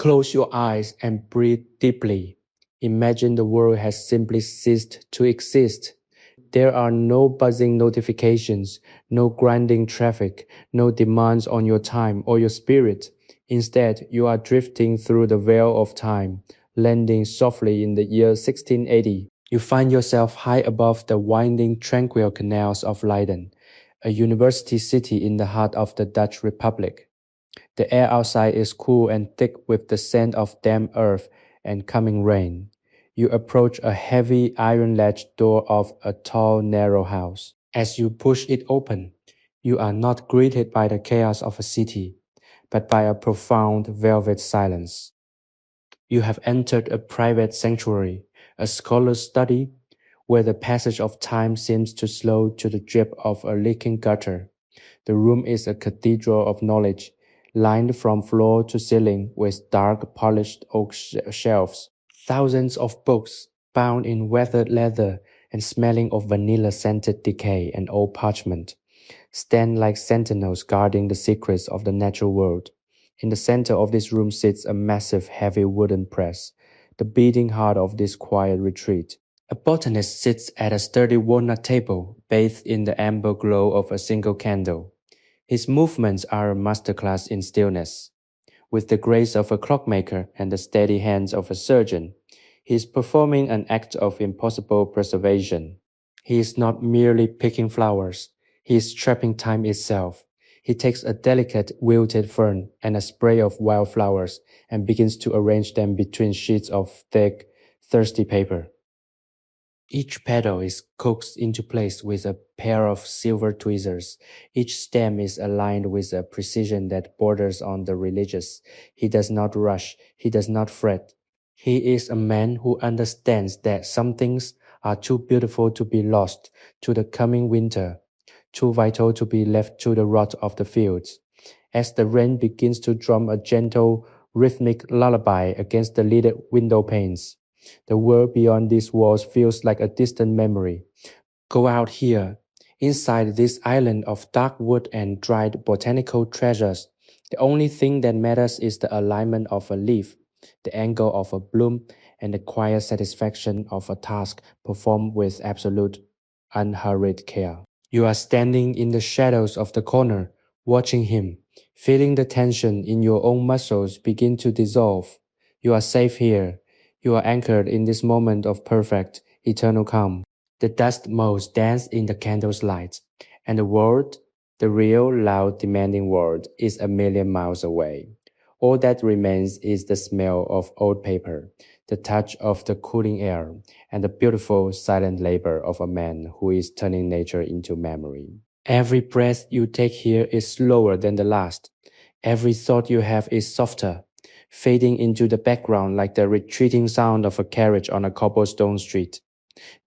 Close your eyes and breathe deeply. Imagine the world has simply ceased to exist. There are no buzzing notifications, no grinding traffic, no demands on your time or your spirit. Instead, you are drifting through the veil of time, landing softly in the year 1680. You find yourself high above the winding, tranquil canals of Leiden, a university city in the heart of the Dutch Republic. The air outside is cool and thick with the scent of damp earth and coming rain. You approach a heavy iron-latched door of a tall, narrow house. As you push it open, you are not greeted by the chaos of a city, but by a profound velvet silence. You have entered a private sanctuary, a scholar's study, where the passage of time seems to slow to the drip of a leaking gutter. The room is a cathedral of knowledge, lined from floor to ceiling with dark polished oak shelves. Thousands of books, bound in weathered leather and smelling of vanilla-scented decay and old parchment, stand like sentinels guarding the secrets of the natural world. In the center of this room sits a massive heavy wooden press, the beating heart of this quiet retreat. A botanist sits at a sturdy walnut table, bathed in the amber glow of a single candle. His movements are a masterclass in stillness. With the grace of a clockmaker and the steady hands of a surgeon, he is performing an act of impossible preservation. He is not merely picking flowers, he is trapping time itself. He takes a delicate wilted fern and a spray of wildflowers and begins to arrange them between sheets of thick, thirsty paper. Each petal is coaxed into place with a pair of silver tweezers. Each stem is aligned with a precision that borders on the religious. He does not rush, he does not fret. He is a man who understands that some things are too beautiful to be lost to the coming winter, too vital to be left to the rot of the fields. As the rain begins to drum a gentle, rhythmic lullaby against the lidded window panes, the world beyond these walls feels like a distant memory. Go out here, inside this island of dark wood and dried botanical treasures. The only thing that matters is the alignment of a leaf, the angle of a bloom, and the quiet satisfaction of a task performed with absolute, unhurried care. You are standing in the shadows of the corner, watching him, feeling the tension in your own muscles begin to dissolve. You are safe here. You are anchored in this moment of perfect, eternal calm. The dust motes dance in the candle's light, and the world, the real, loud, demanding world, is a million miles away. All that remains is the smell of old paper, the touch of the cooling air, and the beautiful, silent labor of a man who is turning nature into memory. Every breath you take here is slower than the last. Every thought you have is softer, fading into the background like the retreating sound of a carriage on a cobblestone street.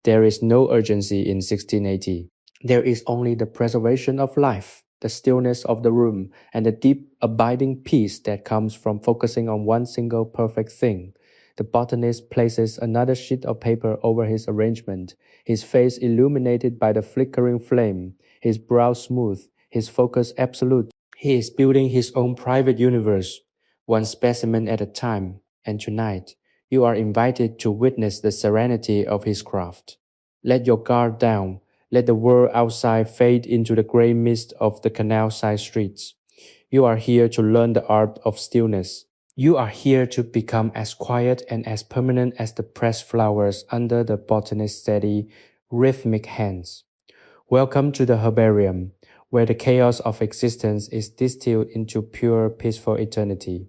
There is no urgency in 1680. There is only the preservation of life, the stillness of the room, and the deep, abiding peace that comes from focusing on one single perfect thing. The botanist places another sheet of paper over his arrangement, his face illuminated by the flickering flame, his brow smooth, his focus absolute. He is building his own private universe, one specimen at a time, and tonight, you are invited to witness the serenity of his craft. Let your guard down. Let the world outside fade into the gray mist of the canal-side streets. You are here to learn the art of stillness. You are here to become as quiet and as permanent as the pressed flowers under the botanist's steady, rhythmic hands. Welcome to the herbarium, where the chaos of existence is distilled into pure, peaceful eternity.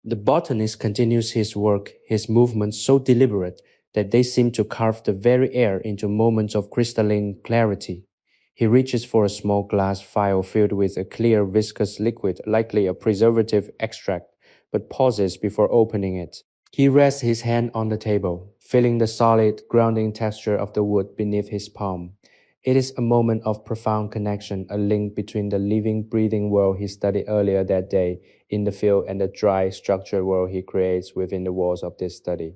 The botanist continues his work, his movements so deliberate that they seem to carve the very air into moments of crystalline clarity. He reaches for a small glass vial filled with a clear viscous liquid, likely a preservative extract, but pauses before opening it. He rests his hand on the table, feeling the solid, grounding texture of the wood beneath his palm. It is a moment of profound connection, a link between the living, breathing world he studied earlier that day in the field and the dry, structured world he creates within the walls of this study.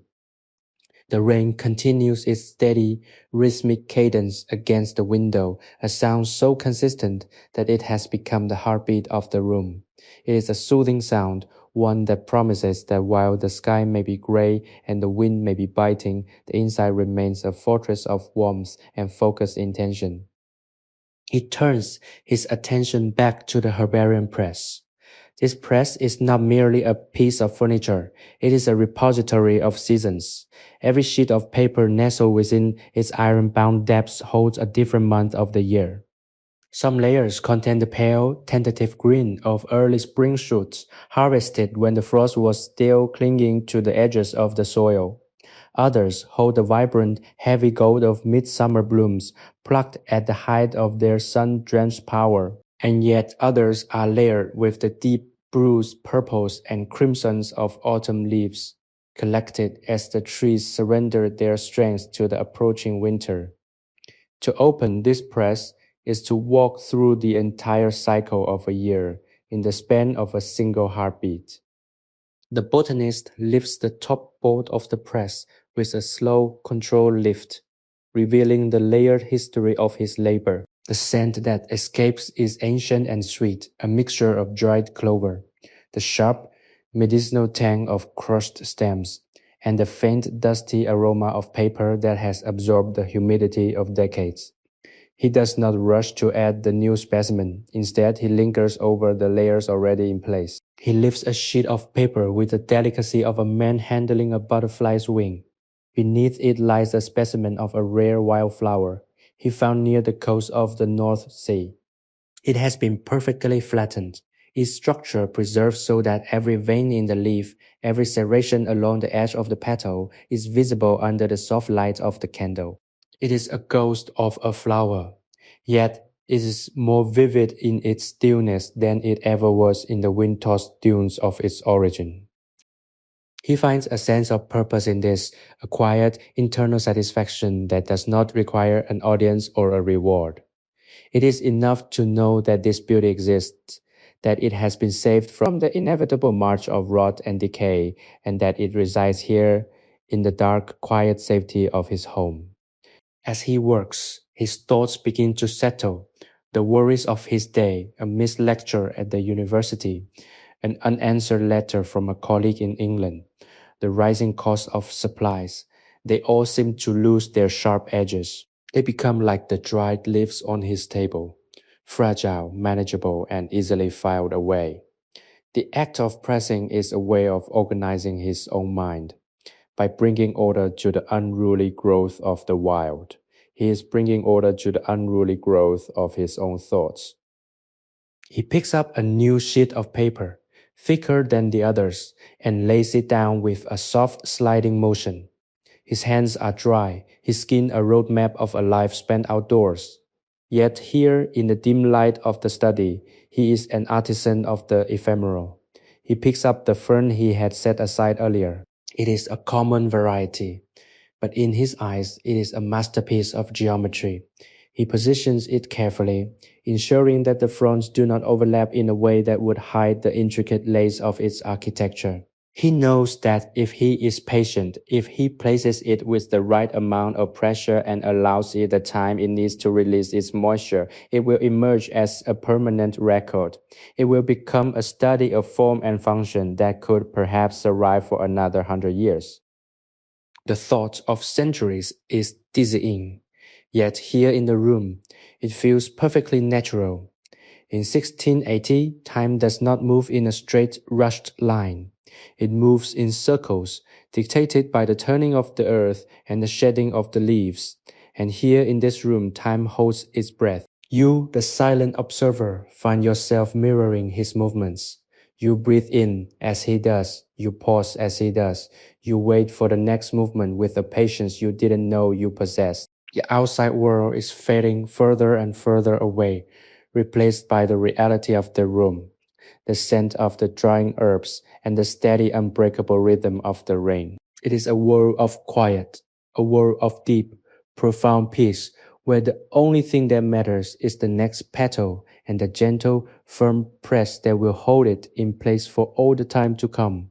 The rain continues its steady, rhythmic cadence against the window, a sound so consistent that it has become the heartbeat of the room. It is a soothing sound, one that promises that while the sky may be gray and the wind may be biting, the inside remains a fortress of warmth and focused intention. He turns his attention back to the herbarium press. This press is not merely a piece of furniture, it is a repository of seasons. Every sheet of paper nestled within its iron-bound depths holds a different month of the year. Some layers contain the pale, tentative green of early spring shoots, harvested when the frost was still clinging to the edges of the soil. Others hold the vibrant, heavy gold of midsummer blooms, plucked at the height of their sun-drenched power. And yet others are layered with the deep bruised purples and crimsons of autumn leaves, collected as the trees surrender their strength to the approaching winter. To open this press is to walk through the entire cycle of a year in the span of a single heartbeat. The botanist lifts the top board of the press with a slow, controlled lift, revealing the layered history of his labor. The scent that escapes is ancient and sweet, a mixture of dried clover, the sharp, medicinal tang of crushed stems, and the faint, dusty aroma of paper that has absorbed the humidity of decades. He does not rush to add the new specimen. Instead, he lingers over the layers already in place. He lifts a sheet of paper with the delicacy of a man handling a butterfly's wing. Beneath it lies a specimen of a rare wildflower he found near the coast of the North Sea. It has been perfectly flattened, its structure preserved so that every vein in the leaf, every serration along the edge of the petal is visible under the soft light of the candle. It is a ghost of a flower, yet it is more vivid in its stillness than it ever was in the wind-tossed dunes of its origin. He finds a sense of purpose in this, a quiet, internal satisfaction that does not require an audience or a reward. It is enough to know that this beauty exists, that it has been saved from the inevitable march of rot and decay, and that it resides here in the dark, quiet safety of his home. As he works, his thoughts begin to settle. The worries of his day, a missed lecture at the university, an unanswered letter from a colleague in England, the rising cost of supplies, they all seem to lose their sharp edges. They become like the dried leaves on his table, fragile, manageable, and easily filed away. The act of pressing is a way of organizing his own mind. By bringing order to the unruly growth of the wild, he is bringing order to the unruly growth of his own thoughts. He picks up a new sheet of paper, thicker than the others, and lays it down with a soft sliding motion. His hands are dry, his skin a roadmap of a life spent outdoors. Yet here, in the dim light of the study, he is an artisan of the ephemeral. He picks up the fern he had set aside earlier. It is a common variety, but in his eyes it is a masterpiece of geometry. He positions it carefully, ensuring that the fronds do not overlap in a way that would hide the intricate lace of its architecture. He knows that if he is patient, if he places it with the right amount of pressure and allows it the time it needs to release its moisture, it will emerge as a permanent record. It will become a study of form and function that could perhaps survive for another 100 years. The thought of centuries is dizzying, yet here in the room, it feels perfectly natural. In 1680, time does not move in a straight, rushed line. It moves in circles, dictated by the turning of the earth and the shedding of the leaves. And here in this room, time holds its breath. You, the silent observer, find yourself mirroring his movements. You breathe in as he does. You pause as he does. You wait for the next movement with a patience you didn't know you possessed. The outside world is fading further and further away, replaced by the reality of the room, the scent of the drying herbs, and the steady, unbreakable rhythm of the rain. It is a world of quiet, a world of deep, profound peace, where the only thing that matters is the next petal and the gentle, firm press that will hold it in place for all the time to come.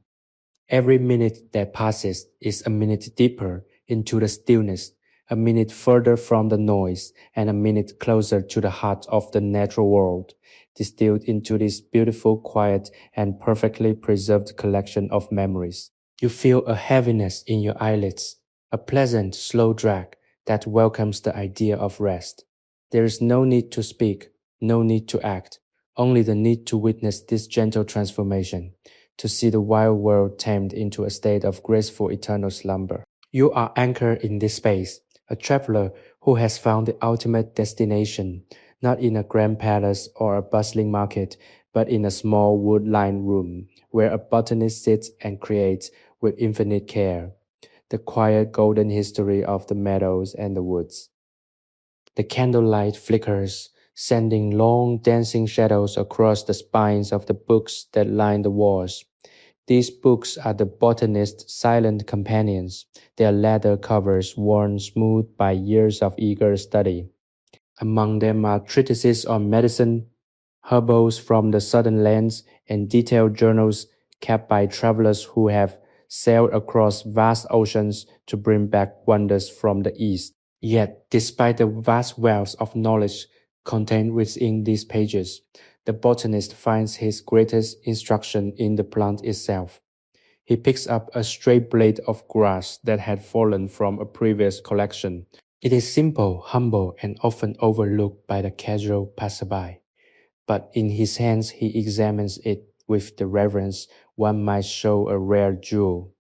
Every minute that passes is a minute deeper into the stillness, a minute further from the noise, and a minute closer to the heart of the natural world, distilled into this beautiful, quiet, and perfectly preserved collection of memories. You feel a heaviness in your eyelids, a pleasant, slow drag that welcomes the idea of rest. There is no need to speak, no need to act, only the need to witness this gentle transformation, to see the wild world tamed into a state of graceful eternal slumber. You are anchored in this space, a traveler who has found the ultimate destination, not in a grand palace or a bustling market, but in a small wood-lined room where a botanist sits and creates with infinite care the quiet golden history of the meadows and the woods. The candlelight flickers, sending long dancing shadows across the spines of the books that line the walls. These books are the botanist's silent companions, their leather covers worn smooth by years of eager study. Among them are treatises on medicine, herbals from the southern lands, and detailed journals kept by travelers who have sailed across vast oceans to bring back wonders from the East. Yet, despite the vast wealth of knowledge contained within these pages, the botanist finds his greatest instruction in the plant itself. He picks up a stray blade of grass that had fallen from a previous collection. It is simple, humble, and often overlooked by the casual passerby. But in his hands he examines it with the reverence one might show a rare jewel.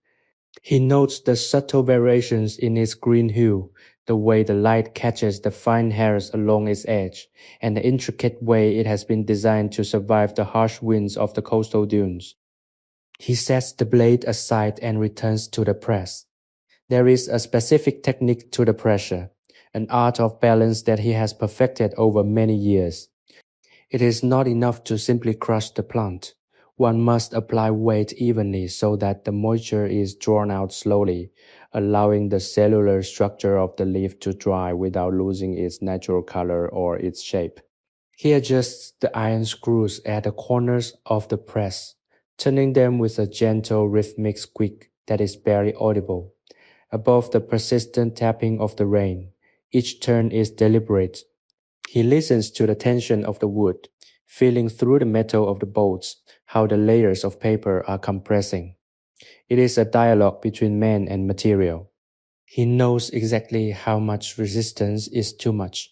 He notes the subtle variations in its green hue, the way the light catches the fine hairs along its edge, and the intricate way it has been designed to survive the harsh winds of the coastal dunes. He sets the blade aside and returns to the press. There is a specific technique to the pressure, an art of balance that he has perfected over many years. It is not enough to simply crush the plant. One must apply weight evenly so that the moisture is drawn out slowly, allowing the cellular structure of the leaf to dry without losing its natural color or its shape. He adjusts the iron screws at the corners of the press, turning them with a gentle rhythmic squeak that is barely audible. Above the persistent tapping of the rain, each turn is deliberate. He listens to the tension of the wood, feeling through the metal of the bolts how the layers of paper are compressing. It is a dialogue between man and material. He knows exactly how much resistance is too much.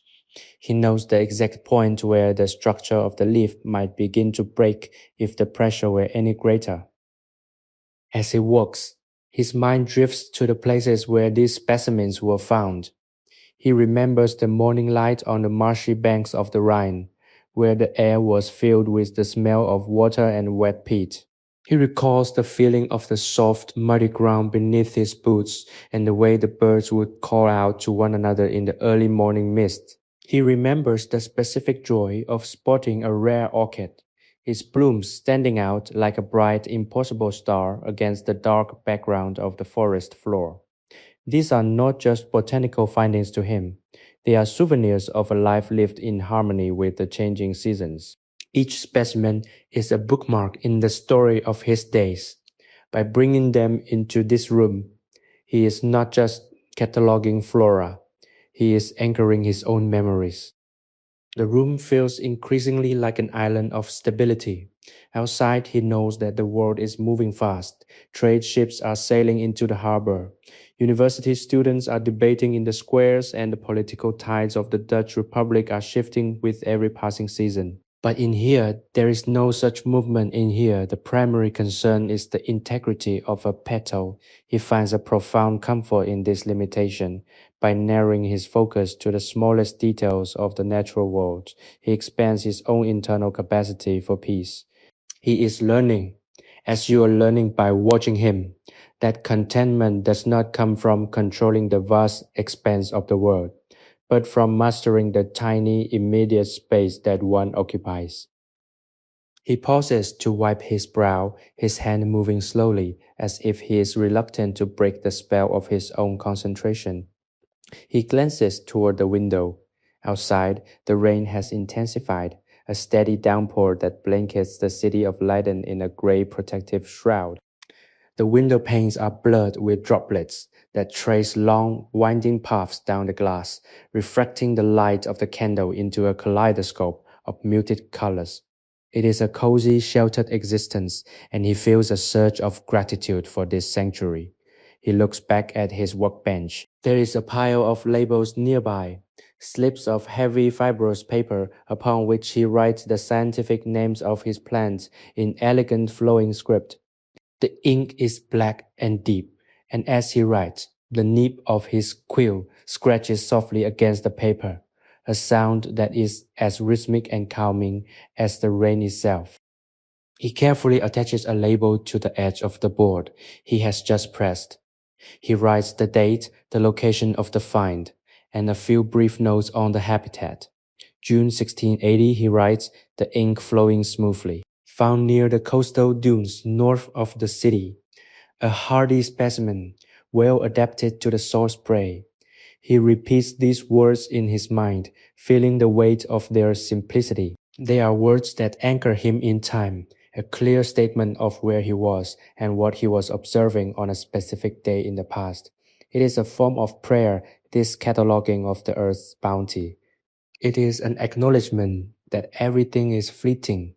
He knows the exact point where the structure of the leaf might begin to break if the pressure were any greater. As he walks, his mind drifts to the places where these specimens were found. He remembers the morning light on the marshy banks of the Rhine, where the air was filled with the smell of water and wet peat. He recalls the feeling of the soft, muddy ground beneath his boots and the way the birds would call out to one another in the early morning mist. He remembers the specific joy of spotting a rare orchid, its blooms standing out like a bright, impossible star against the dark background of the forest floor. These are not just botanical findings to him. They are souvenirs of a life lived in harmony with the changing seasons. Each specimen is a bookmark in the story of his days. By bringing them into this room, he is not just cataloging flora, he is anchoring his own memories. The room feels increasingly like an island of stability. Outside, he knows that the world is moving fast. Trade ships are sailing into the harbor. University students are debating in the squares, and the political tides of the Dutch Republic are shifting with every passing season. But in here, there is no such movement in here. The primary concern is the integrity of a petal. He finds a profound comfort in this limitation. By narrowing his focus to the smallest details of the natural world, he expands his own internal capacity for peace. He is learning, as you are learning by watching him, that contentment does not come from controlling the vast expanse of the world, but from mastering the tiny immediate space that one occupies. He pauses to wipe his brow, his hand moving slowly, as if he is reluctant to break the spell of his own concentration. He glances toward the window. Outside, the rain has intensified, a steady downpour that blankets the city of Leiden in a gray protective shroud. The window panes are blurred with droplets, that trace long, winding paths down the glass, reflecting the light of the candle into a kaleidoscope of muted colors. It is a cozy, sheltered existence, and he feels a surge of gratitude for this sanctuary. He looks back at his workbench. There is a pile of labels nearby, slips of heavy fibrous paper upon which he writes the scientific names of his plants in elegant flowing script. The ink is black and deep, and as he writes, the nib of his quill scratches softly against the paper, a sound that is as rhythmic and calming as the rain itself. He carefully attaches a label to the edge of the board he has just pressed. He writes the date, the location of the find, and a few brief notes on the habitat. June 1680, he writes, the ink flowing smoothly. Found near the coastal dunes north of the city. A hardy specimen, well adapted to the salt spray. He repeats these words in his mind, feeling the weight of their simplicity. They are words that anchor him in time, a clear statement of where he was and what he was observing on a specific day in the past. It is a form of prayer, this cataloging of the earth's bounty. It is an acknowledgement that everything is fleeting,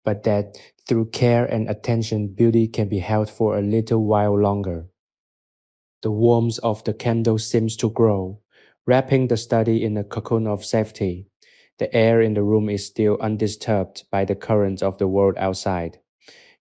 but that through care and attention, beauty can be held for a little while longer. The warmth of the candle seems to grow, wrapping the study in a cocoon of safety. The air in the room is still undisturbed by the currents of the world outside.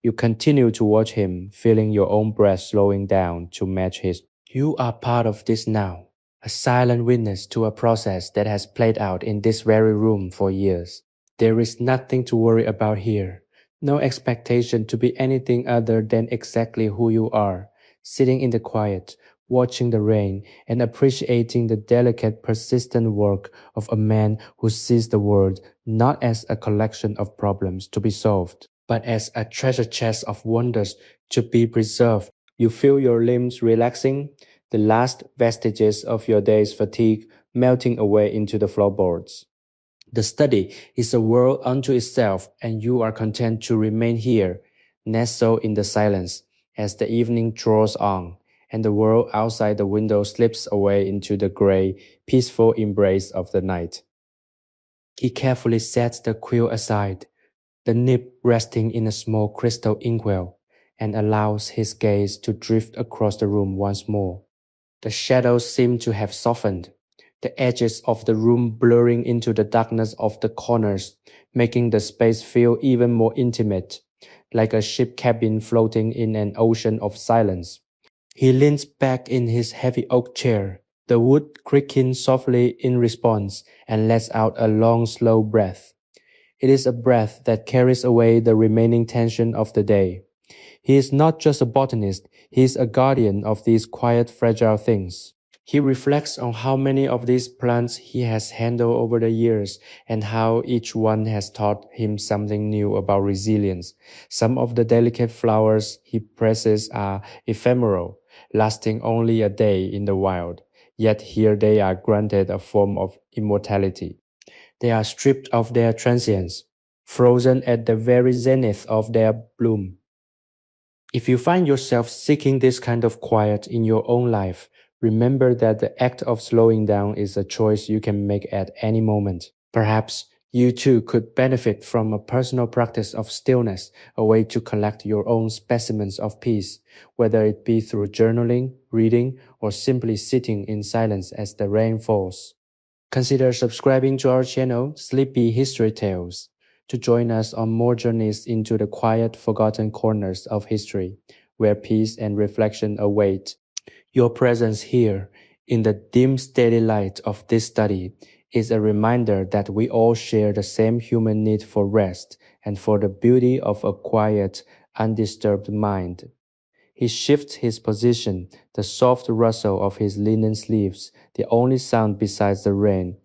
You continue to watch him, feeling your own breath slowing down to match his. You are part of this now, a silent witness to a process that has played out in this very room for years. There is nothing to worry about here, no expectation to be anything other than exactly who you are, sitting in the quiet, watching the rain, and appreciating the delicate, persistent work of a man who sees the world not as a collection of problems to be solved, but as a treasure chest of wonders to be preserved. You feel your limbs relaxing, the last vestiges of your day's fatigue melting away into the floorboards. The study is a world unto itself, and you are content to remain here, nestled in the silence, as the evening draws on, and the world outside the window slips away into the gray, peaceful embrace of the night. He carefully sets the quill aside, the nib resting in a small crystal inkwell, and allows his gaze to drift across the room once more. The shadows seem to have softened, the edges of the room blurring into the darkness of the corners, making the space feel even more intimate, like a ship cabin floating in an ocean of silence. He leans back in his heavy oak chair, the wood creaking softly in response, and lets out a long, slow breath. It is a breath that carries away the remaining tension of the day. He is not just a botanist, he is a guardian of these quiet, fragile things. He reflects on how many of these plants he has handled over the years and how each one has taught him something new about resilience. Some of the delicate flowers he presses are ephemeral, lasting only a day in the wild, yet here they are granted a form of immortality. They are stripped of their transience, frozen at the very zenith of their bloom. If you find yourself seeking this kind of quiet in your own life, remember that the act of slowing down is a choice you can make at any moment. Perhaps you too could benefit from a personal practice of stillness, a way to collect your own specimens of peace, whether it be through journaling, reading, or simply sitting in silence as the rain falls. Consider subscribing to our channel, Sleepy History Tales, to join us on more journeys into the quiet, forgotten corners of history, where peace and reflection await. Your presence here, in the dim, steady light of this study, is a reminder that we all share the same human need for rest and for the beauty of a quiet, undisturbed mind. He shifts his position, the soft rustle of his linen sleeves, the only sound besides the rain.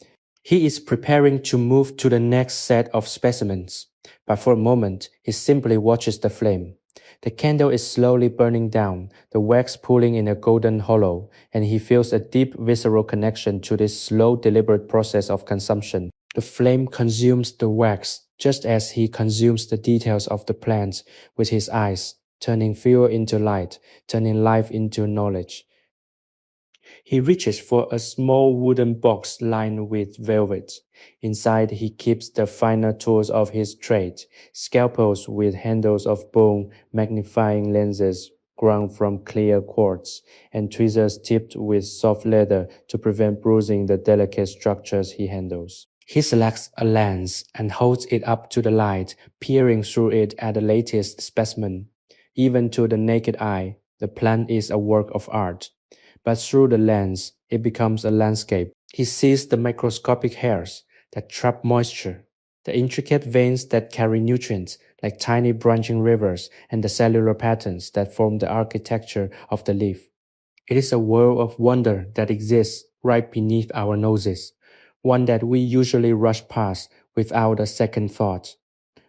He is preparing to move to the next set of specimens, but for a moment he simply watches the flame. The candle is slowly burning down, the wax pulling in a golden hollow, and he feels a deep visceral connection to this slow, deliberate process of consumption. The flame consumes the wax, just as he consumes the details of the plants with his eyes, turning fuel into light, turning life into knowledge. He reaches for a small wooden box lined with velvet. Inside, he keeps the finer tools of his trade, scalpels with handles of bone, magnifying lenses ground from clear quartz, and tweezers tipped with soft leather to prevent bruising the delicate structures he handles. He selects a lens and holds it up to the light, peering through it at the latest specimen. Even to the naked eye, the plant is a work of art. But through the lens, it becomes a landscape. He sees the microscopic hairs that trap moisture, the intricate veins that carry nutrients like tiny branching rivers, and the cellular patterns that form the architecture of the leaf. It is a world of wonder that exists right beneath our noses, one that we usually rush past without a second thought.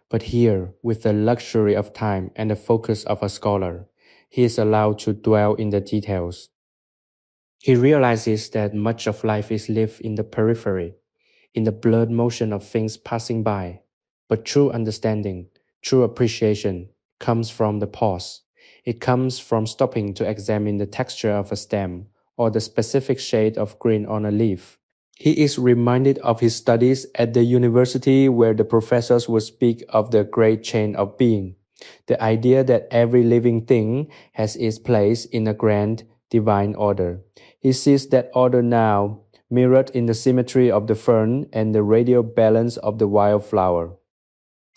But here, with the luxury of time and the focus of a scholar, he is allowed to dwell in the details. He realizes that much of life is lived in the periphery, in the blurred motion of things passing by. But true understanding, true appreciation, comes from the pause. It comes from stopping to examine the texture of a stem or the specific shade of green on a leaf. He is reminded of his studies at the university where the professors would speak of the great chain of being, the idea that every living thing has its place in a grand, divine order. He sees that order now, mirrored in the symmetry of the fern and the radial balance of the wildflower.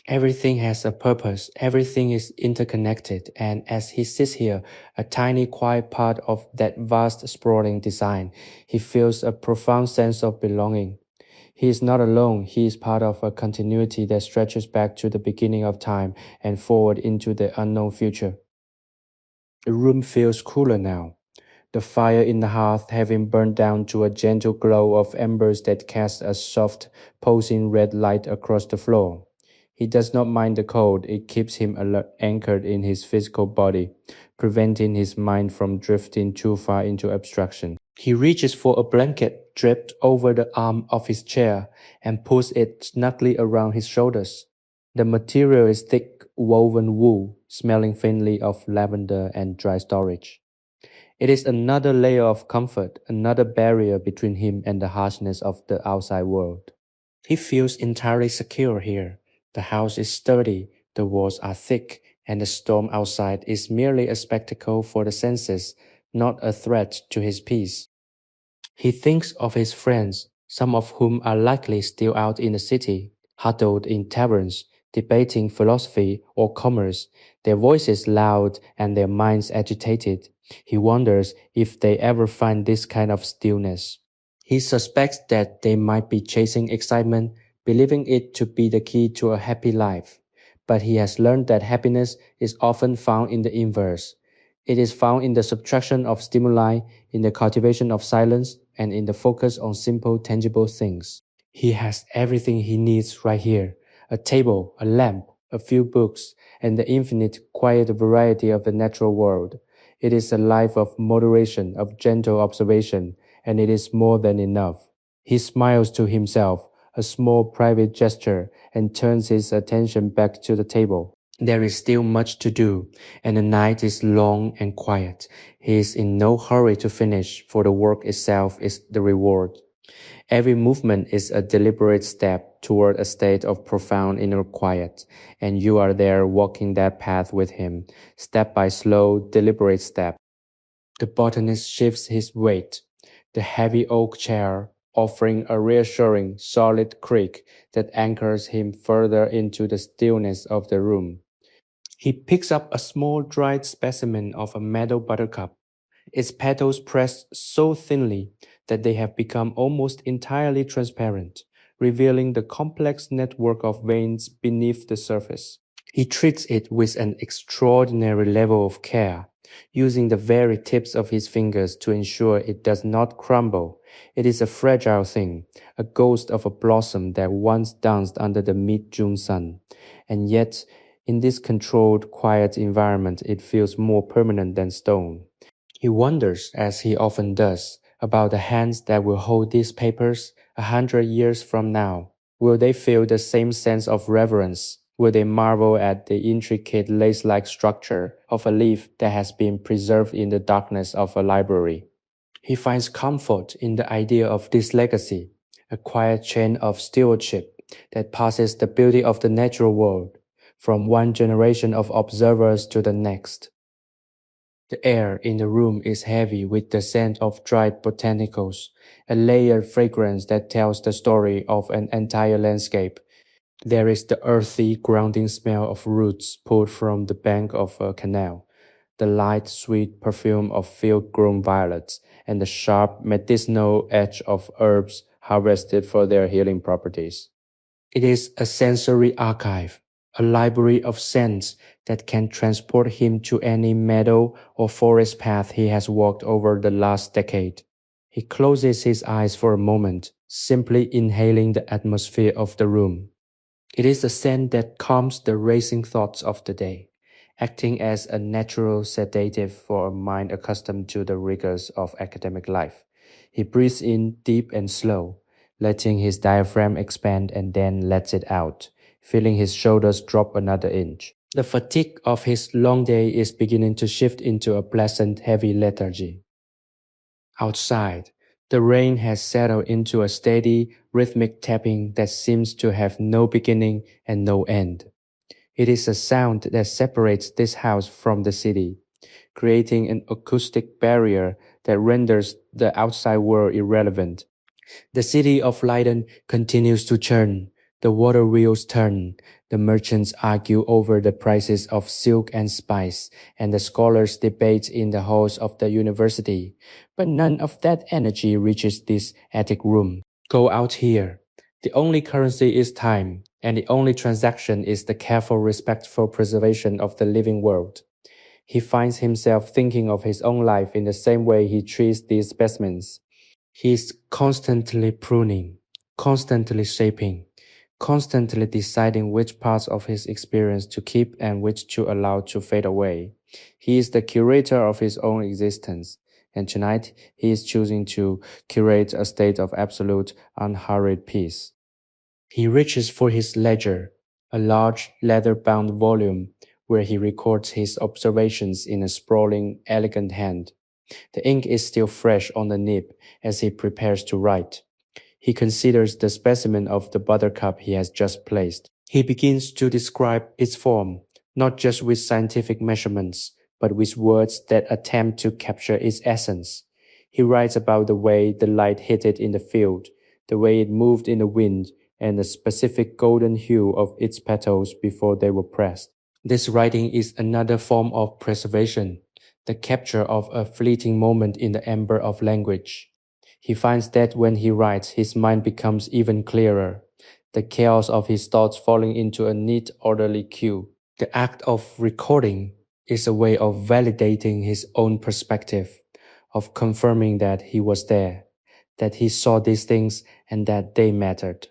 Everything has a purpose, everything is interconnected, and as he sits here, a tiny quiet part of that vast sprawling design, he feels a profound sense of belonging. He is not alone, he is part of a continuity that stretches back to the beginning of time and forward into the unknown future. The room feels cooler now, the fire in the hearth having burned down to a gentle glow of embers that cast a soft, pulsing red light across the floor. He does not mind the cold, it keeps him anchored in his physical body, preventing his mind from drifting too far into abstraction. He reaches for a blanket draped over the arm of his chair and pulls it snugly around his shoulders. The material is thick woven wool, smelling faintly of lavender and dry storage. It is another layer of comfort, another barrier between him and the harshness of the outside world. He feels entirely secure here. The house is sturdy, the walls are thick, and the storm outside is merely a spectacle for the senses, not a threat to his peace. He thinks of his friends, some of whom are likely still out in the city, huddled in taverns, debating philosophy or commerce, their voices loud and their minds agitated. He wonders if they ever find this kind of stillness. He suspects that they might be chasing excitement, believing it to be the key to a happy life. But he has learned that happiness is often found in the inverse. It is found in the subtraction of stimuli, in the cultivation of silence, and in the focus on simple, tangible things. He has everything he needs right here: a table, a lamp, a few books, and the infinite, quiet variety of the natural world. It is a life of moderation, of gentle observation, and it is more than enough. He smiles to himself, a small private gesture, and turns his attention back to the table. There is still much to do, and the night is long and quiet. He is in no hurry to finish, for the work itself is the reward. Every movement is a deliberate step toward a state of profound inner quiet, and you are there walking that path with him, step by slow, deliberate step. The botanist shifts his weight, the heavy oak chair offering a reassuring, solid creak that anchors him further into the stillness of the room. He picks up a small dried specimen of a meadow buttercup, its petals pressed so thinly that they have become almost entirely transparent, revealing the complex network of veins beneath the surface. He treats it with an extraordinary level of care, using the very tips of his fingers to ensure it does not crumble. It is a fragile thing, a ghost of a blossom that once danced under the mid-June sun. And yet, in this controlled, quiet environment, it feels more permanent than stone. He wonders, as he often does, about the hands that will hold these papers 100 years from now. Will they feel the same sense of reverence? Will they marvel at the intricate lace-like structure of a leaf that has been preserved in the darkness of a library? He finds comfort in the idea of this legacy, a quiet chain of stewardship that passes the beauty of the natural world from one generation of observers to the next. The air in the room is heavy with the scent of dried botanicals, a layered fragrance that tells the story of an entire landscape. There is the earthy, grounding smell of roots pulled from the bank of a canal, the light, sweet perfume of field-grown violets, and the sharp, medicinal edge of herbs harvested for their healing properties. It is a sensory archive, a library of scents that can transport him to any meadow or forest path he has walked over the last decade. He closes his eyes for a moment, simply inhaling the atmosphere of the room. It is a scent that calms the racing thoughts of the day, acting as a natural sedative for a mind accustomed to the rigors of academic life. He breathes in deep and slow, letting his diaphragm expand and then lets it out, feeling his shoulders drop another inch. The fatigue of his long day is beginning to shift into a pleasant, heavy lethargy. Outside, the rain has settled into a steady, rhythmic tapping that seems to have no beginning and no end. It is a sound that separates this house from the city, creating an acoustic barrier that renders the outside world irrelevant. The city of Leiden continues to churn. The water wheels turn. The merchants argue over the prices of silk and spice, and the scholars debate in the halls of the university. But none of that energy reaches this attic room. Go out here. The only currency is time, and the only transaction is the careful, respectful preservation of the living world. He finds himself thinking of his own life in the same way he treats these specimens. He is constantly pruning, constantly shaping, constantly deciding which parts of his experience to keep and which to allow to fade away. He is the curator of his own existence, and tonight he is choosing to curate a state of absolute, unhurried peace. He reaches for his ledger, a large leather-bound volume where he records his observations in a sprawling, elegant hand. The ink is still fresh on the nib as he prepares to write. He considers the specimen of the buttercup he has just placed. He begins to describe its form, not just with scientific measurements, but with words that attempt to capture its essence. He writes about the way the light hit it in the field, the way it moved in the wind, and the specific golden hue of its petals before they were pressed. This writing is another form of preservation, the capture of a fleeting moment in the amber of language. He finds that when he writes, his mind becomes even clearer, the chaos of his thoughts falling into a neat, orderly queue. The act of recording is a way of validating his own perspective, of confirming that he was there, that he saw these things and that they mattered.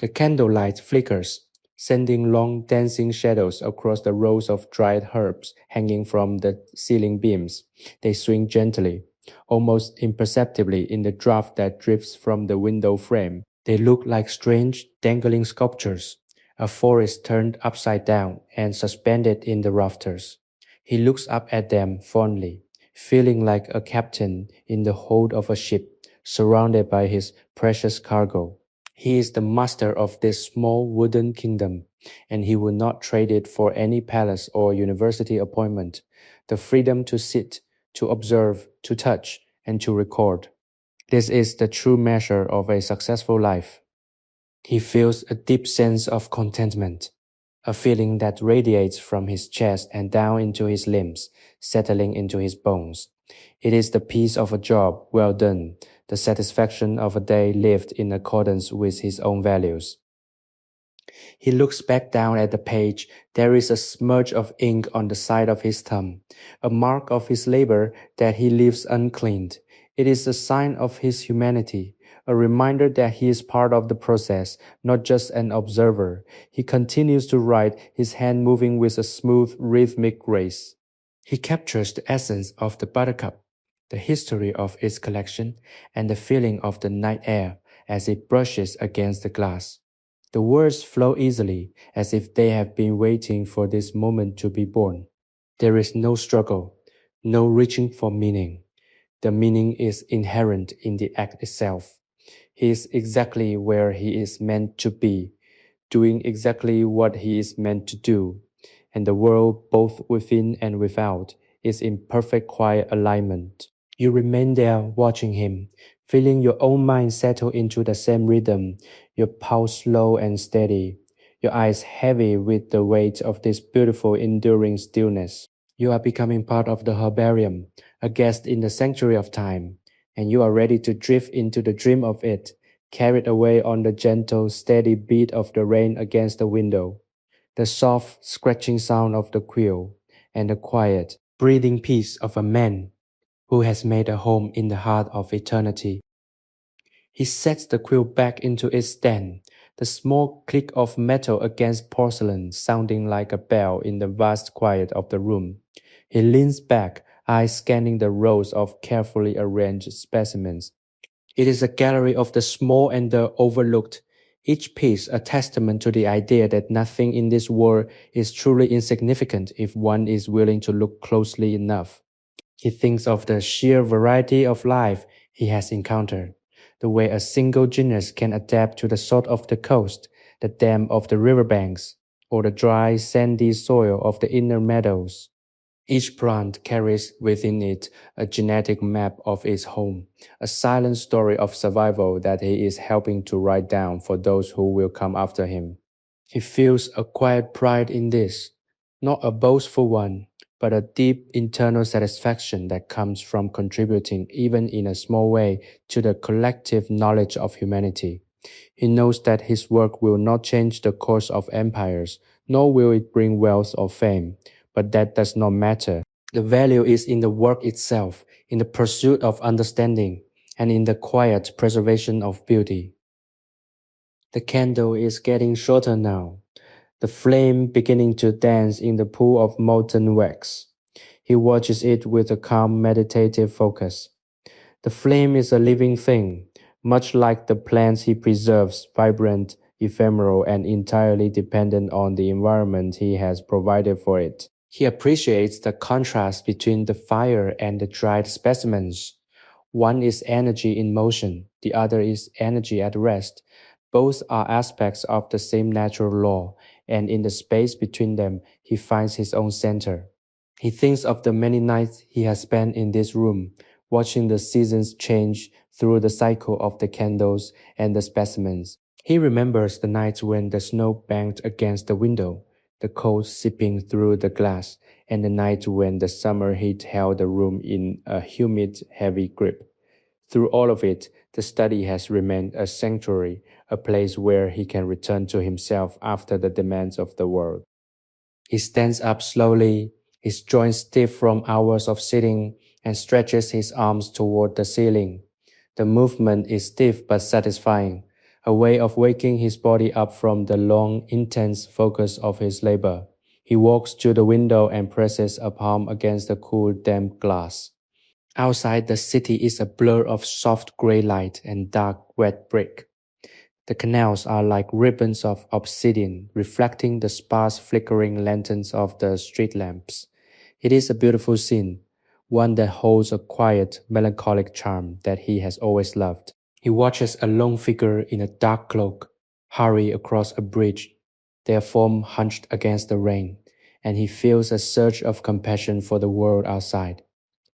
The candlelight flickers, sending long dancing shadows across the rows of dried herbs hanging from the ceiling beams. They swing gently, almost imperceptibly in the draft that drifts from the window frame. They look like strange, dangling sculptures, a forest turned upside down and suspended in the rafters. He looks up at them fondly, feeling like a captain in the hold of a ship, surrounded by his precious cargo. He is the master of this small wooden kingdom, and he will not trade it for any palace or university appointment. The freedom to sit, to observe, to touch, and to record. This is the true measure of a successful life. He feels a deep sense of contentment, a feeling that radiates from his chest and down into his limbs, settling into his bones. It is the peace of a job well done, the satisfaction of a day lived in accordance with his own values. He looks back down at the page. There is a smudge of ink on the side of his thumb, a mark of his labor that he leaves uncleaned. It is a sign of his humanity, a reminder that he is part of the process, not just an observer. He continues to write, his hand moving with a smooth, rhythmic grace. He captures the essence of the buttercup, the history of its collection, and the feeling of the night air as it brushes against the glass. The words flow easily, as if they have been waiting for this moment to be born. There is no struggle, no reaching for meaning. The meaning is inherent in the act itself. He is exactly where he is meant to be, doing exactly what he is meant to do, and the world, both within and without, is in perfect quiet alignment. You remain there watching him, feeling your own mind settle into the same rhythm, your pulse slow and steady, your eyes heavy with the weight of this beautiful enduring stillness. You are becoming part of the herbarium, a guest in the sanctuary of time, and you are ready to drift into the dream of it, carried away on the gentle, steady beat of the rain against the window, the soft, scratching sound of the quill, and the quiet, breathing peace of a man who has made a home in the heart of eternity. He sets the quill back into its stand, the small click of metal against porcelain sounding like a bell in the vast quiet of the room. He leans back, eyes scanning the rows of carefully arranged specimens. It is a gallery of the small and the overlooked, each piece a testament to the idea that nothing in this world is truly insignificant if one is willing to look closely enough. He thinks of the sheer variety of life he has encountered, the way a single genus can adapt to the salt of the coast, the damp of the riverbanks, or the dry, sandy soil of the inner meadows. Each plant carries within it a genetic map of its home, a silent story of survival that he is helping to write down for those who will come after him. He feels a quiet pride in this, not a boastful one, but a deep internal satisfaction that comes from contributing, even in a small way, to the collective knowledge of humanity. He knows that his work will not change the course of empires, nor will it bring wealth or fame, but that does not matter. The value is in the work itself, in the pursuit of understanding, and in the quiet preservation of beauty. The candle is getting shorter now, the flame beginning to dance in the pool of molten wax. He watches it with a calm meditative focus. The flame is a living thing, much like the plants he preserves, vibrant, ephemeral, and entirely dependent on the environment he has provided for it. He appreciates the contrast between the fire and the dried specimens. One is energy in motion, the other is energy at rest. Both are aspects of the same natural law, and in the space between them, he finds his own center. He thinks of the many nights he has spent in this room, watching the seasons change through the cycle of the candles and the specimens. He remembers the nights when the snow banged against the window, the cold seeping through the glass, and the night when the summer heat held the room in a humid, heavy grip. Through all of it, the study has remained a sanctuary, a place where he can return to himself after the demands of the world. He stands up slowly, his joints stiff from hours of sitting, and stretches his arms toward the ceiling. The movement is stiff but satisfying, a way of waking his body up from the long, intense focus of his labor. He walks to the window and presses a palm against the cool, damp glass. Outside, the city is a blur of soft gray light and dark, wet brick. The canals are like ribbons of obsidian, reflecting the sparse flickering lanterns of the street lamps. It is a beautiful scene, one that holds a quiet, melancholic charm that he has always loved. He watches a lone figure in a dark cloak hurry across a bridge, their form hunched against the rain, and he feels a surge of compassion for the world outside.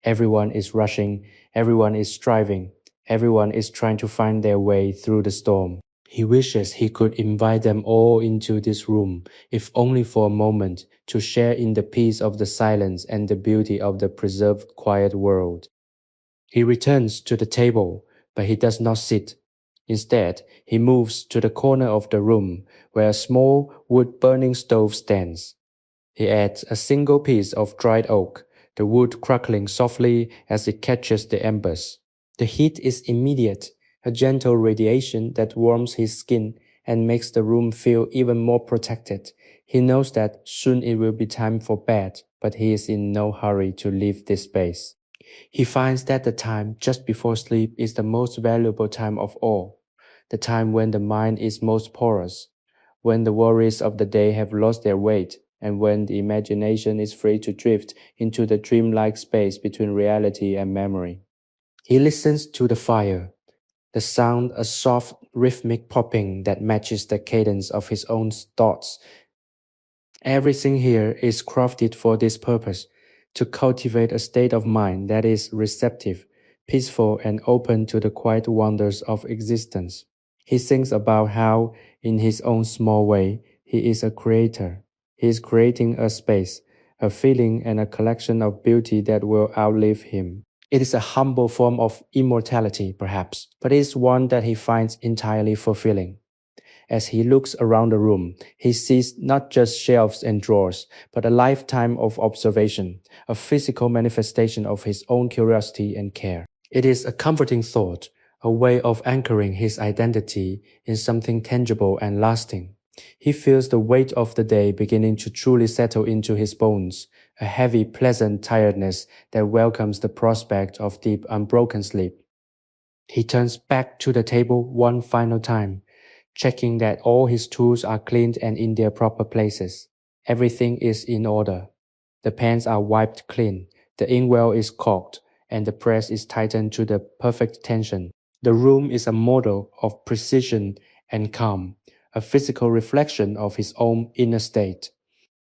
Everyone is rushing, everyone is striving, everyone is trying to find their way through the storm. He wishes he could invite them all into this room, if only for a moment, to share in the peace of the silence and the beauty of the preserved quiet world. He returns to the table, but he does not sit. Instead, he moves to the corner of the room where a small wood-burning stove stands. He adds a single piece of dried oak, the wood crackling softly as it catches the embers. The heat is immediate, a gentle radiation that warms his skin and makes the room feel even more protected. He knows that soon it will be time for bed, but he is in no hurry to leave this space. He finds that the time just before sleep is the most valuable time of all, the time when the mind is most porous, when the worries of the day have lost their weight, and when the imagination is free to drift into the dreamlike space between reality and memory. He listens to the fire, the sound a soft rhythmic popping that matches the cadence of his own thoughts. Everything here is crafted for this purpose, to cultivate a state of mind that is receptive, peaceful, and open to the quiet wonders of existence. He thinks about how, in his own small way, he is a creator. He is creating a space, a feeling, and a collection of beauty that will outlive him. It is a humble form of immortality, perhaps, but it is one that he finds entirely fulfilling. As he looks around the room, he sees not just shelves and drawers, but a lifetime of observation, a physical manifestation of his own curiosity and care. It is a comforting thought, a way of anchoring his identity in something tangible and lasting. He feels the weight of the day beginning to truly settle into his bones, a heavy, pleasant tiredness that welcomes the prospect of deep, unbroken sleep. He turns back to the table one final time, checking that all his tools are cleaned and in their proper places. Everything is in order. The pens are wiped clean, the inkwell is corked, and the press is tightened to the perfect tension. The room is a model of precision and calm, a physical reflection of his own inner state.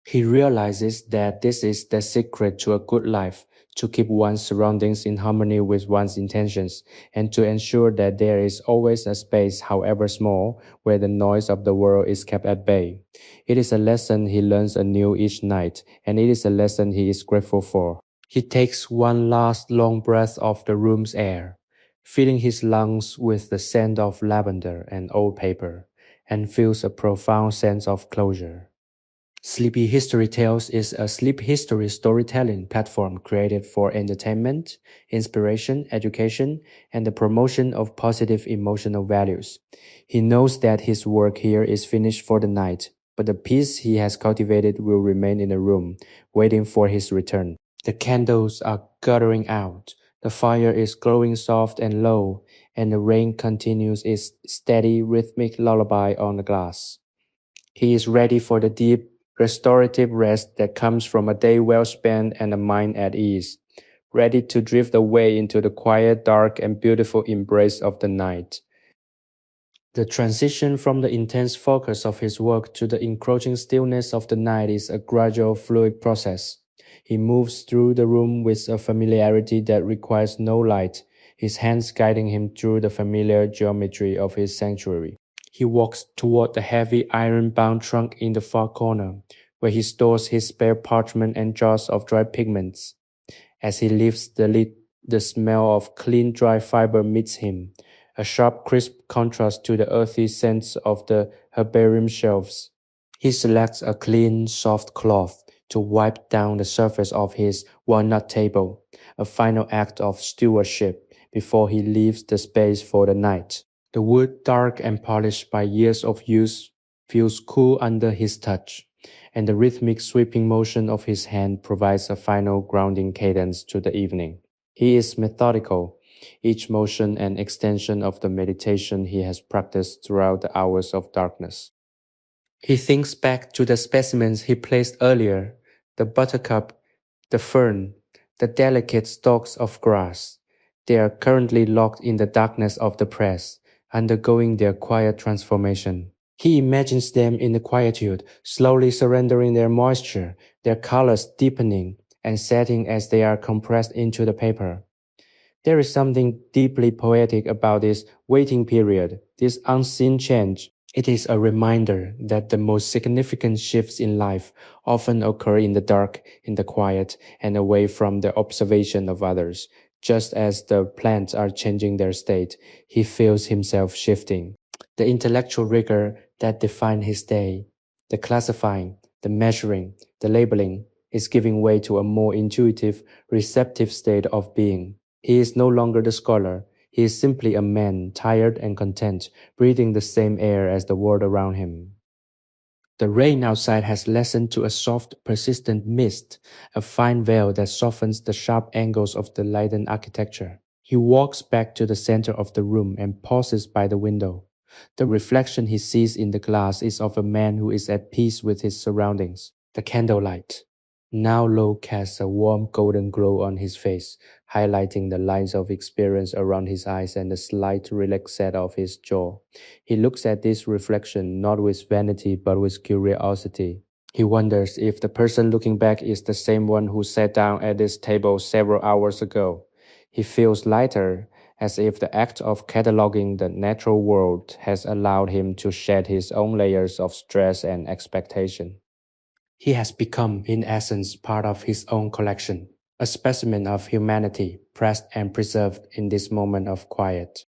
He realizes that this is the secret to a good life, to keep one's surroundings in harmony with one's intentions, and to ensure that there is always a space, however small, where the noise of the world is kept at bay. It is a lesson he learns anew each night, and it is a lesson he is grateful for. He takes one last long breath of the room's air, filling his lungs with the scent of lavender and old paper, and feels a profound sense of closure. Sleepy History Tales is a sleep history storytelling platform created for entertainment, inspiration, education, and the promotion of positive emotional values. He knows that his work here is finished for the night, but the peace he has cultivated will remain in the room, waiting for his return. The candles are guttering out, the fire is glowing soft and low, and the rain continues its steady, rhythmic lullaby on the glass. He is ready for the deep, restorative rest that comes from a day well spent and a mind at ease, ready to drift away into the quiet, dark, and beautiful embrace of the night. The transition from the intense focus of his work to the encroaching stillness of the night is a gradual, fluid process. He moves through the room with a familiarity that requires no light, his hands guiding him through the familiar geometry of his sanctuary. He walks toward the heavy iron-bound trunk in the far corner, where he stores his spare parchment and jars of dry pigments. As he lifts the lid, the smell of clean dry fiber meets him, a sharp crisp contrast to the earthy scents of the herbarium shelves. He selects a clean, soft cloth to wipe down the surface of his walnut table, a final act of stewardship before he leaves the space for the night. The wood, dark and polished by years of use, feels cool under his touch, and the rhythmic sweeping motion of his hand provides a final grounding cadence to the evening. He is methodical, each motion an extension of the meditation he has practiced throughout the hours of darkness. He thinks back to the specimens he placed earlier, the buttercup, the fern, the delicate stalks of grass. They are currently locked in the darkness of the press, undergoing their quiet transformation. He imagines them in the quietude, slowly surrendering their moisture, their colors deepening and setting as they are compressed into the paper. There is something deeply poetic about this waiting period, this unseen change. It is a reminder that the most significant shifts in life often occur in the dark, in the quiet, and away from the observation of others. Just as the plants are changing their state, he feels himself shifting. The intellectual rigor that defined his day, the classifying, the measuring, the labeling, is giving way to a more intuitive, receptive state of being. He is no longer the scholar. He is simply a man, tired and content, breathing the same air as the world around him. The rain outside has lessened to a soft, persistent mist, a fine veil that softens the sharp angles of the Leiden architecture. He walks back to the center of the room and pauses by the window. The reflection he sees in the glass is of a man who is at peace with his surroundings. The candlelight. now low casts a warm golden glow on his face, highlighting the lines of experience around his eyes and the slight relaxed set of his jaw. He looks at this reflection not with vanity but with curiosity. He wonders if the person looking back is the same one who sat down at this table several hours ago. He feels lighter, as if the act of cataloging the natural world has allowed him to shed his own layers of stress and expectation. He has become, in essence, part of his own collection, a specimen of humanity, pressed and preserved in this moment of quiet.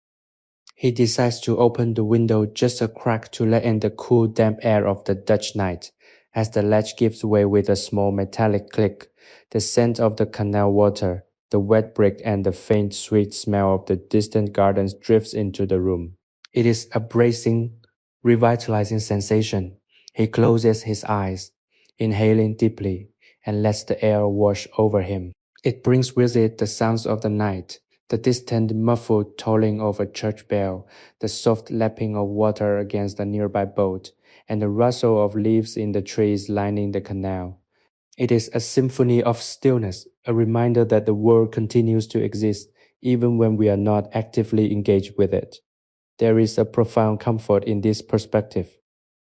He decides to open the window just a crack to let in the cool, damp air of the Dutch night. As the latch gives way with a small metallic click, the scent of the canal water, the wet brick, and the faint, sweet smell of the distant gardens drifts into the room. It is a bracing, revitalizing sensation. He closes his eyes, inhaling deeply, and lets the air wash over him. It brings with it the sounds of the night, the distant muffled tolling of a church bell, the soft lapping of water against a nearby boat, and the rustle of leaves in the trees lining the canal. It is a symphony of stillness, a reminder that the world continues to exist even when we are not actively engaged with it. There is a profound comfort in this perspective.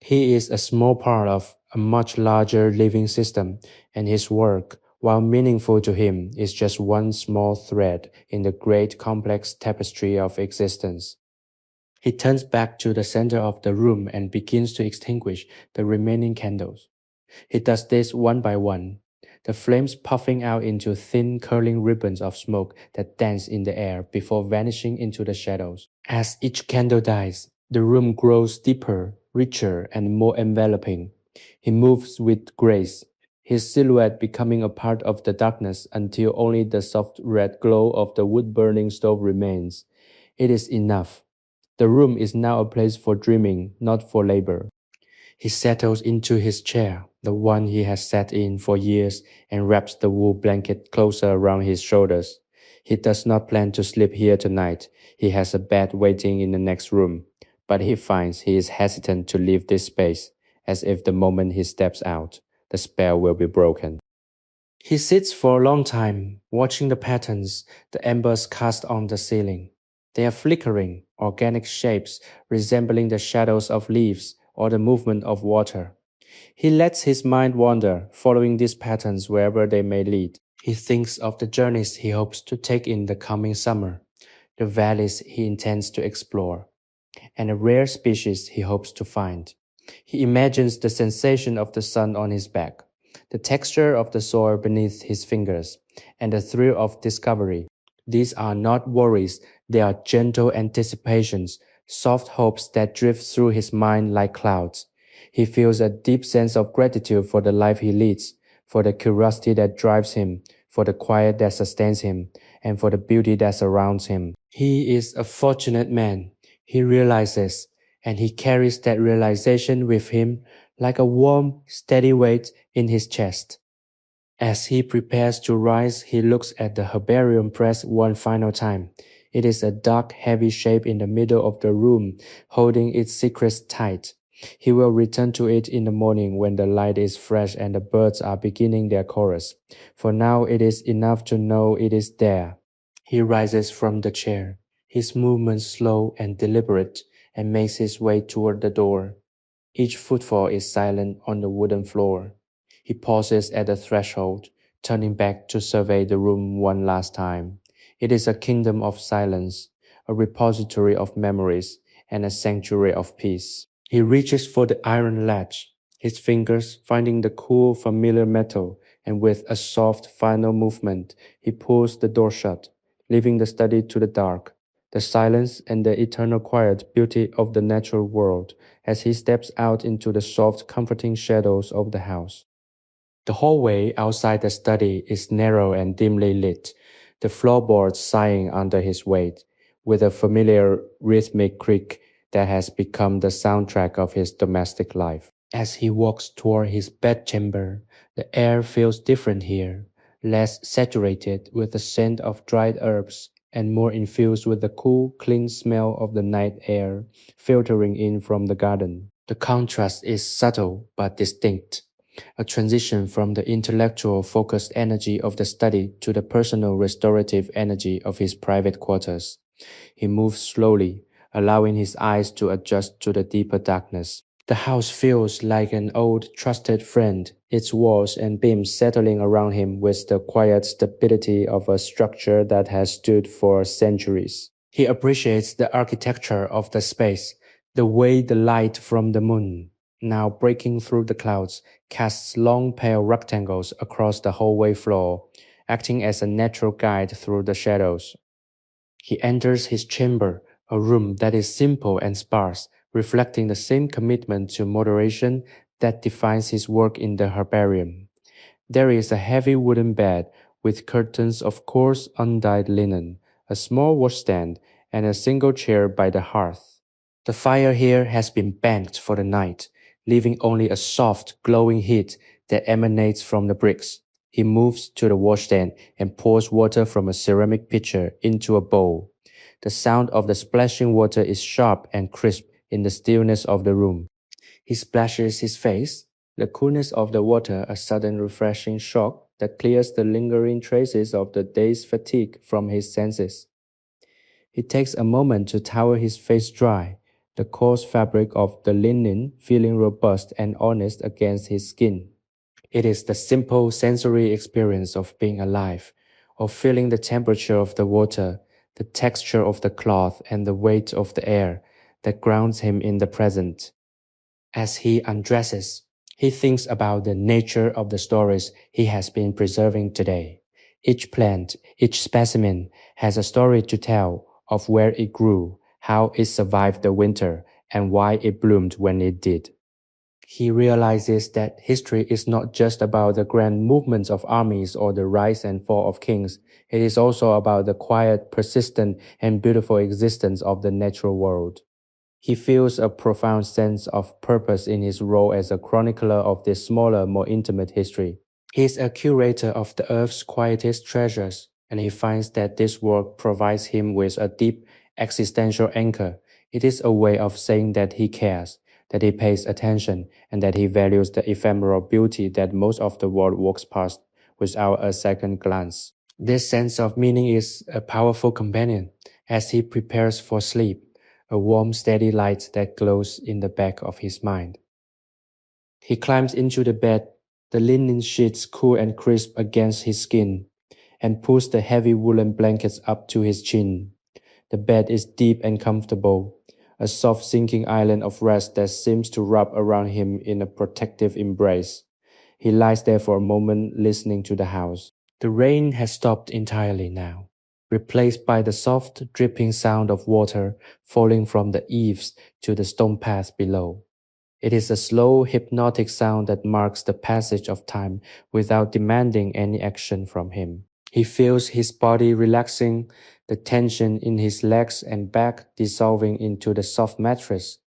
He is a small part of a much larger living system, and his work, while meaningful to him, is just one small thread in the great complex tapestry of existence. He turns back to the center of the room and begins to extinguish the remaining candles. He does this one by one, the flames puffing out into thin curling ribbons of smoke that dance in the air before vanishing into the shadows. As each candle dies, the room grows deeper, richer, and more enveloping. He moves with grace, his silhouette becoming a part of the darkness until only the soft red glow of the wood-burning stove remains. It is enough. The room is now a place for dreaming, not for labor. He settles into his chair, the one he has sat in for years, and wraps the wool blanket closer around his shoulders. He does not plan to sleep here tonight. He has a bed waiting in the next room, but he finds he is hesitant to leave this space, as if the moment he steps out, the spell will be broken. He sits for a long time, watching the patterns the embers cast on the ceiling. They are flickering, organic shapes resembling the shadows of leaves or the movement of water. He lets his mind wander, following these patterns wherever they may lead. He thinks of the journeys he hopes to take in the coming summer, the valleys he intends to explore, and a rare species he hopes to find. He imagines the sensation of the sun on his back, the texture of the soil beneath his fingers, and the thrill of discovery. These are not worries, they are gentle anticipations, soft hopes that drift through his mind like clouds. He feels a deep sense of gratitude for the life he leads, for the curiosity that drives him, for the quiet that sustains him, and for the beauty that surrounds him. He is a fortunate man, he realizes, and he carries that realization with him like a warm, steady weight in his chest. As he prepares to rise, he looks at the herbarium press one final time. It is a dark, heavy shape in the middle of the room, holding its secrets tight. He will return to it in the morning when the light is fresh and the birds are beginning their chorus. For now, it is enough to know it is there. He rises from the chair, his movements slow and deliberate, and makes his way toward the door. Each footfall is silent on the wooden floor. He pauses at the threshold, turning back to survey the room one last time. It is a kingdom of silence, a repository of memories, and a sanctuary of peace. He reaches for the iron latch, his fingers finding the cool, familiar metal, and with a soft, final movement, he pulls the door shut, leaving the study to the dark, the silence and the eternal quiet beauty of the natural world as he steps out into the soft, comforting shadows of the house. The hallway outside the study is narrow and dimly lit, the floorboards sighing under his weight, with a familiar rhythmic creak that has become the soundtrack of his domestic life. As he walks toward his bedchamber, the air feels different here, less saturated with the scent of dried herbs and more infused with the cool, clean smell of the night air filtering in from the garden. The contrast is subtle but distinct. a transition from the intellectual focused energy of the study to the personal restorative energy of his private quarters. He moves slowly, allowing his eyes to adjust to the deeper darkness. The house feels like an old, trusted friend, its walls and beams settling around him with the quiet stability of a structure that has stood for centuries. He appreciates the architecture of the space, the way the light from the moon, now breaking through the clouds, casts long pale rectangles across the hallway floor, acting as a natural guide through the shadows. He enters his chamber, a room that is simple and sparse, reflecting the same commitment to moderation that defines his work in the herbarium. There is a heavy wooden bed with curtains of coarse undyed linen, a small washstand, and a single chair by the hearth. The fire here has been banked for the night, leaving only a soft, glowing heat that emanates from the bricks. He moves to the washstand and pours water from a ceramic pitcher into a bowl. The sound of the splashing water is sharp and crisp in the stillness of the room. He splashes his face, the coolness of the water a sudden refreshing shock that clears the lingering traces of the day's fatigue from his senses. He takes a moment to towel his face dry, the coarse fabric of the linen feeling robust and honest against his skin. It is the simple sensory experience of being alive, of feeling the temperature of the water, the texture of the cloth, and the weight of the air that grounds him in the present. As he undresses, he thinks about the nature of the stories he has been preserving today. Each plant, each specimen has a story to tell of where it grew, how it survived the winter, and why it bloomed when it did. He realizes that history is not just about the grand movements of armies or the rise and fall of kings. It is also about the quiet, persistent, and beautiful existence of the natural world. He feels a profound sense of purpose in his role as a chronicler of this smaller, more intimate history. He is a curator of the earth's quietest treasures, and he finds that this work provides him with a deep existential anchor. It is a way of saying that he cares, that he pays attention, and that he values the ephemeral beauty that most of the world walks past without a second glance. This sense of meaning is a powerful companion as he prepares for sleep, a warm, steady light that glows in the back of his mind. He climbs into the bed, the linen sheets cool and crisp against his skin, and pulls the heavy woolen blankets up to his chin. The bed is deep and comfortable, a soft sinking island of rest that seems to wrap around him in a protective embrace. He lies there for a moment listening to the house. The rain has stopped entirely now, replaced by the soft dripping sound of water falling from the eaves to the stone path below. It is a slow, hypnotic sound that marks the passage of time without demanding any action from him. He feels his body relaxing, the tension in his legs and back dissolving into the soft mattress.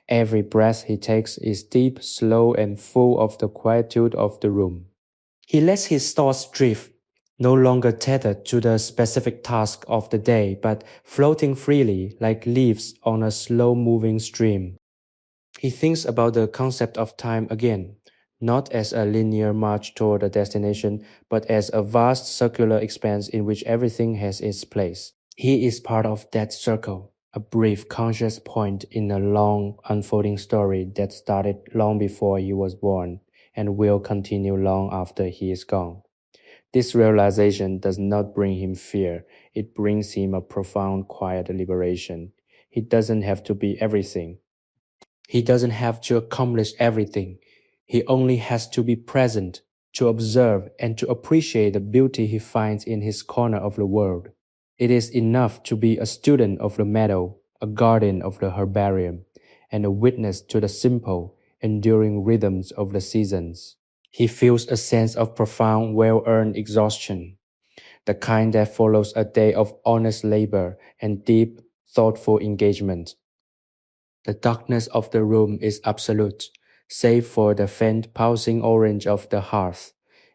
Every breath he takes is deep, slow, and full of the quietude of the room. He lets his thoughts drift, no longer tethered to the specific task of the day, but floating freely like leaves on a slow-moving stream. He thinks about the concept of time again, not as a linear march toward a destination, but as a vast circular expanse in which everything has its place. He is part of that circle, a brief conscious point in a long unfolding story that started long before he was born and will continue long after he is gone. This realization does not bring him fear, it brings him a profound quiet liberation. He doesn't have to be everything. He doesn't have to accomplish everything. He only has to be present, to observe, and to appreciate the beauty he finds in his corner of the world. It is enough to be a student of the meadow, a guardian of the herbarium, and a witness to the simple, enduring rhythms of the seasons. He feels a sense of profound, well-earned exhaustion, the kind that follows a day of honest labor and deep, thoughtful engagement. The darkness of the room is absolute, save for the faint pulsing orange of the hearth.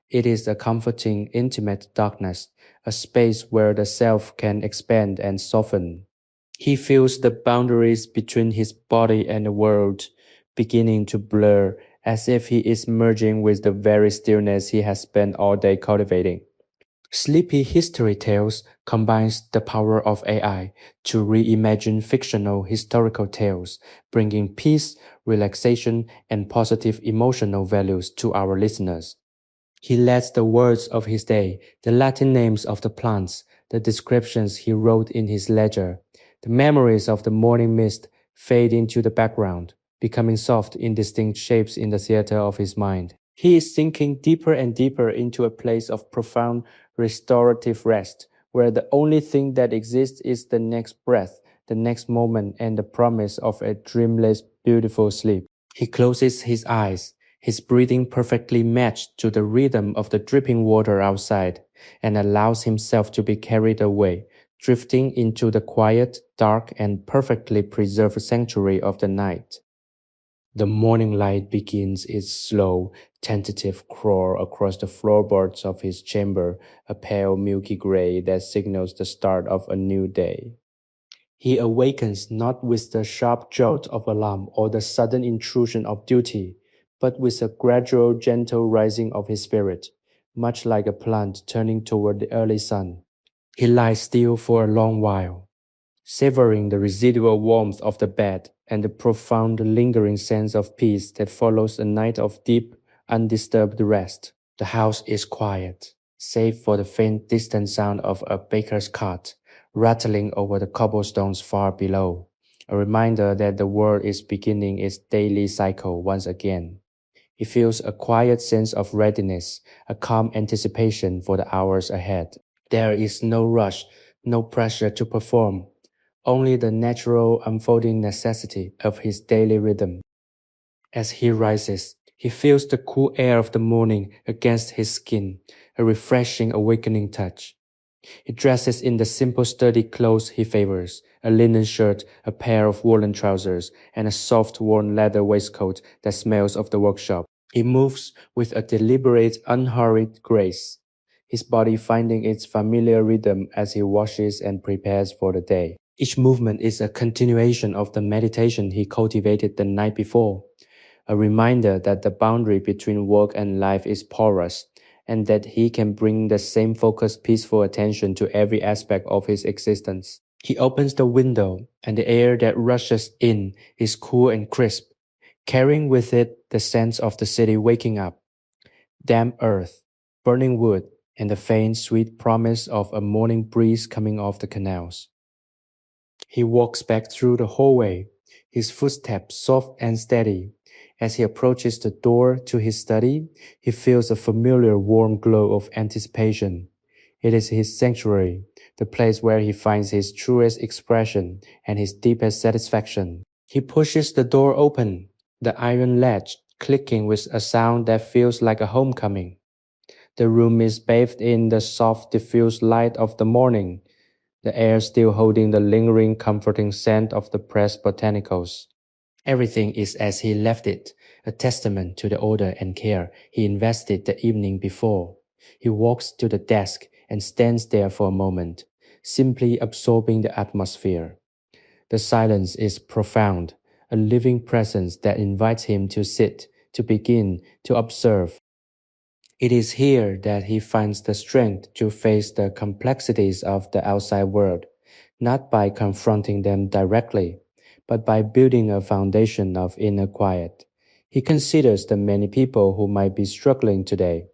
It is a comforting, intimate darkness, a space where the self can expand and soften. He feels the boundaries between his body and the world beginning to blur as if he is merging with the very stillness he has spent all day cultivating. Sleepy History Tales combines the power of AI to reimagine fictional historical tales, bringing peace, relaxation, and positive emotional values to our listeners. He lets the words of his day, the Latin names of the plants, the descriptions he wrote in his ledger, the memories of the morning mist fade into the background, becoming soft, indistinct shapes in the theater of his mind. He is sinking deeper and deeper into a place of profound restorative rest, where the only thing that exists is the next breath, the next moment, and the promise of a dreamless, beautiful sleep. He closes his eyes, his breathing perfectly matched to the rhythm of the dripping water outside, and allows himself to be carried away, drifting into the quiet, dark, and perfectly preserved sanctuary of the night. The morning light begins its slow, tentative crawl across the floorboards of his chamber, a pale milky gray that signals the start of a new day. He awakens not with the sharp jolt of alarm or the sudden intrusion of duty, but with a gradual, gentle rising of his spirit, much like a plant turning toward the early sun. He lies still for a long while, savoring the residual warmth of the bed and the profound lingering sense of peace that follows a night of deep, undisturbed rest. The house is quiet, save for the faint distant sound of a baker's cart rattling over the cobblestones far below, a reminder that the world is beginning its daily cycle once again. He feels a quiet sense of readiness, a calm anticipation for the hours ahead. There is no rush, no pressure to perform, only the natural unfolding necessity of his daily rhythm. As he rises, he feels the cool air of the morning against his skin, a refreshing awakening touch. He dresses in the simple sturdy clothes he favors, a linen shirt, a pair of woolen trousers, and a soft worn leather waistcoat that smells of the workshop. He moves with a deliberate, unhurried grace, his body finding its familiar rhythm as he washes and prepares for the day. Each movement is a continuation of the meditation he cultivated the night before, a reminder that the boundary between work and life is porous, and that he can bring the same focused, peaceful attention to every aspect of his existence. He opens the window, and the air that rushes in is cool and crisp, carrying with it the sense of the city waking up, damp earth, burning wood, and the faint, sweet promise of a morning breeze coming off the canals. He walks back through the hallway, his footsteps soft and steady. As he approaches the door to his study, he feels a familiar warm glow of anticipation. It is his sanctuary, the place where he finds his truest expression and his deepest satisfaction. He pushes the door open, the iron latch clicking with a sound that feels like a homecoming. The room is bathed in the soft, diffuse light of the morning, the air still holding the lingering, comforting scent of the pressed botanicals. Everything is as he left it, a testament to the order and care he invested the evening before. He walks to the desk and stands there for a moment, simply absorbing the atmosphere. The silence is profound, a living presence that invites him to sit, to begin, to observe. It is here that he finds the strength to face the complexities of the outside world, not by confronting them directly, but by building a foundation of inner quiet. He considers the many people who might be struggling today,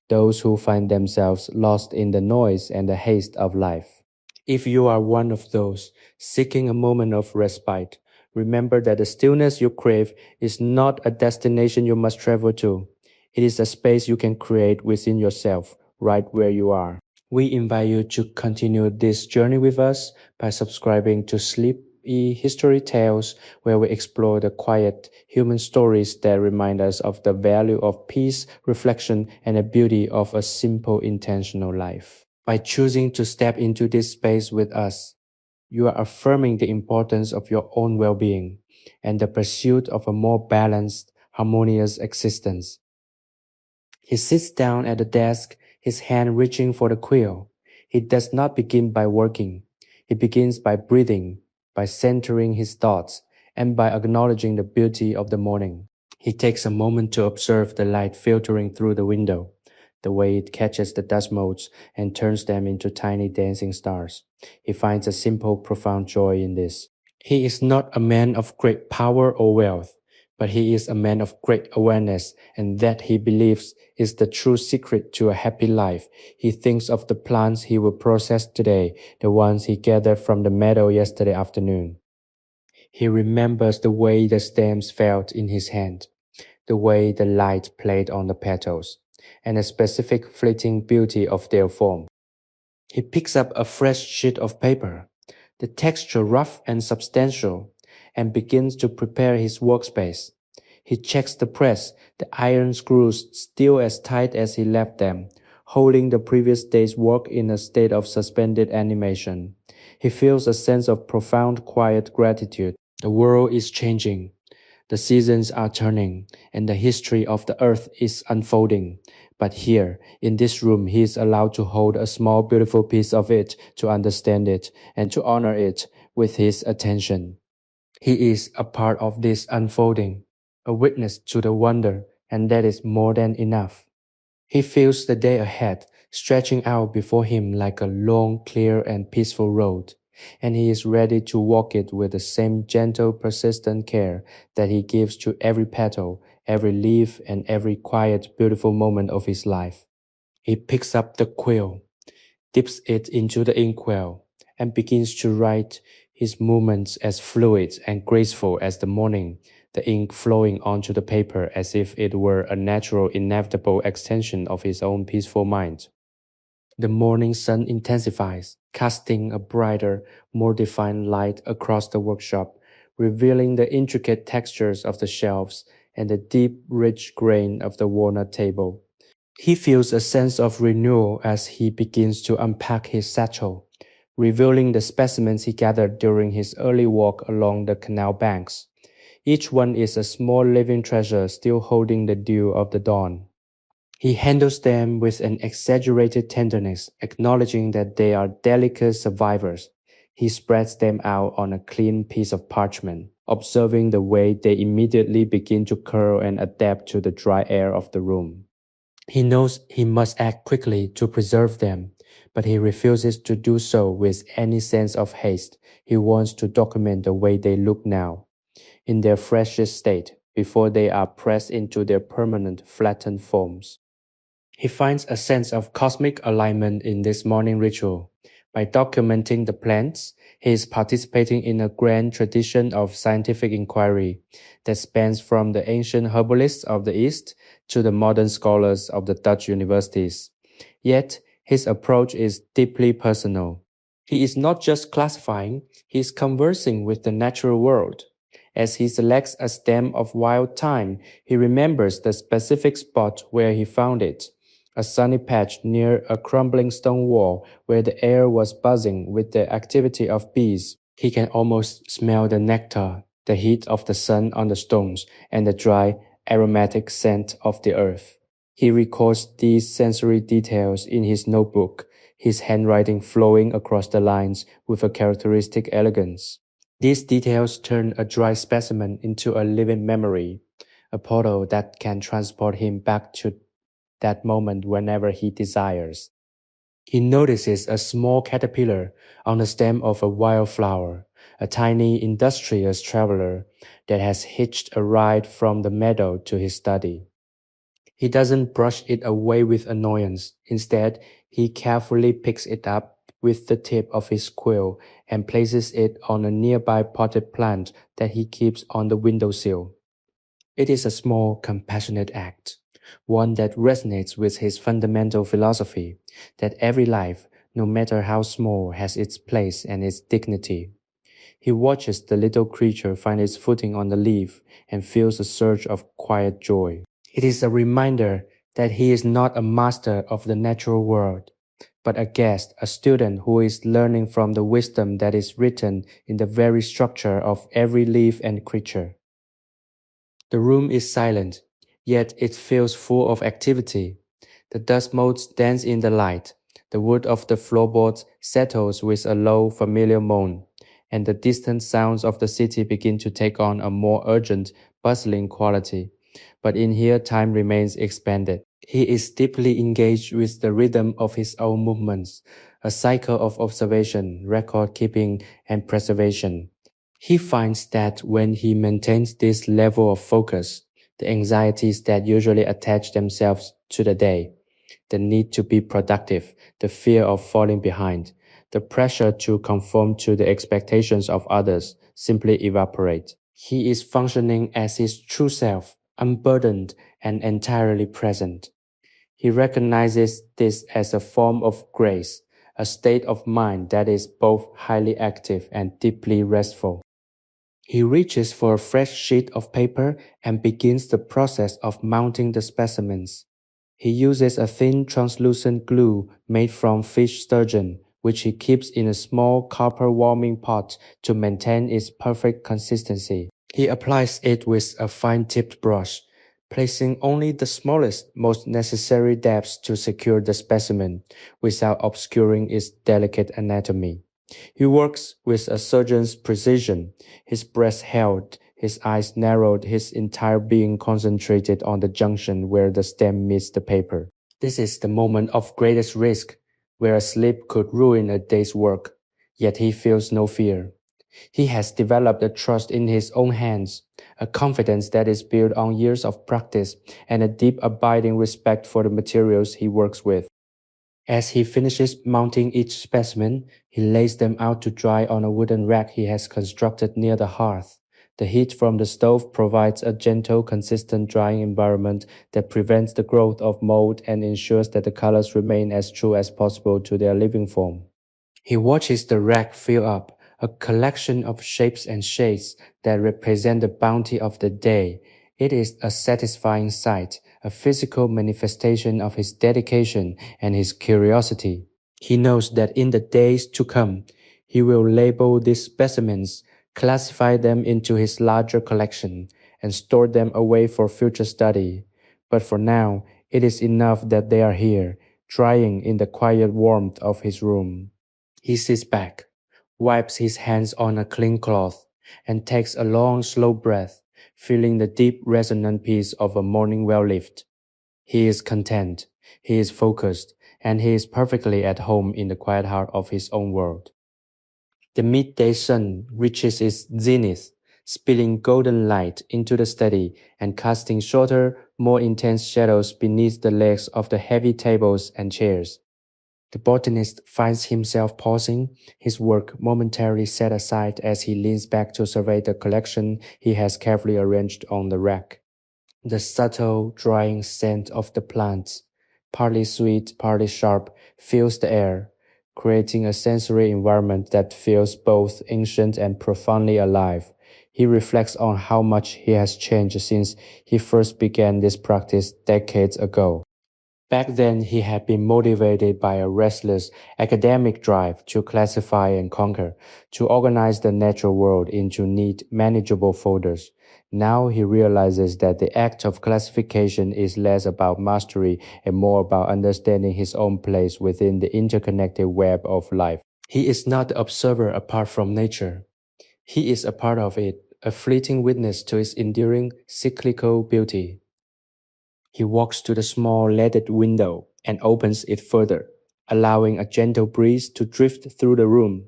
those who find themselves lost in the noise and the haste of life. If you are one of those seeking a moment of respite, remember that the stillness you crave is not a destination you must travel to. It is a space you can create within yourself, right where you are. We invite you to continue this journey with us by subscribing to Sleepy History Tales, where we explore the quiet human stories that remind us of the value of peace, reflection, and the beauty of a simple, intentional life. By choosing to step into this space with us, you are affirming the importance of your own well being and the pursuit of a more balanced, harmonious existence. He sits down at the desk, his hand reaching for the quill. He does not begin by working. He begins by breathing, by centering his thoughts, and by acknowledging the beauty of the morning. He takes a moment to observe the light filtering through the window, the way it catches the dust motes and turns them into tiny dancing stars. He finds a simple, profound joy in this. He is not a man of great power or wealth, but he is a man of great awareness, and that he believes is the true secret to a happy life. He thinks of the plants he will process today, the ones he gathered from the meadow yesterday afternoon. He remembers the way the stems felt in his hand, the way the light played on the petals, and the specific fleeting beauty of their form. He picks up a fresh sheet of paper, the texture rough and substantial, and begins to prepare his workspace. He checks the press, the iron screws still as tight as he left them, holding the previous day's work in a state of suspended animation. He feels a sense of profound quiet gratitude. The world is changing. The seasons are turning, and the history of the earth is unfolding. But here, in this room, he is allowed to hold a small, beautiful piece of it, to understand it, and to honor it with his attention. He is a part of this unfolding, a witness to the wonder, and that is more than enough. He feels the day ahead, stretching out before him like a long, clear, and peaceful road, and he is ready to walk it with the same gentle, persistent care that he gives to every petal, every leaf, and every quiet, beautiful moment of his life. He picks up the quill, dips it into the inkwell, and begins to write, his movements as fluid and graceful as the morning, the ink flowing onto the paper as if it were a natural, inevitable extension of his own peaceful mind. The morning sun intensifies, casting a brighter, more defined light across the workshop, revealing the intricate textures of the shelves and the deep, rich grain of the walnut table. He feels a sense of renewal as he begins to unpack his satchel, revealing the specimens he gathered during his early walk along the canal banks. Each one is a small living treasure still holding the dew of the dawn. He handles them with an exaggerated tenderness, acknowledging that they are delicate survivors. He spreads them out on a clean piece of parchment, observing the way they immediately begin to curl and adapt to the dry air of the room. He knows he must act quickly to preserve them, but he refuses to do so with any sense of haste. He wants to document the way they look now, in their freshest state, before they are pressed into their permanent flattened forms. He finds a sense of cosmic alignment in this morning ritual. By documenting the plants, he is participating in a grand tradition of scientific inquiry that spans from the ancient herbalists of the East to the modern scholars of the Dutch universities. Yet, his approach is deeply personal. He is not just classifying, he is conversing with the natural world. As he selects a stem of wild thyme, he remembers the specific spot where he found it, a sunny patch near a crumbling stone wall where the air was buzzing with the activity of bees. He can almost smell the nectar, the heat of the sun on the stones, and the dry, aromatic scent of the earth. He records these sensory details in his notebook, his handwriting flowing across the lines with a characteristic elegance. These details turn a dry specimen into a living memory, a portal that can transport him back to that moment whenever he desires. He notices a small caterpillar on the stem of a wildflower, a tiny industrious traveler that has hitched a ride from the meadow to his study. He doesn't brush it away with annoyance. Instead, he carefully picks it up with the tip of his quill and places it on a nearby potted plant that he keeps on the windowsill. It is a small, compassionate act, one that resonates with his fundamental philosophy that every life, no matter how small, has its place and its dignity. He watches the little creature find its footing on the leaf and feels a surge of quiet joy. It is a reminder that he is not a master of the natural world, but a guest, a student who is learning from the wisdom that is written in the very structure of every leaf and creature. The room is silent, yet it feels full of activity. The dust motes dance in the light. The wood of the floorboards settles with a low, familiar moan, and the distant sounds of the city begin to take on a more urgent, bustling quality. but in here time remains expanded. He is deeply engaged with the rhythm of his own movements, a cycle of observation, record keeping, and preservation. He finds that when he maintains this level of focus, the anxieties that usually attach themselves to the day, the need to be productive, the fear of falling behind, the pressure to conform to the expectations of others simply evaporate. He is functioning as his true self, unburdened and entirely present. He recognizes this as a form of grace, a state of mind that is both highly active and deeply restful. He reaches for a fresh sheet of paper and begins the process of mounting the specimens. He uses a thin translucent glue made from fish sturgeon, which he keeps in a small copper warming pot to maintain its perfect consistency. He applies it with a fine-tipped brush, placing only the smallest, most necessary depths to secure the specimen without obscuring its delicate anatomy. He works with a surgeon's precision, his breast held, his eyes narrowed, his entire being concentrated on the junction where the stem meets the paper. This is the moment of greatest risk, where a slip could ruin a day's work, yet he feels no fear. He has developed a trust in his own hands, a confidence that is built on years of practice, and a deep abiding respect for the materials he works with. As he finishes mounting each specimen, he lays them out to dry on a wooden rack he has constructed near the hearth. The heat from the stove provides a gentle, consistent drying environment that prevents the growth of mold and ensures that the colors remain as true as possible to their living form. He watches the rack fill up, a collection of shapes and shades that represent the bounty of the day. It is a satisfying sight, a physical manifestation of his dedication and his curiosity. He knows that in the days to come, he will label these specimens, classify them into his larger collection, and store them away for future study. But for now, it is enough that they are here, drying in the quiet warmth of his room. He sits back, wipes his hands on a clean cloth, and takes a long, slow breath, feeling the deep, resonant peace of a morning well-lived. He is content, he is focused, and he is perfectly at home in the quiet heart of his own world. The midday sun reaches its zenith, spilling golden light into the study and casting shorter, more intense shadows beneath the legs of the heavy tables and chairs. The botanist finds himself pausing, his work momentarily set aside as he leans back to survey the collection he has carefully arranged on the rack. The subtle, drying scent of the plants, partly sweet, partly sharp, fills the air, creating a sensory environment that feels both ancient and profoundly alive. He reflects on how much he has changed since he first began this practice decades ago. Back then, he had been motivated by a restless academic drive to classify and conquer, to organize the natural world into neat, manageable folders. Now he realizes that the act of classification is less about mastery and more about understanding his own place within the interconnected web of life. He is not the observer apart from nature. He is a part of it, a fleeting witness to its enduring cyclical beauty. He walks to the small leaded window and opens it further, allowing a gentle breeze to drift through the room.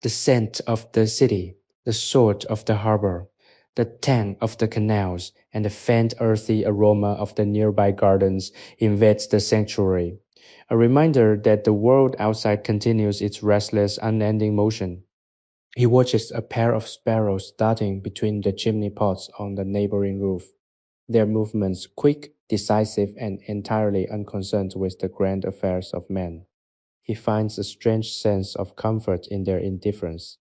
The scent of the city, the salt of the harbor, the tang of the canals, and the faint earthy aroma of the nearby gardens invades the sanctuary, a reminder that the world outside continues its restless, unending motion. He watches a pair of sparrows darting between the chimney pots on the neighboring roof, their movements quick, decisive, and entirely unconcerned with the grand affairs of men. He finds a strange sense of comfort in their indifference.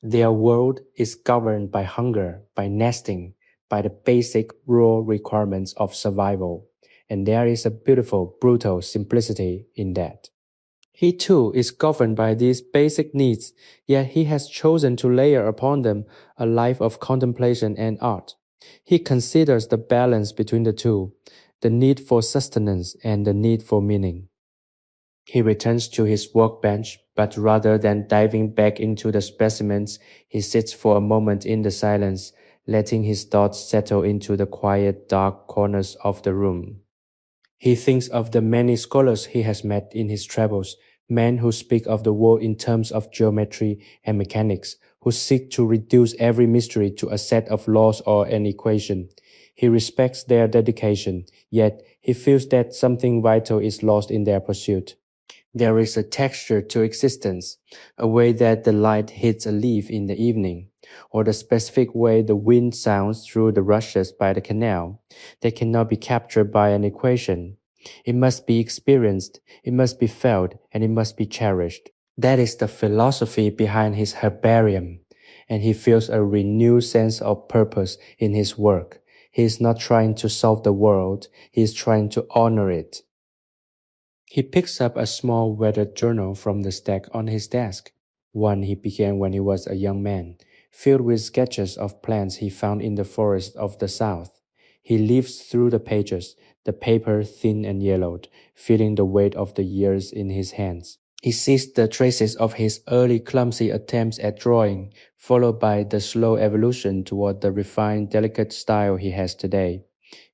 Their world is governed by hunger, by nesting, by the basic raw requirements of survival, and there is a beautiful, brutal simplicity in that. He too is governed by these basic needs, yet he has chosen to layer upon them a life of contemplation and art. He considers the balance between the two, the need for sustenance and the need for meaning. He returns to his workbench, but rather than diving back into the specimens, he sits for a moment in the silence, letting his thoughts settle into the quiet, dark corners of the room. He thinks of the many scholars he has met in his travels, men who speak of the world in terms of geometry and mechanics, who seek to reduce every mystery to a set of laws or an equation. He respects their dedication, yet he feels that something vital is lost in their pursuit. There is a texture to existence, a way that the light hits a leaf in the evening, or the specific way the wind sounds through the rushes by the canal. They cannot be captured by an equation. It must be experienced, it must be felt, and it must be cherished. That is the philosophy behind his herbarium, and he feels a renewed sense of purpose in his work. He is not trying to solve the world, he is trying to honor it. He picks up a small weathered journal from the stack on his desk, one he began when he was a young man, filled with sketches of plants he found in the forests of the south. He leaves through the pages, the paper thin and yellowed, feeling the weight of the years in his hands. He sees the traces of his early clumsy attempts at drawing, followed by the slow evolution toward the refined, delicate style he has today.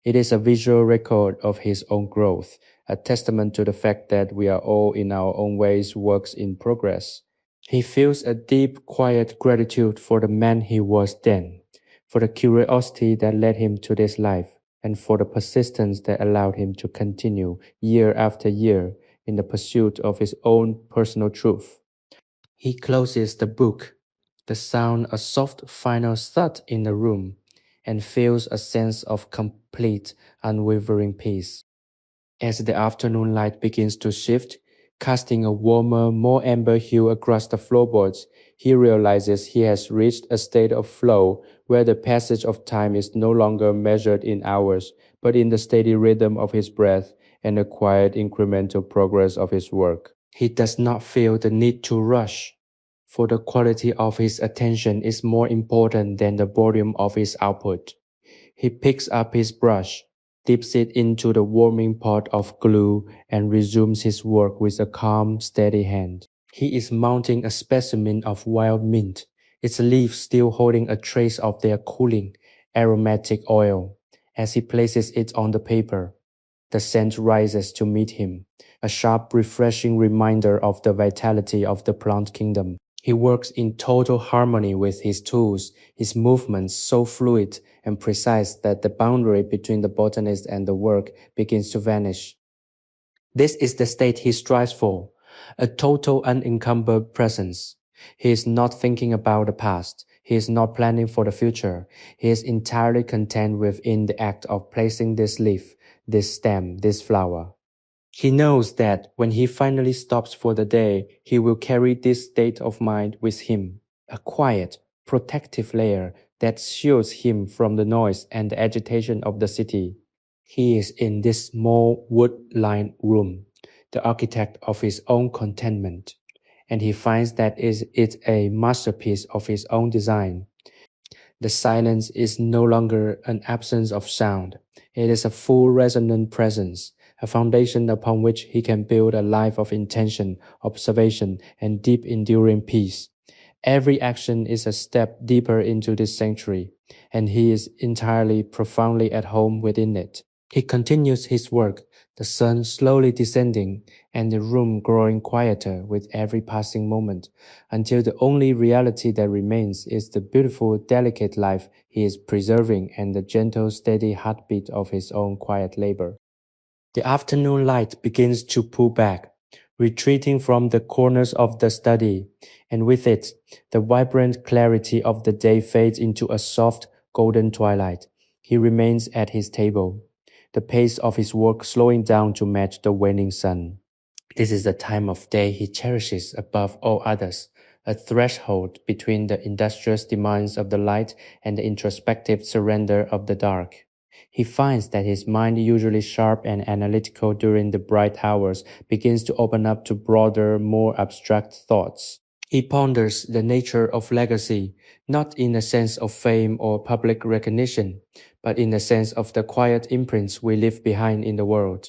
It is a visual record of his own growth, a testament to the fact that we are all in our own ways works in progress. He feels a deep, quiet gratitude for the man he was then, for the curiosity that led him to this life, and for the persistence that allowed him to continue year after year in the pursuit of his own personal truth. He closes the book, the sound a soft final thud in the room, and feels a sense of complete, unwavering peace. As the afternoon light begins to shift, casting a warmer, more amber hue across the floorboards, he realizes he has reached a state of flow where the passage of time is no longer measured in hours, but in the steady rhythm of his breath and the quiet incremental progress of his work. He does not feel the need to rush, for the quality of his attention is more important than the volume of his output. He picks up his brush, dips it into the warming pot of glue, and resumes his work with a calm, steady hand. He is mounting a specimen of wild mint, its leaves still holding a trace of their cooling, aromatic oil. As he places it on the paper, the scent rises to meet him, a sharp, refreshing reminder of the vitality of the plant kingdom. He works in total harmony with his tools, his movements so fluid and precise that the boundary between the botanist and the work begins to vanish. This is the state he strives for, a total unencumbered presence. He is not thinking about the past. He is not planning for the future. He is entirely content within the act of placing this leaf, this stem, this flower. He knows that when he finally stops for the day, he will carry this state of mind with him, a quiet, protective layer that shields him from the noise and the agitation of the city. He is in this small wood-lined room, the architect of his own contentment, and he finds that it's a masterpiece of his own design. The silence is no longer an absence of sound. It is a full resonant presence, a foundation upon which he can build a life of intention, observation, and deep enduring peace. Every action is a step deeper into this sanctuary, and he is entirely, profoundly at home within it. He continues his work, the sun slowly descending, and the room growing quieter with every passing moment, until the only reality that remains is the beautiful, delicate life he is preserving and the gentle, steady heartbeat of his own quiet labor. The afternoon light begins to pull back, retreating from the corners of the study, and with it, the vibrant clarity of the day fades into a soft, golden twilight. He remains at his table, the pace of his work slowing down to match the waning sun. This is the time of day he cherishes above all others, a threshold between the industrious demands of the light and the introspective surrender of the dark. He finds that his mind, usually sharp and analytical during the bright hours, begins to open up to broader, more abstract thoughts. He ponders the nature of legacy, not in the sense of fame or public recognition, but in the sense of the quiet imprints we leave behind in the world.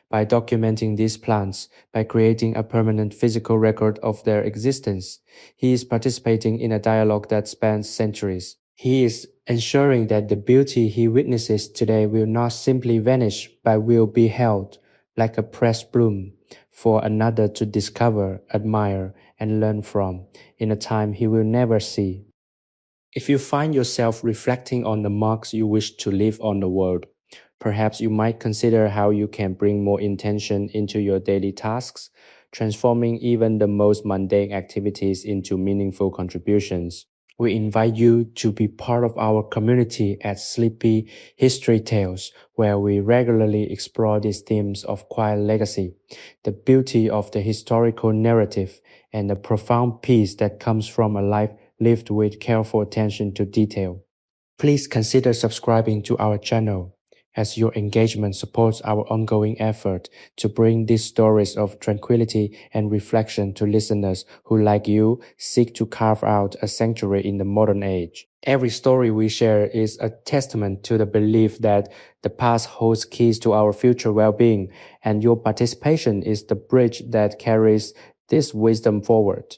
By documenting these plants, by creating a permanent physical record of their existence, he is participating in a dialogue that spans centuries. He is ensuring that the beauty he witnesses today will not simply vanish but will be held like a pressed bloom for another to discover, admire, and learn from in a time he will never see. If you find yourself reflecting on the marks you wish to leave on the world, perhaps you might consider how you can bring more intention into your daily tasks, transforming even the most mundane activities into meaningful contributions. We invite you to be part of our community at Sleepy History Tales, where we regularly explore these themes of quiet legacy, the beauty of the historical narrative, and the profound peace that comes from a life lived with careful attention to detail. Please consider subscribing to our channel, as your engagement supports our ongoing effort to bring these stories of tranquility and reflection to listeners who, like you, seek to carve out a sanctuary in the modern age. Every story we share is a testament to the belief that the past holds keys to our future well-being, and your participation is the bridge that carries this wisdom forward.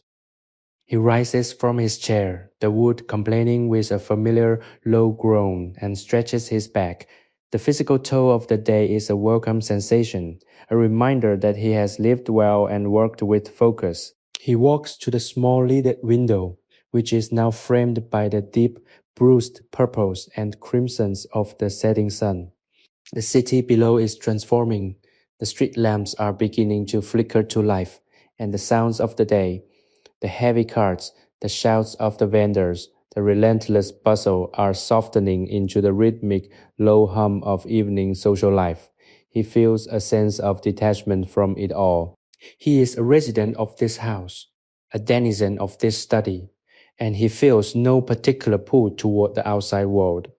He rises from his chair, the wood complaining with a familiar low groan, and stretches his back. The physical toll of the day is a welcome sensation, a reminder that he has lived well and worked with focus. He walks to the small lidded window, which is now framed by the deep bruised purples and crimsons of the setting sun. The city below is transforming. The street lamps are beginning to flicker to life, and the sounds of the day, the heavy carts, the shouts of the vendors, the relentless bustle are softening into the rhythmic, low hum of evening social life. He feels a sense of detachment from it all. He is a resident of this house, a denizen of this study, and he feels no particular pull toward the outside world.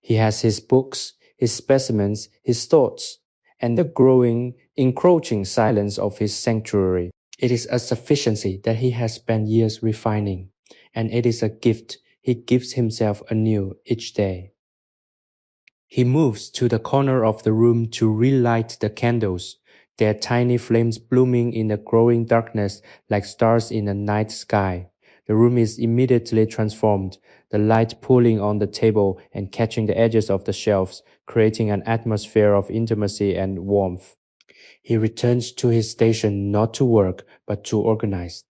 He has his books, his specimens, his thoughts, and the growing, encroaching silence of his sanctuary. It is a sufficiency that he has spent years refining, and it is a gift he gives himself anew each day. He moves to the corner of the room to relight the candles, their tiny flames blooming in the growing darkness like stars in a night sky. The room is immediately transformed, the light pooling on the table and catching the edges of the shelves, creating an atmosphere of intimacy and warmth. He returns to his station not to work, but to organize.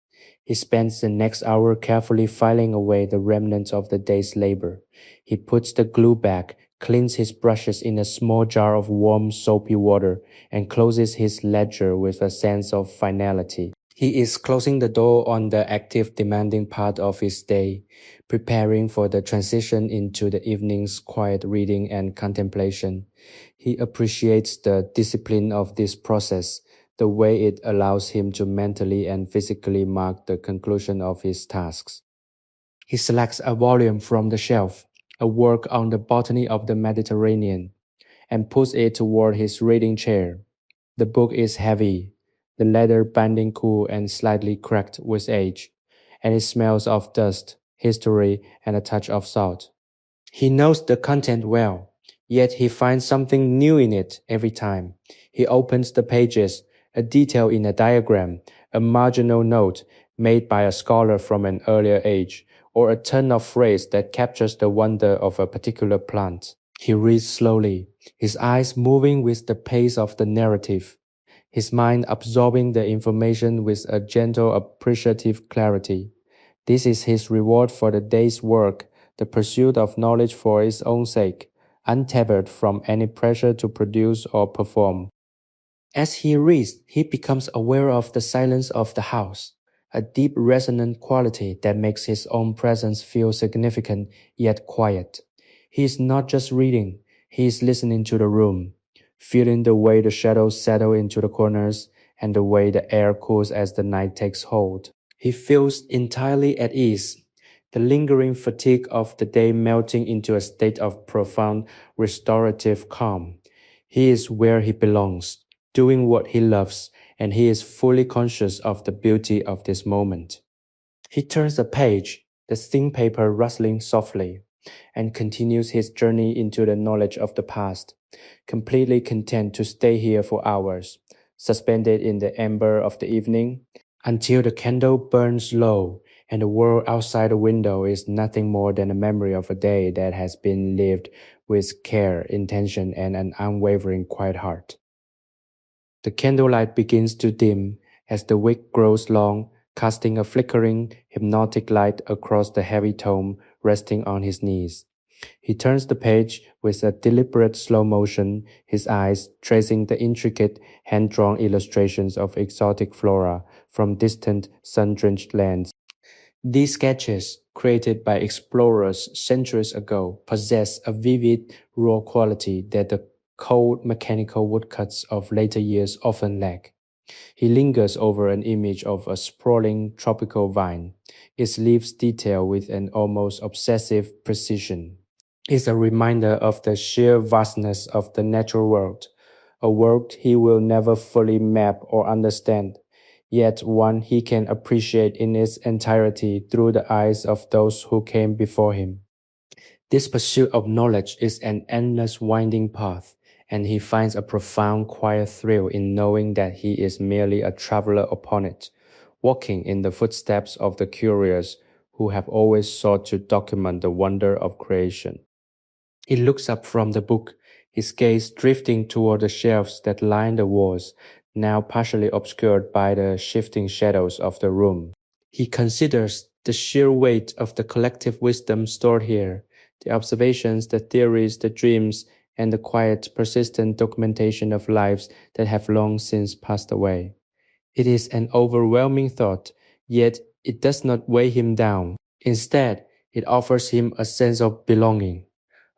He spends the next hour carefully filing away the remnants of the day's labor. He puts the glue back, cleans his brushes in a small jar of warm, soapy water, and closes his ledger with a sense of finality. He is closing the door on the active, demanding part of his day, preparing for the transition into the evening's quiet reading and contemplation. He appreciates the discipline of this process, the way it allows him to mentally and physically mark the conclusion of his tasks. He selects a volume from the shelf, a work on the botany of the Mediterranean, and puts it toward his reading chair. The book is heavy, the leather binding cool and slightly cracked with age, and it smells of dust, history, and a touch of salt. He knows the content well, yet he finds something new in it every time. He opens the pages, a detail in a diagram, a marginal note made by a scholar from an earlier age, or a turn of phrase that captures the wonder of a particular plant. He reads slowly, his eyes moving with the pace of the narrative, his mind absorbing the information with a gentle, appreciative clarity. This is his reward for the day's work, the pursuit of knowledge for its own sake, untethered from any pressure to produce or perform. As he reads, he becomes aware of the silence of the house, a deep resonant quality that makes his own presence feel significant yet quiet. He is not just reading, he is listening to the room, feeling the way the shadows settle into the corners and the way the air cools as the night takes hold. He feels entirely at ease, the lingering fatigue of the day melting into a state of profound restorative calm. He is where he belongs, doing what he loves, and he is fully conscious of the beauty of this moment. He turns a page, the thin paper rustling softly, and continues his journey into the knowledge of the past, completely content to stay here for hours, suspended in the amber of the evening, until the candle burns low and the world outside the window is nothing more than a memory of a day that has been lived with care, intention, and an unwavering quiet heart. The candlelight begins to dim as the wick grows long, casting a flickering, hypnotic light across the heavy tome resting on his knees. He turns the page with a deliberate slow motion, his eyes tracing the intricate, hand-drawn illustrations of exotic flora from distant, sun-drenched lands. These sketches, created by explorers centuries ago, possess a vivid, raw quality that the cold, mechanical woodcuts of later years often lack. He lingers over an image of a sprawling tropical vine, its leaves detailed with an almost obsessive precision. It's a reminder of the sheer vastness of the natural world, a world he will never fully map or understand, yet one he can appreciate in its entirety through the eyes of those who came before him. This pursuit of knowledge is an endless winding path, and he finds a profound quiet thrill in knowing that he is merely a traveler upon it, walking in the footsteps of the curious who have always sought to document the wonder of creation. He looks up from the book, his gaze drifting toward the shelves that line the walls, now partially obscured by the shifting shadows of the room. He considers the sheer weight of the collective wisdom stored here, the observations, the theories, the dreams, and the quiet, persistent documentation of lives that have long since passed away. It is an overwhelming thought, yet it does not weigh him down. Instead, it offers him a sense of belonging,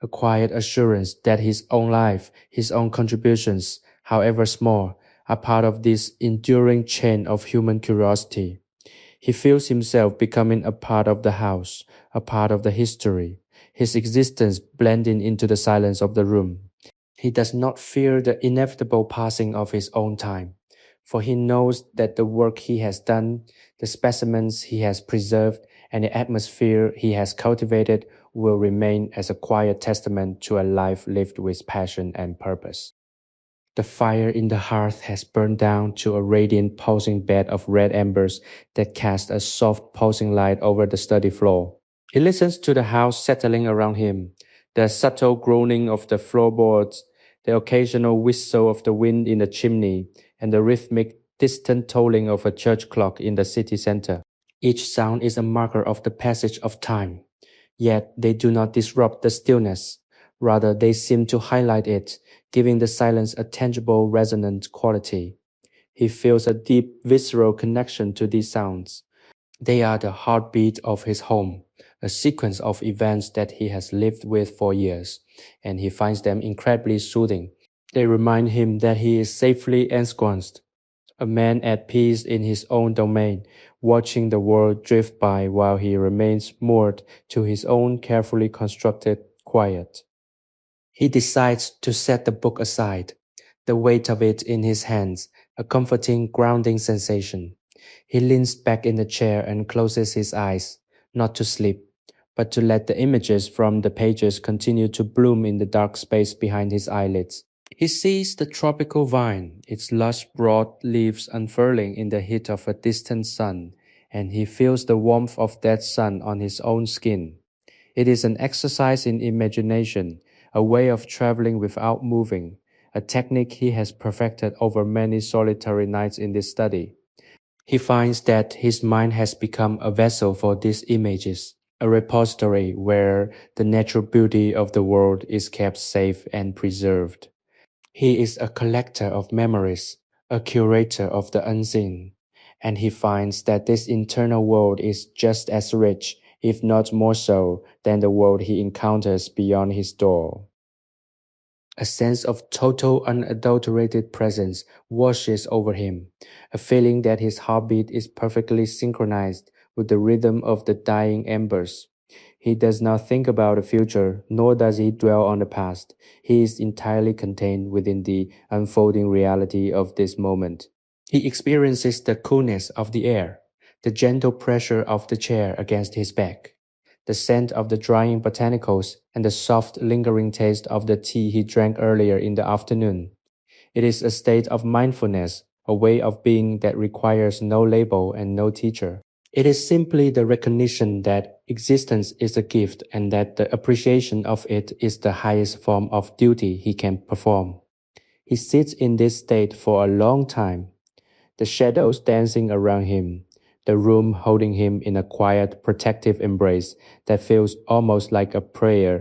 a quiet assurance that his own life, his own contributions, however small, are part of this enduring chain of human curiosity. He feels himself becoming a part of the house, a part of the history, his existence blending into the silence of the room. He does not fear the inevitable passing of his own time, for he knows that the work he has done, the specimens he has preserved, and the atmosphere he has cultivated will remain as a quiet testament to a life lived with passion and purpose. The fire in the hearth has burned down to a radiant pulsing bed of red embers that cast a soft pulsing light over the study floor. He listens to the house settling around him, the subtle groaning of the floorboards, the occasional whistle of the wind in the chimney, and the rhythmic, distant tolling of a church clock in the city center. Each sound is a marker of the passage of time, yet they do not disrupt the stillness. Rather, they seem to highlight it, giving the silence a tangible, resonant quality. He feels a deep, visceral connection to these sounds. They are the heartbeat of his home, a sequence of events that he has lived with for years, and he finds them incredibly soothing. They remind him that he is safely ensconced, a man at peace in his own domain, watching the world drift by while he remains moored to his own carefully constructed quiet. He decides to set the book aside, the weight of it in his hands, a comforting, grounding sensation. He leans back in the chair and closes his eyes, not to sleep, but to let the images from the pages continue to bloom in the dark space behind his eyelids. He sees the tropical vine, its lush broad leaves unfurling in the heat of a distant sun, and he feels the warmth of that sun on his own skin. It is an exercise in imagination, a way of traveling without moving, a technique he has perfected over many solitary nights in this study. He finds that his mind has become a vessel for these images, a repository where the natural beauty of the world is kept safe and preserved. He is a collector of memories, a curator of the unseen, and he finds that this internal world is just as rich, if not more so, than the world he encounters beyond his door. A sense of total unadulterated presence washes over him, a feeling that his heartbeat is perfectly synchronized with the rhythm of the dying embers. He does not think about the future, nor does he dwell on the past. He is entirely contained within the unfolding reality of this moment. He experiences the coolness of the air, the gentle pressure of the chair against his back, the scent of the drying botanicals, and the soft, lingering taste of the tea he drank earlier in the afternoon. It is a state of mindfulness, a way of being that requires no label and no teacher. It is simply the recognition that existence is a gift and that the appreciation of it is the highest form of duty he can perform. He sits in this state for a long time, the shadows dancing around him, the room holding him in a quiet, protective embrace that feels almost like a prayer.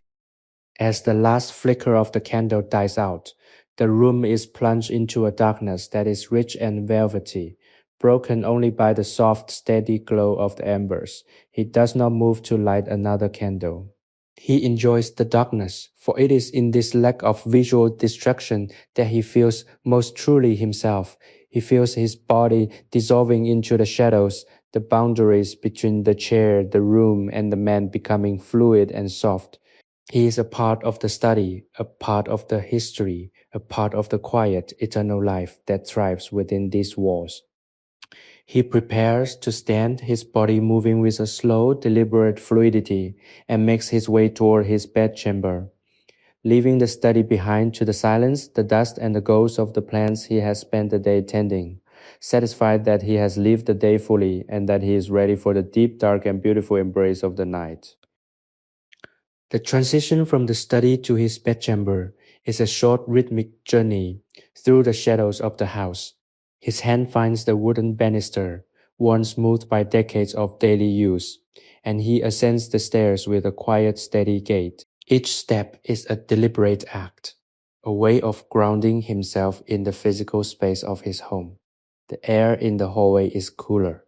As the last flicker of the candle dies out, the room is plunged into a darkness that is rich and velvety, broken only by the soft, steady glow of the embers. He does not move to light another candle. He enjoys the darkness, for it is in this lack of visual distraction that he feels most truly himself. He feels his body dissolving into the shadows, the boundaries between the chair, the room, and the man becoming fluid and soft. He is a part of the study, a part of the history, a part of the quiet, eternal life that thrives within these walls. He prepares to stand, his body moving with a slow, deliberate fluidity, and makes his way toward his bedchamber, leaving the study behind to the silence, the dust, and the ghosts of the plants he has spent the day tending, satisfied that he has lived the day fully and that he is ready for the deep, dark, and beautiful embrace of the night. The transition from the study to his bedchamber is a short rhythmic journey through the shadows of the house. His hand finds the wooden banister, worn smooth by decades of daily use, and he ascends the stairs with a quiet, steady gait. Each step is a deliberate act, a way of grounding himself in the physical space of his home. The air in the hallway is cooler,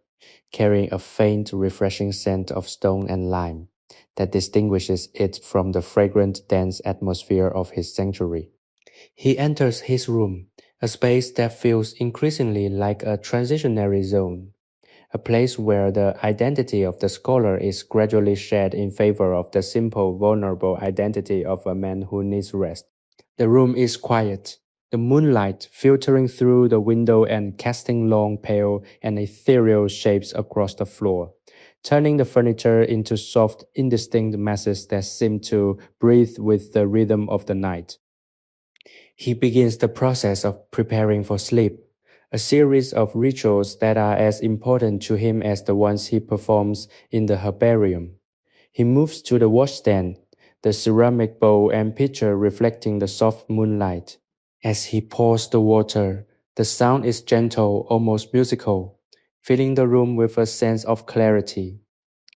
carrying a faint, refreshing scent of stone and lime that distinguishes it from the fragrant, dense atmosphere of his sanctuary. He enters his room, a space that feels increasingly like a transitionary zone, a place where the identity of the scholar is gradually shed in favor of the simple, vulnerable identity of a man who needs rest. The room is quiet, the moonlight filtering through the window and casting long, pale, and ethereal shapes across the floor, turning the furniture into soft, indistinct masses that seem to breathe with the rhythm of the night. He begins the process of preparing for sleep, a series of rituals that are as important to him as the ones he performs in the herbarium. He moves to the washstand, the ceramic bowl and pitcher reflecting the soft moonlight. As he pours the water, the sound is gentle, almost musical, filling the room with a sense of clarity.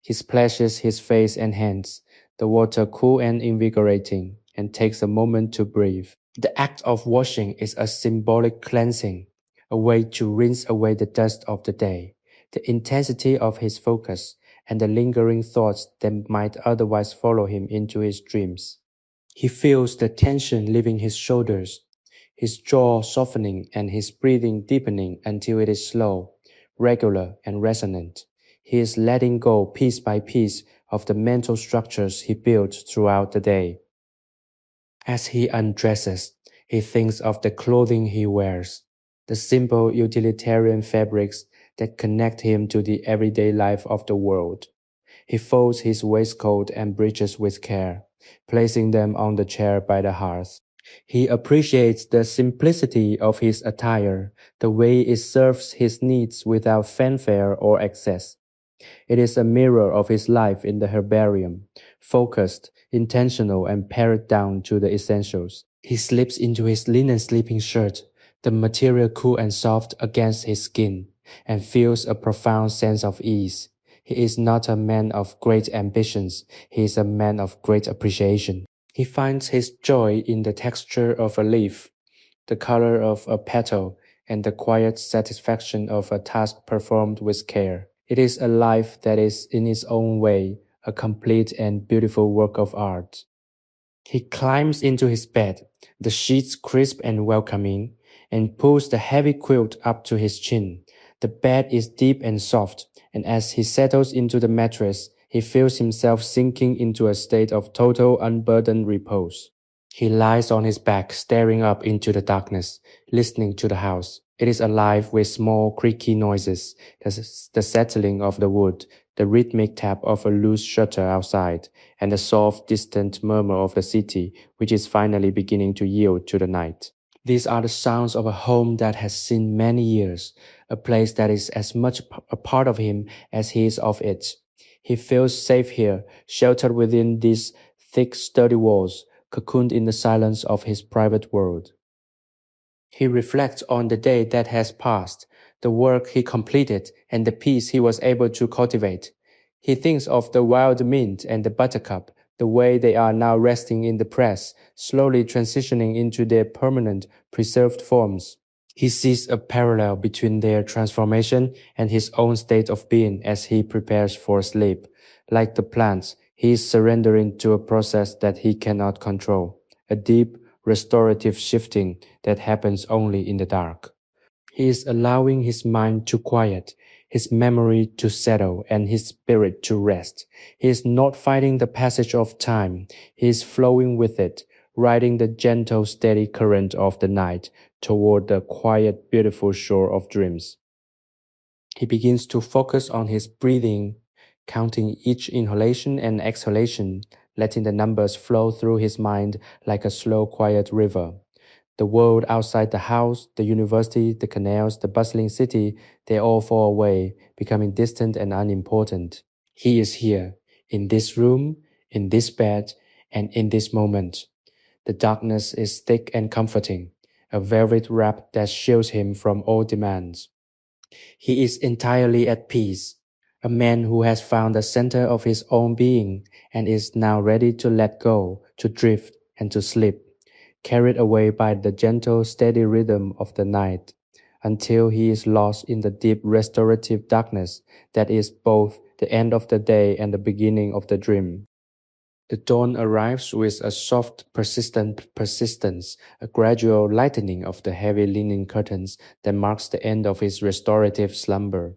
He splashes his face and hands, the water cool and invigorating, and takes a moment to breathe. The act of washing is a symbolic cleansing, a way to rinse away the dust of the day, the intensity of his focus, and the lingering thoughts that might otherwise follow him into his dreams. He feels the tension leaving his shoulders, his jaw softening and his breathing deepening until it is slow, regular, and resonant. He is letting go piece by piece of the mental structures he built throughout the day. As he undresses, he thinks of the clothing he wears, the simple utilitarian fabrics that connect him to the everyday life of the world. He folds his waistcoat and breeches with care, placing them on the chair by the hearth. He appreciates the simplicity of his attire, the way it serves his needs without fanfare or excess. It is a mirror of his life in the herbarium, focused, intentional, and pared down to the essentials. He slips into his linen sleeping shirt, the material cool and soft against his skin, and feels a profound sense of ease. He is not a man of great ambitions, he is a man of great appreciation. He finds his joy in the texture of a leaf, the color of a petal, and the quiet satisfaction of a task performed with care. It is a life that is, in its own way, a complete and beautiful work of art. He climbs into his bed, the sheets crisp and welcoming, and pulls the heavy quilt up to his chin. The bed is deep and soft, and as he settles into the mattress, he feels himself sinking into a state of total unburdened repose. He lies on his back, staring up into the darkness, listening to the house. It is alive with small, creaky noises, the settling of the wood, the rhythmic tap of a loose shutter outside, and the soft, distant murmur of the city, which is finally beginning to yield to the night. These are the sounds of a home that has seen many years, a place that is as much a part of him as he is of it. He feels safe here, sheltered within these thick, sturdy walls, cocooned in the silence of his private world. He reflects on the day that has passed, the work he completed, and the peace he was able to cultivate. He thinks of the wild mint and the buttercup, the way they are now resting in the press, slowly transitioning into their permanent, preserved forms. He sees a parallel between their transformation and his own state of being as he prepares for sleep. Like the plants, he is surrendering to a process that he cannot control, a deep, restorative shifting that happens only in the dark. He is allowing his mind to quiet, his memory to settle, and his spirit to rest. He is not fighting the passage of time. He is flowing with it, riding the gentle, steady current of the night toward the quiet, beautiful shore of dreams. He begins to focus on his breathing, counting each inhalation and exhalation, letting the numbers flow through his mind like a slow, quiet river. The world outside the house, the university, the canals, the bustling city, they all fall away, becoming distant and unimportant. He is here, in this room, in this bed, and in this moment. The darkness is thick and comforting, a velvet wrap that shields him from all demands. He is entirely at peace, a man who has found the center of his own being and is now ready to let go, to drift, and to sleep, carried away by the gentle, steady rhythm of the night, until he is lost in the deep restorative darkness that is both the end of the day and the beginning of the dream. The dawn arrives with a soft, persistent persistence, a gradual lightening of the heavy linen curtains that marks the end of his restorative slumber.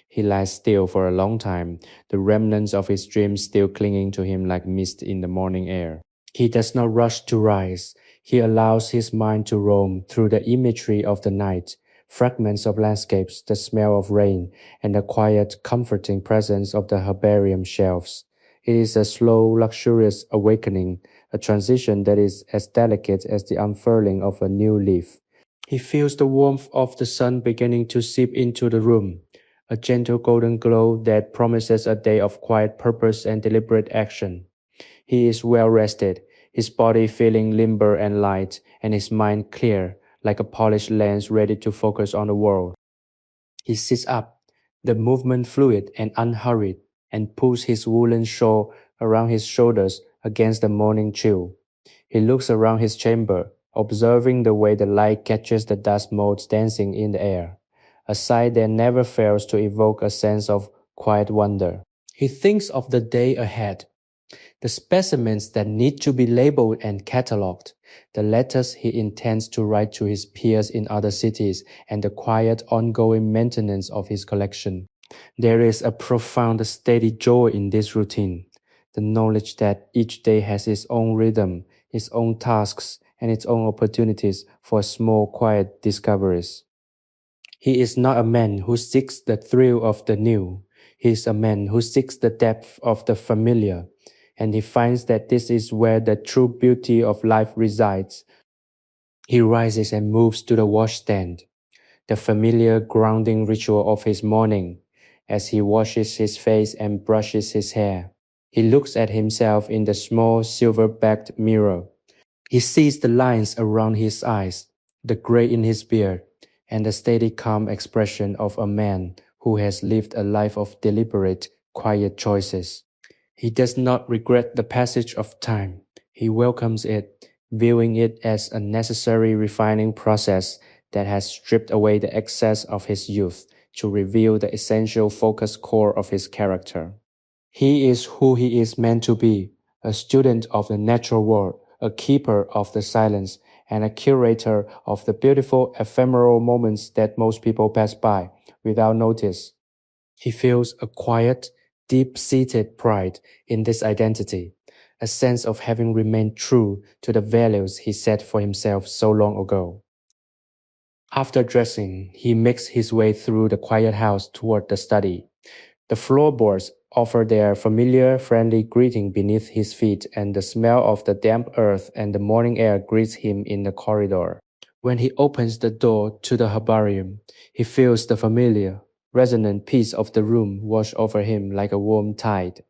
He lies still for a long time, the remnants of his dreams still clinging to him like mist in the morning air. He does not rush to rise. He allows his mind to roam through the imagery of the night, fragments of landscapes, the smell of rain, and the quiet, comforting presence of the herbarium shelves. It is a slow, luxurious awakening, a transition that is as delicate as the unfurling of a new leaf. He feels the warmth of the sun beginning to seep into the room, a gentle golden glow that promises a day of quiet purpose and deliberate action. He is well rested, his body feeling limber and light, and his mind clear, like a polished lens ready to focus on the world. He sits up, the movement fluid and unhurried, and pulls his woolen shawl around his shoulders against the morning chill. He looks around his chamber, observing the way the light catches the dust motes dancing in the air, a sight that never fails to evoke a sense of quiet wonder. He thinks of the day ahead, the specimens that need to be labeled and catalogued, the letters he intends to write to his peers in other cities, and the quiet ongoing maintenance of his collection. There is a profound steady joy in this routine, the knowledge that each day has its own rhythm, its own tasks, and its own opportunities for small quiet discoveries. He is not a man who seeks the thrill of the new. He is a man who seeks the depth of the familiar, and he finds that this is where the true beauty of life resides. He rises and moves to the washstand, the familiar grounding ritual of his morning, as he washes his face and brushes his hair. He looks at himself in the small silver-backed mirror. He sees the lines around his eyes, the gray in his beard, and the steady calm expression of a man who has lived a life of deliberate, quiet choices. He does not regret the passage of time. He welcomes it, viewing it as a necessary refining process that has stripped away the excess of his youth to reveal the essential focus core of his character. He is who he is meant to be, a student of the natural world, a keeper of the silence, and a curator of the beautiful ephemeral moments that most people pass by without notice. He feels a quiet, deep-seated pride in this identity, a sense of having remained true to the values he set for himself so long ago. After dressing, he makes his way through the quiet house toward the study. The floorboards offer their familiar, friendly greeting beneath his feet, and the smell of the damp earth and the morning air greets him in the corridor. When he opens the door to the herbarium, he feels the familiar, resonant peace of the room wash over him like a warm tide.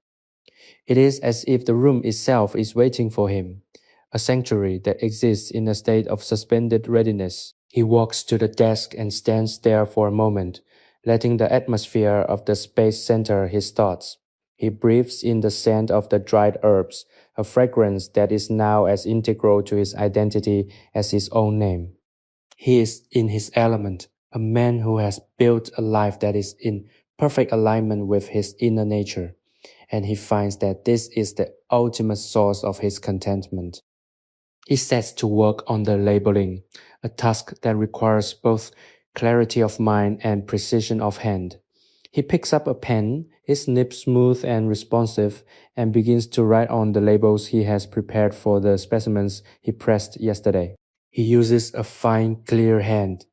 It is as if the room itself is waiting for him, a sanctuary that exists in a state of suspended readiness. He walks to the desk and stands there for a moment, letting the atmosphere of the space center his thoughts. He breathes in the scent of the dried herbs, a fragrance that is now as integral to his identity as his own name. He is in his element, a man who has built a life that is in perfect alignment with his inner nature, and he finds that this is the ultimate source of his contentment. He sets to work on the labeling, a task that requires both clarity of mind and precision of hand. He picks up a pen, his nib smooth and responsive, and begins to write on the labels he has prepared for the specimens he pressed yesterday. He uses a fine, clear hand,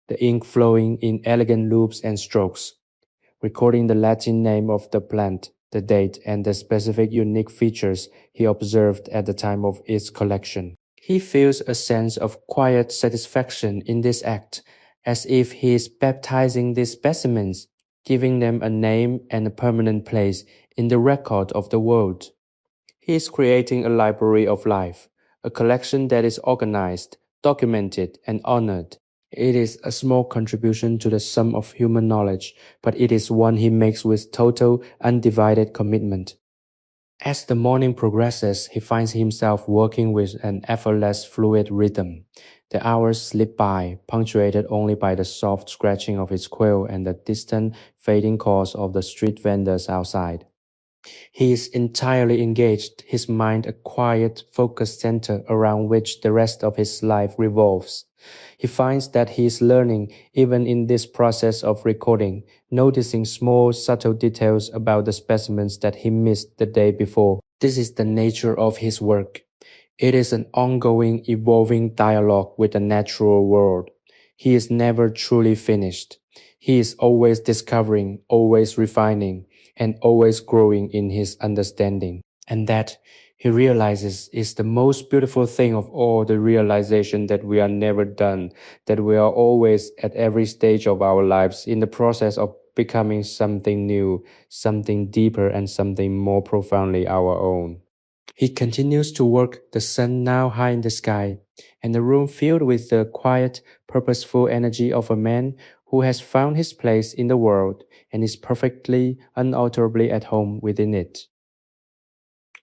the ink flowing in elegant loops and strokes, recording the Latin name of the plant, the date, and the specific unique features he observed at the time of its collection. He feels a sense of quiet satisfaction in this act, as if he is baptizing these specimens, giving them a name and a permanent place in the record of the world. He is creating a library of life, a collection that is organized, documented, and honored. It is a small contribution to the sum of human knowledge, but it is one he makes with total, undivided commitment. As the morning progresses, he finds himself working with an effortless, fluid rhythm. The hours slip by, punctuated only by the soft scratching of his quill and the distant, fading calls of the street vendors outside. He is entirely engaged, his mind a quiet, focused center around which the rest of his life revolves. He finds that he is learning even in this process of recording, noticing small, subtle details about the specimens that he missed the day before. This is the nature of his work. It is an ongoing, evolving dialogue with the natural world. He is never truly finished. He is always discovering, always refining, and always growing in his understanding. And that, he realizes, is the most beautiful thing of all, the realization that we are never done, that we are always at every stage of our lives in the process of becoming something new, something deeper, and something more profoundly our own. He continues to work, the sun now high in the sky, and the room filled with the quiet, purposeful energy of a man who has found his place in the world and is perfectly, unalterably at home within it.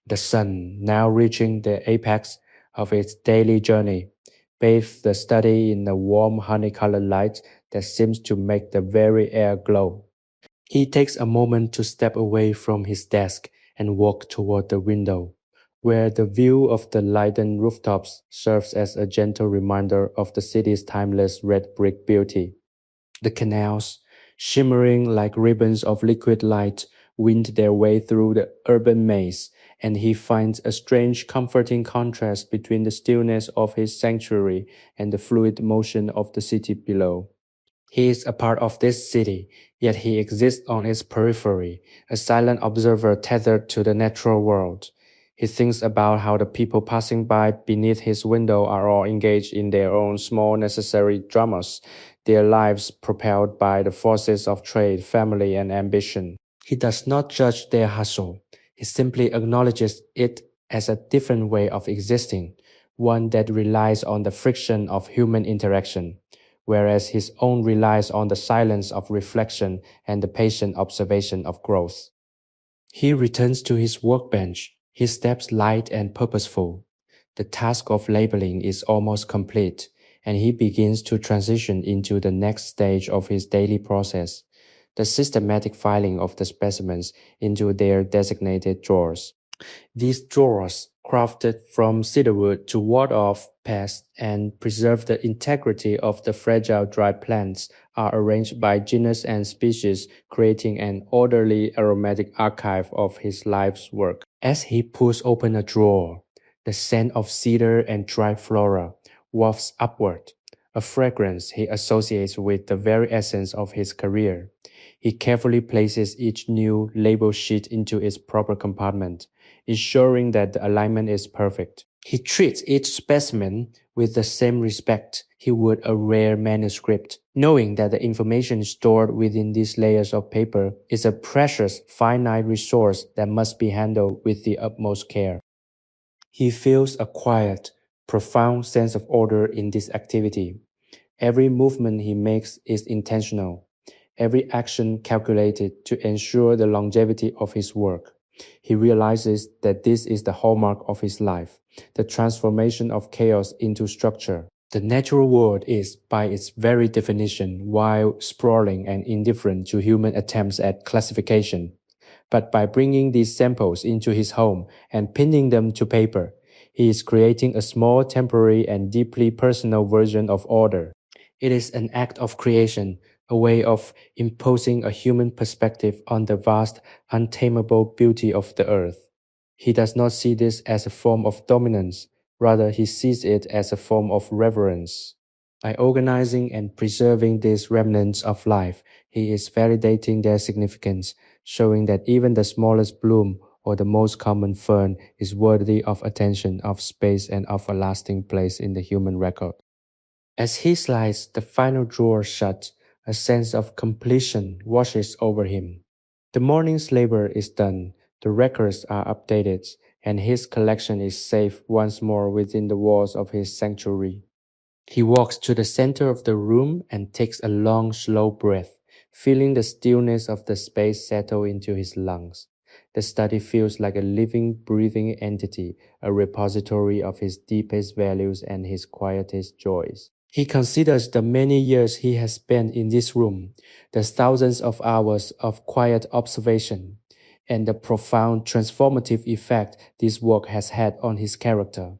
The sun, now reaching the apex of its daily journey, bathes the study in a warm honey-colored light that seems to make the very air glow. He takes a moment to step away from his desk and walk toward the window, where the view of the Leiden rooftops serves as a gentle reminder of the city's timeless red brick beauty. The canals, shimmering like ribbons of liquid light, wind their way through the urban maze, and he finds a strange, comforting contrast between the stillness of his sanctuary and the fluid motion of the city below. He is a part of this city, yet he exists on its periphery, a silent observer tethered to the natural world. He thinks about how the people passing by beneath his window are all engaged in their own small necessary dramas, their lives propelled by the forces of trade, family, and ambition. He does not judge their hustle. He simply acknowledges it as a different way of existing, one that relies on the friction of human interaction, whereas his own relies on the silence of reflection and the patient observation of growth. He returns to his workbench, his steps light and purposeful. The task of labeling is almost complete, and he begins to transition into the next stage of his daily process, the systematic filing of the specimens into their designated drawers. These drawers, crafted from cedarwood to ward off pests and preserve the integrity of the fragile dry plants, are arranged by genus and species, creating an orderly aromatic archive of his life's work. As he pulls open a drawer, the scent of cedar and dry flora wafts upward, a fragrance he associates with the very essence of his career. He carefully places each new label sheet into its proper compartment, ensuring that the alignment is perfect. He treats each specimen with the same respect, he would a rare manuscript, knowing that the information stored within these layers of paper is a precious, finite resource that must be handled with the utmost care. He feels a quiet, profound sense of order in this activity. Every movement he makes is intentional, every action calculated to ensure the longevity of his work. He realizes that this is the hallmark of his life, the transformation of chaos into structure. The natural world is, by its very definition, wild, sprawling, and indifferent to human attempts at classification. But by bringing these samples into his home and pinning them to paper, he is creating a small, temporary, and deeply personal version of order. It is an act of creation, a way of imposing a human perspective on the vast, untamable beauty of the earth. He does not see this as a form of dominance, rather, he sees it as a form of reverence. By organizing and preserving these remnants of life, he is validating their significance, showing that even the smallest bloom or the most common fern is worthy of attention, of space, and of a lasting place in the human record. As he slides the final drawer shut, a sense of completion washes over him. The morning's labor is done, the records are updated, and his collection is safe once more within the walls of his sanctuary. He walks to the center of the room and takes a long, slow breath, feeling the stillness of the space settle into his lungs. The study feels like a living, breathing entity, a repository of his deepest values and his quietest joys. He considers the many years he has spent in this room, the thousands of hours of quiet observation, and the profound transformative effect this work has had on his character.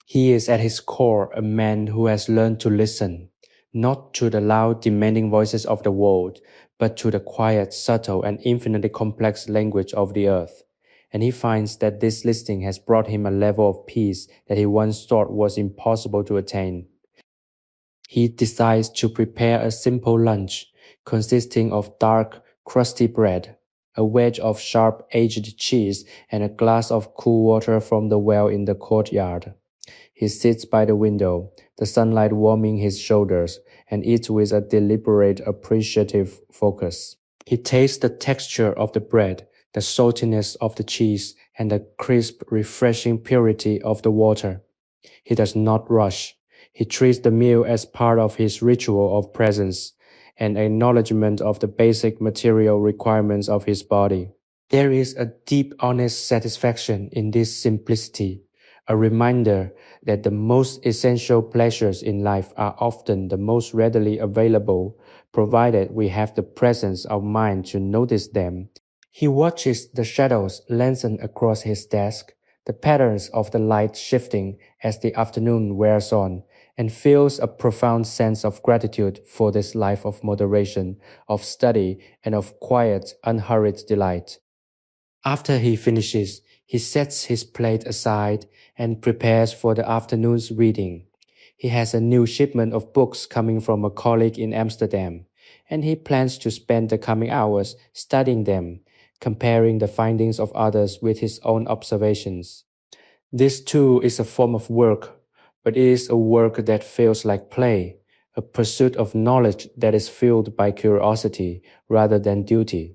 He is at his core a man who has learned to listen, not to the loud, demanding voices of the world, but to the quiet, subtle, and infinitely complex language of the earth. And he finds that this listening has brought him a level of peace that he once thought was impossible to attain. He decides to prepare a simple lunch consisting of dark, crusty bread, a wedge of sharp, aged cheese, and a glass of cool water from the well in the courtyard. He sits by the window, the sunlight warming his shoulders, and eats with a deliberate, appreciative focus. He tastes the texture of the bread, the saltiness of the cheese, and the crisp, refreshing purity of the water. He does not rush. He treats the meal as part of his ritual of presence, an acknowledgement of the basic material requirements of his body. There is a deep, honest satisfaction in this simplicity, a reminder that the most essential pleasures in life are often the most readily available, provided we have the presence of mind to notice them. He watches the shadows lengthen across his desk, the patterns of the light shifting as the afternoon wears on, and feels a profound sense of gratitude for this life of moderation, of study, and of quiet, unhurried delight. After he finishes, he sets his plate aside and prepares for the afternoon's reading. He has a new shipment of books coming from a colleague in Amsterdam, and he plans to spend the coming hours studying them, comparing the findings of others with his own observations. This too is a form of work, but it is a work that feels like play, a pursuit of knowledge that is fueled by curiosity rather than duty.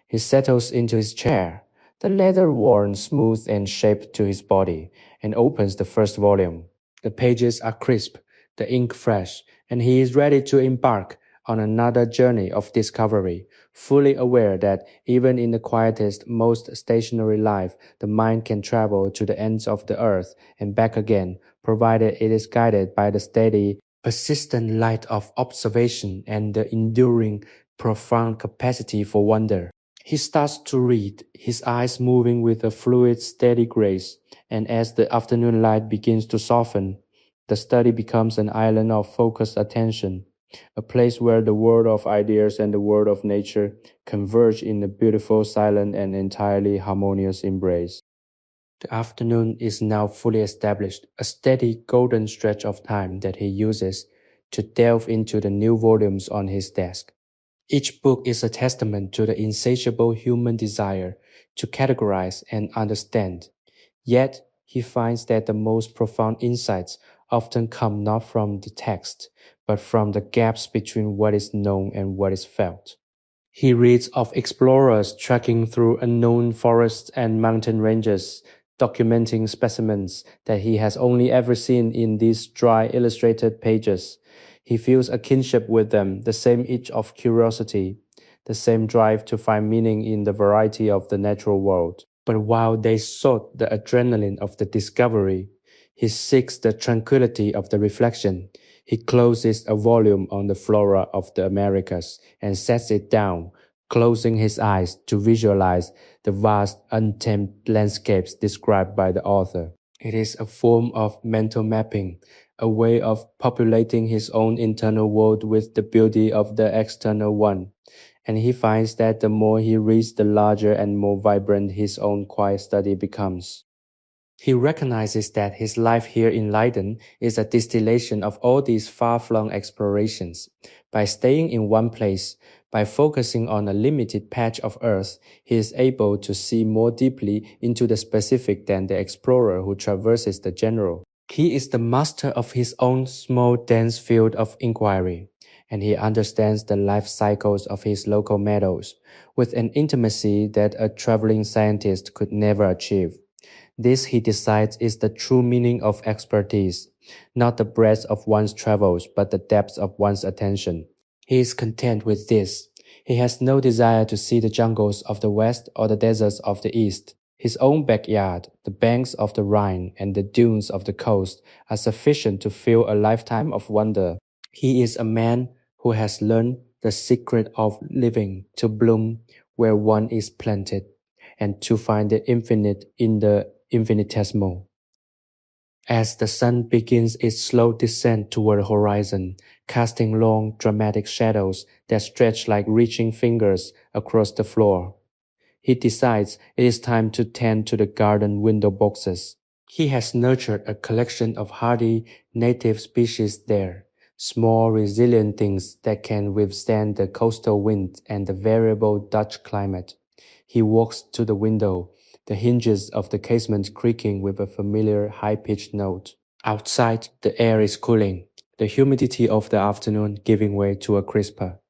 He settles into his chair, the leather worn smooth and shaped to his body, and opens the first volume. The pages are crisp, the ink fresh, and he is ready to embark on another journey of discovery, fully aware that even in the quietest, most stationary life, the mind can travel to the ends of the earth and back again, provided it is guided by the steady, persistent light of observation and the enduring, profound capacity for wonder. He starts to read, his eyes moving with a fluid, steady grace, and as the afternoon light begins to soften, the study becomes an island of focused attention, a place where the world of ideas and the world of nature converge in a beautiful, silent, and entirely harmonious embrace. The afternoon is now fully established, a steady, golden stretch of time that he uses to delve into the new volumes on his desk. Each book is a testament to the insatiable human desire to categorize and understand. Yet, he finds that the most profound insights often come not from the text, but from the gaps between what is known and what is felt. He reads of explorers trekking through unknown forests and mountain ranges, documenting specimens that he has only ever seen in these dry illustrated pages. He feels a kinship with them, the same itch of curiosity, the same drive to find meaning in the variety of the natural world. But while they sought the adrenaline of the discovery, he seeks the tranquility of the reflection. He closes a volume on the flora of the Americas and sets it down, closing his eyes to visualize the vast, untamed landscapes described by the author. It is a form of mental mapping, a way of populating his own internal world with the beauty of the external one. And he finds that the more he reads, the larger and more vibrant his own quiet study becomes. He recognizes that his life here in Leiden is a distillation of all these far-flung explorations. By staying in one place, by focusing on a limited patch of earth, he is able to see more deeply into the specific than the explorer who traverses the general. He is the master of his own small, dense field of inquiry, and he understands the life cycles of his local meadows with an intimacy that a traveling scientist could never achieve. This, he decides, is the true meaning of expertise, not the breadth of one's travels, but the depth of one's attention. He is content with this. He has no desire to see the jungles of the West or the deserts of the East. His own backyard, the banks of the Rhine, and the dunes of the coast are sufficient to fill a lifetime of wonder. He is a man who has learned the secret of living to bloom where one is planted, and to find the infinite in the infinitesimal. As the sun begins its slow descent toward the horizon, casting long, dramatic shadows that stretch like reaching fingers across the floor, he decides it is time to tend to the garden window boxes. He has nurtured a collection of hardy native species there, small resilient things that can withstand the coastal wind and the variable Dutch climate. He walks to the window, the hinges of the casement creaking with a familiar high-pitched note. Outside, the air is cooling, the humidity of the afternoon giving way to a crisper,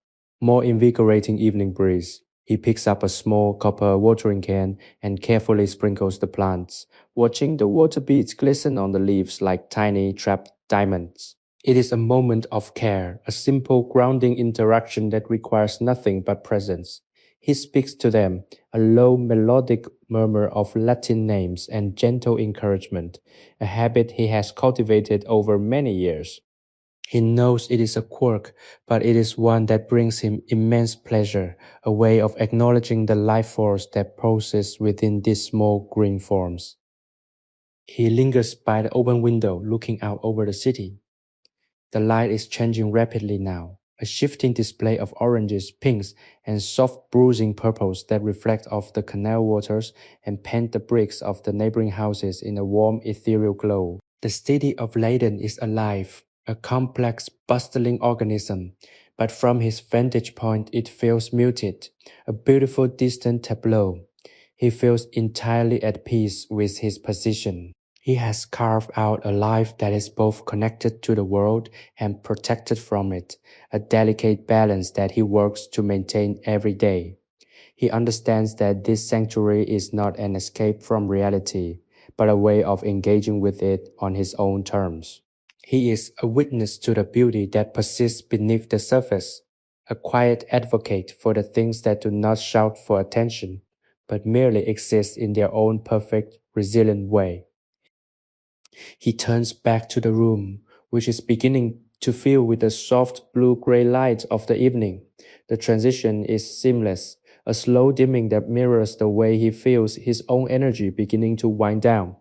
more invigorating evening breeze. He picks up a small copper watering can and carefully sprinkles the plants, watching the water beads glisten on the leaves like tiny trapped diamonds. It is a moment of care, a simple grounding interaction that requires nothing but presence. He speaks to them, a low melodic murmur of Latin names and gentle encouragement, a habit he has cultivated over many years. He knows it is a quirk, but it is one that brings him immense pleasure, a way of acknowledging the life force that pulses within these small green forms. He lingers by the open window, looking out over the city. The light is changing rapidly now, a shifting display of oranges, pinks, and soft bruising purples that reflect off the canal waters and paint the bricks of the neighboring houses in a warm, ethereal glow. The city of Leiden is alive, a complex, bustling organism, but from his vantage point it feels muted, a beautiful distant tableau. He feels entirely at peace with his position. He has carved out a life that is both connected to the world and protected from it, a delicate balance that he works to maintain every day. He understands that this sanctuary is not an escape from reality, but a way of engaging with it on his own terms. He is a witness to the beauty that persists beneath the surface, a quiet advocate for the things that do not shout for attention, but merely exist in their own perfect, resilient way. He turns back to the room, which is beginning to fill with the soft blue-gray light of the evening. The transition is seamless, a slow dimming that mirrors the way he feels his own energy beginning to wind down.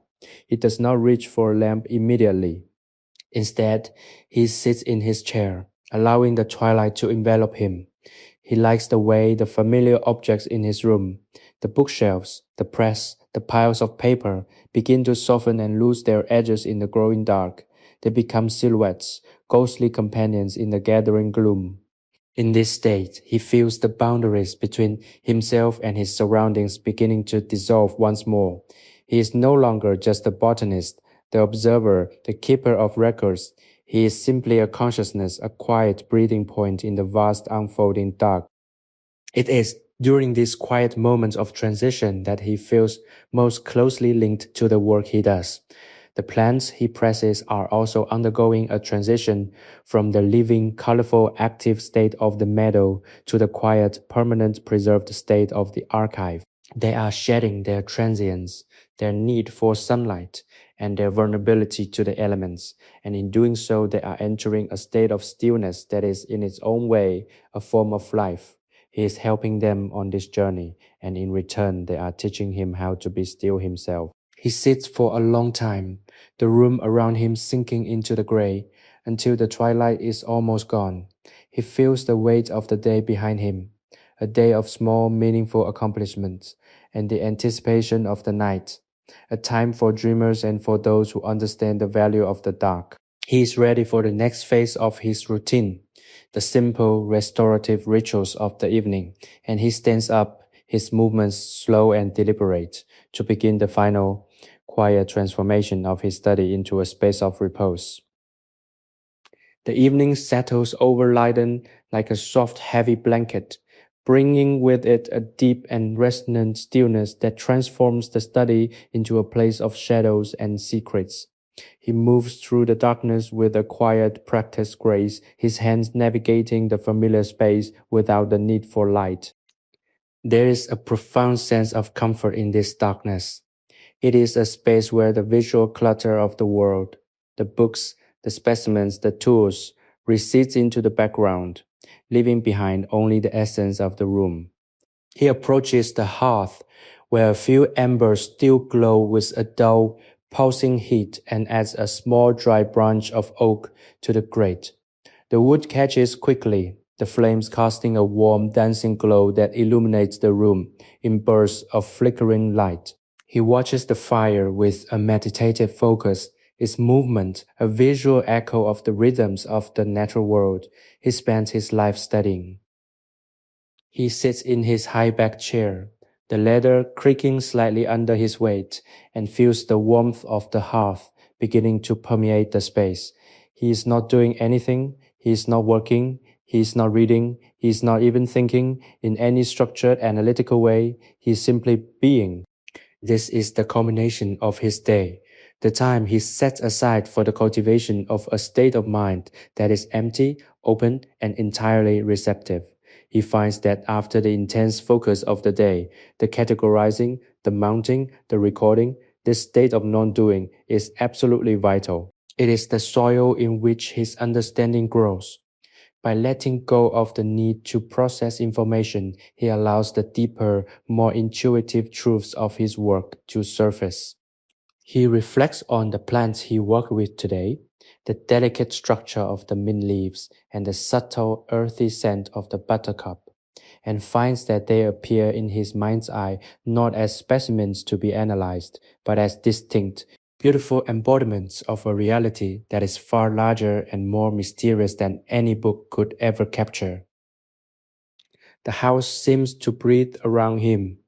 He does not reach for a lamp immediately. Instead, he sits in his chair, allowing the twilight to envelop him. He likes the way the familiar objects in his room, the bookshelves, the press, the piles of paper, begin to soften and lose their edges in the growing dark. They become silhouettes, ghostly companions in the gathering gloom. In this state, he feels the boundaries between himself and his surroundings beginning to dissolve once more. He is no longer just a botanist, the observer, the keeper of records. He is simply a consciousness, a quiet breathing point in the vast unfolding dark. It is during these quiet moments of transition that he feels most closely linked to the work he does. The plants he presses are also undergoing a transition from the living, colorful, active state of the meadow to the quiet, permanent, preserved state of the archive. They are shedding their transience, their need for sunlight, and their vulnerability to the elements, and in doing so, they are entering a state of stillness that is, in its own way, a form of life. He is helping them on this journey, and in return, they are teaching him how to be still himself. He sits for a long time, the room around him sinking into the gray, until the twilight is almost gone. He feels the weight of the day behind him, a day of small, meaningful accomplishments, and the anticipation of the night, a time for dreamers and for those who understand the value of the dark. He is ready for the next phase of his routine, the simple, restorative rituals of the evening, and he stands up, his movements slow and deliberate, to begin the final, quiet transformation of his study into a space of repose. The evening settles over Leiden like a soft, heavy blanket, bringing with it a deep and resonant stillness that transforms the study into a place of shadows and secrets. He moves through the darkness with a quiet, practiced grace, his hands navigating the familiar space without the need for light. There is a profound sense of comfort in this darkness. It is a space where the visual clutter of the world, the books, the specimens, the tools, recedes into the background, leaving behind only the essence of the room. He approaches the hearth, where a few embers still glow with a dull, pulsing heat, and adds a small dry branch of oak to the grate. The wood catches quickly, the flames casting a warm, dancing glow that illuminates the room in bursts of flickering light. He watches the fire with a meditative focus, its movement a visual echo of the rhythms of the natural world he spent his life studying. He sits in his high-backed chair, the leather creaking slightly under his weight, and feels the warmth of the hearth beginning to permeate the space. He is not doing anything, he is not working, he is not reading, he is not even thinking in any structured analytical way, he is simply being. This is the culmination of his day, the time he sets aside for the cultivation of a state of mind that is empty, open, and entirely receptive. He finds that after the intense focus of the day, the categorizing, the mounting, the recording, this state of non-doing is absolutely vital. It is the soil in which his understanding grows. By letting go of the need to process information, he allows the deeper, more intuitive truths of his work to surface. He reflects on the plants he worked with today, the delicate structure of the mint leaves, and the subtle, earthy scent of the buttercup, and finds that they appear in his mind's eye not as specimens to be analyzed, but as distinct, beautiful embodiments of a reality that is far larger and more mysterious than any book could ever capture. The house seems to breathe around him,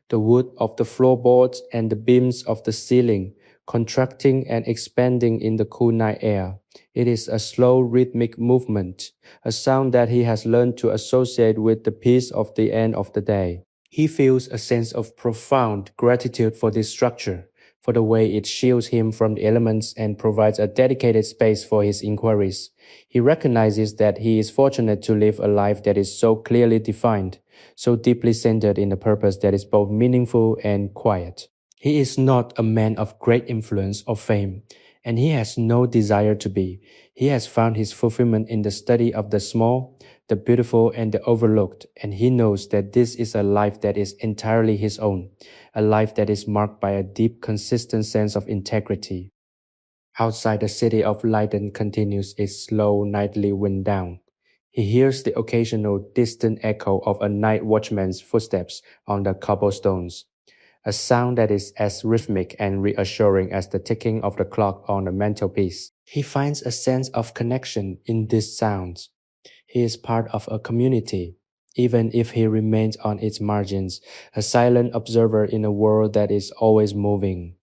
the wood of the floorboards and the beams of the ceiling, contracting and expanding in the cool night air. It is a slow rhythmic movement, a sound that he has learned to associate with the peace of the end of the day. He feels a sense of profound gratitude for this structure, for the way it shields him from the elements and provides a dedicated space for his inquiries. He recognizes that he is fortunate to live a life that is so clearly defined, so deeply centered in a purpose that is both meaningful and quiet. He is not a man of great influence or fame, and he has no desire to be. He has found his fulfillment in the study of the small, the beautiful, and the overlooked, and he knows that this is a life that is entirely his own, a life that is marked by a deep, consistent sense of integrity. Outside the city of Leiden continues its slow nightly wind down. He hears the occasional distant echo of a night watchman's footsteps on the cobblestones, a sound that is as rhythmic and reassuring as the ticking of the clock on the mantelpiece. He finds a sense of connection in these sounds. He is part of a community, even if he remains on its margins, a silent observer in a world that is always moving.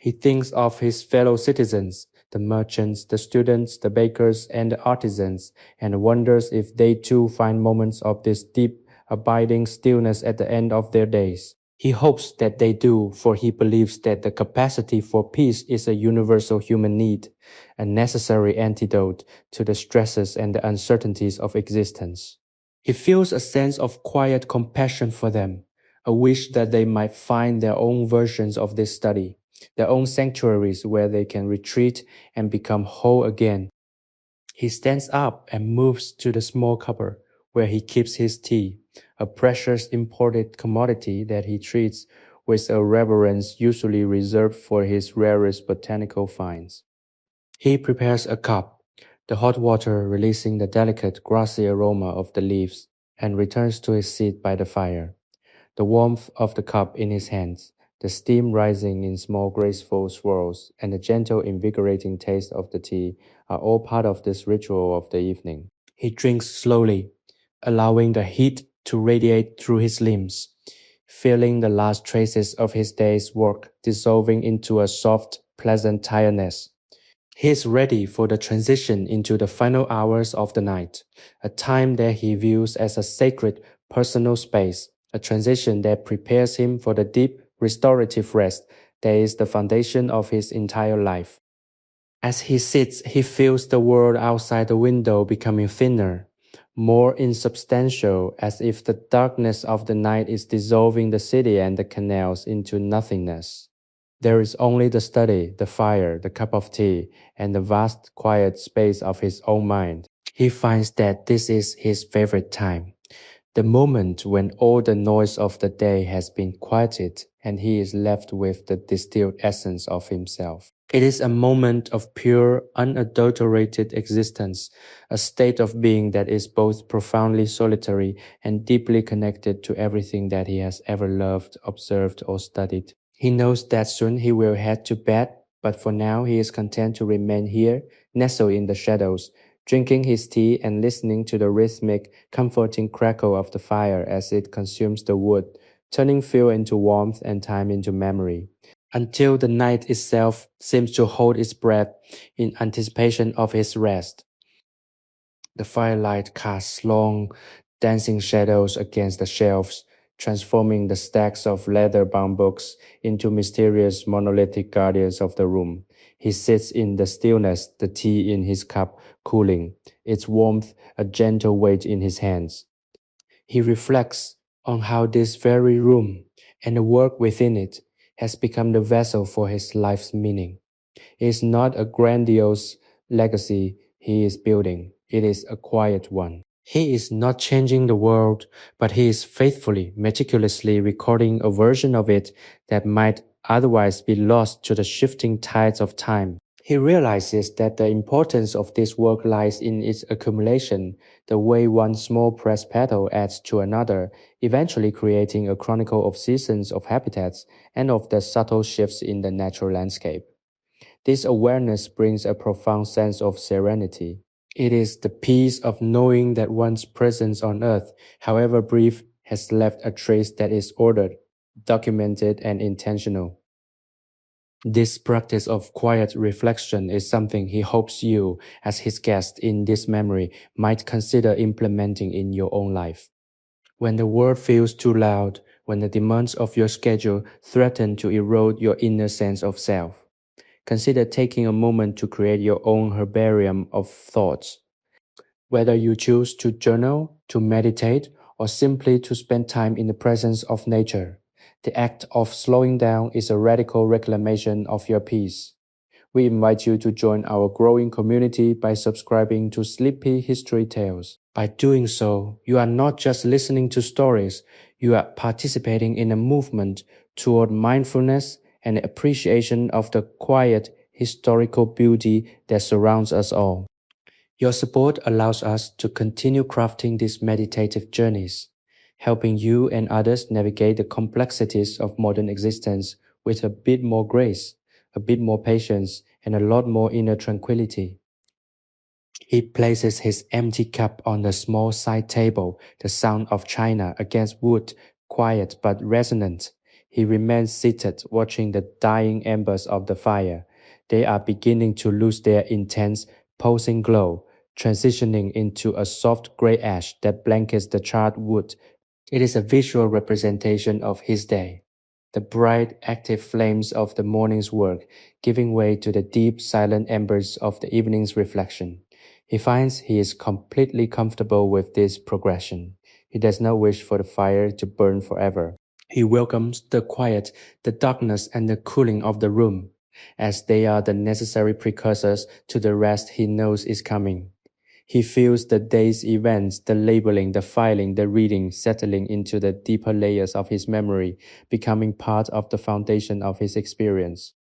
He thinks of his fellow citizens, the merchants, the students, the bakers, and the artisans, and wonders if they too find moments of this deep, abiding stillness at the end of their days. He hopes that they do, for he believes that the capacity for peace is a universal human need, a necessary antidote to the stresses and the uncertainties of existence. He feels a sense of quiet compassion for them, a wish that they might find their own versions of this study, their own sanctuaries where they can retreat and become whole again. He stands up and moves to the small cupboard where he keeps his tea, a precious imported commodity that he treats with a reverence usually reserved for his rarest botanical finds. He prepares a cup, the hot water releasing the delicate grassy aroma of the leaves, and returns to his seat by the fire, the warmth of the cup in his hands, the steam rising in small graceful swirls, and the gentle invigorating taste of the tea are all part of this ritual of the evening. He drinks slowly, allowing the heat to radiate through his limbs, feeling the last traces of his day's work dissolving into a soft, pleasant tiredness. He is ready for the transition into the final hours of the night, a time that he views as a sacred personal space, a transition that prepares him for the deep, restorative rest that is the foundation of his entire life. As he sits, he feels the world outside the window becoming thinner, more insubstantial, as if the darkness of the night is dissolving the city and the canals into nothingness. There is only the study, the fire, the cup of tea, and the vast quiet space of his own mind. He finds that this is his favorite time, the moment when all the noise of the day has been quieted and he is left with the distilled essence of himself. It is a moment of pure, unadulterated existence, a state of being that is both profoundly solitary and deeply connected to everything that he has ever loved, observed, or studied. He knows that soon he will head to bed, but for now he is content to remain here, nestled in the shadows, drinking his tea and listening to the rhythmic, comforting crackle of the fire as it consumes the wood, turning fuel into warmth and time into memory, until the night itself seems to hold its breath in anticipation of his rest. The firelight casts long, dancing shadows against the shelves, transforming the stacks of leather-bound books into mysterious monolithic guardians of the room. He sits in the stillness, the tea in his cup cooling, its warmth a gentle weight in his hands. He reflects on how this very room and the work within it has become the vessel for his life's meaning. It is not a grandiose legacy he is building, it is a quiet one. He is not changing the world, but he is faithfully, meticulously recording a version of it that might otherwise be lost to the shifting tides of time. He realizes that the importance of this work lies in its accumulation, the way one small pressed petal adds to another, eventually creating a chronicle of seasons, of habitats, and of the subtle shifts in the natural landscape. This awareness brings a profound sense of serenity. It is the peace of knowing that one's presence on earth, however brief, has left a trace that is ordered, documented, and intentional. This practice of quiet reflection is something he hopes you, as his guest in this memory, might consider implementing in your own life. When the world feels too loud, when the demands of your schedule threaten to erode your inner sense of self, consider taking a moment to create your own herbarium of thoughts. Whether you choose to journal, to meditate, or simply to spend time in the presence of nature, the act of slowing down is a radical reclamation of your peace. We invite you to join our growing community by subscribing to Sleepy History Tales. By doing so, you are not just listening to stories, you are participating in a movement toward mindfulness and appreciation of the quiet, historical beauty that surrounds us all. Your support allows us to continue crafting these meditative journeys, helping you and others navigate the complexities of modern existence with a bit more grace, a bit more patience, and a lot more inner tranquility. He places his empty cup on the small side table, the sound of china against wood, quiet but resonant. He remains seated, watching the dying embers of the fire. They are beginning to lose their intense, pulsing glow, transitioning into a soft gray ash that blankets the charred wood. It is a visual representation of his day. The bright, active flames of the morning's work giving way to the deep, silent embers of the evening's reflection. He finds he is completely comfortable with this progression. He does not wish for the fire to burn forever. He welcomes the quiet, the darkness, and the cooling of the room, as they are the necessary precursors to the rest he knows is coming. He feels the day's events, the labeling, the filing, the reading settling into the deeper layers of his memory, becoming part of the foundation of his experience.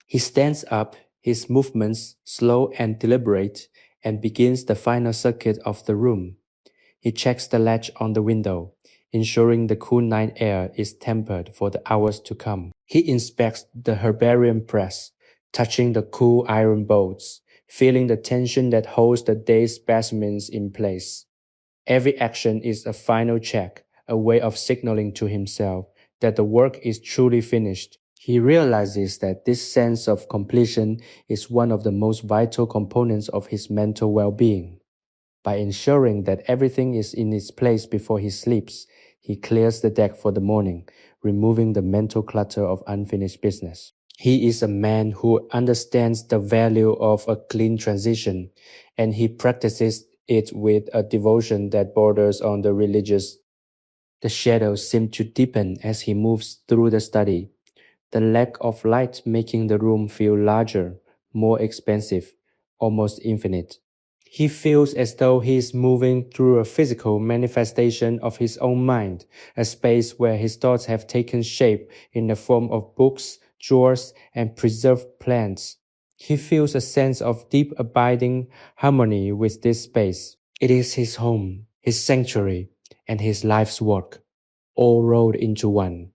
He stands up, his movements slow and deliberate, and begins the final circuit of the room. He checks the latch on the window, ensuring the cool night air is tempered for the hours to come. He inspects the herbarium press, touching the cool iron bolts, feeling the tension that holds the day's specimens in place. Every action is a final check, a way of signaling to himself that the work is truly finished. He realizes that this sense of completion is one of the most vital components of his mental well-being. By ensuring that everything is in its place before he sleeps, he clears the deck for the morning, removing the mental clutter of unfinished business. He is a man who understands the value of a clean transition, and he practices it with a devotion that borders on the religious. The shadows seem to deepen as he moves through the study, the lack of light making the room feel larger, more expansive, almost infinite. He feels as though he is moving through a physical manifestation of his own mind, a space where his thoughts have taken shape in the form of books, drawers, and preserved plants. He feels a sense of deep abiding harmony with this space. It is his home, his sanctuary, and his life's work, all rolled into one.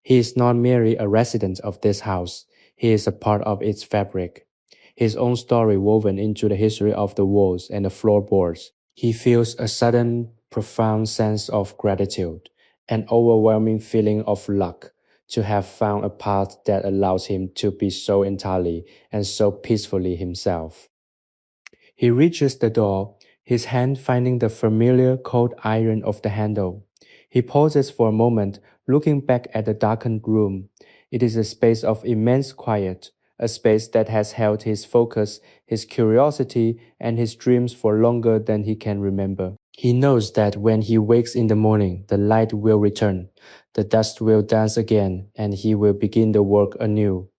He is not merely a resident of this house, he is a part of its fabric, his own story woven into the history of the walls and the floorboards. He feels a sudden, profound sense of gratitude, an overwhelming feeling of luck to have found a path that allows him to be so entirely and so peacefully himself. He reaches the door, his hand finding the familiar cold iron of the handle. He pauses for a moment, looking back at the darkened room. It is a space of immense quiet, a space that has held his focus, his curiosity, and his dreams for longer than he can remember. He knows that when he wakes in the morning, the light will return, the dust will dance again, and he will begin the work anew.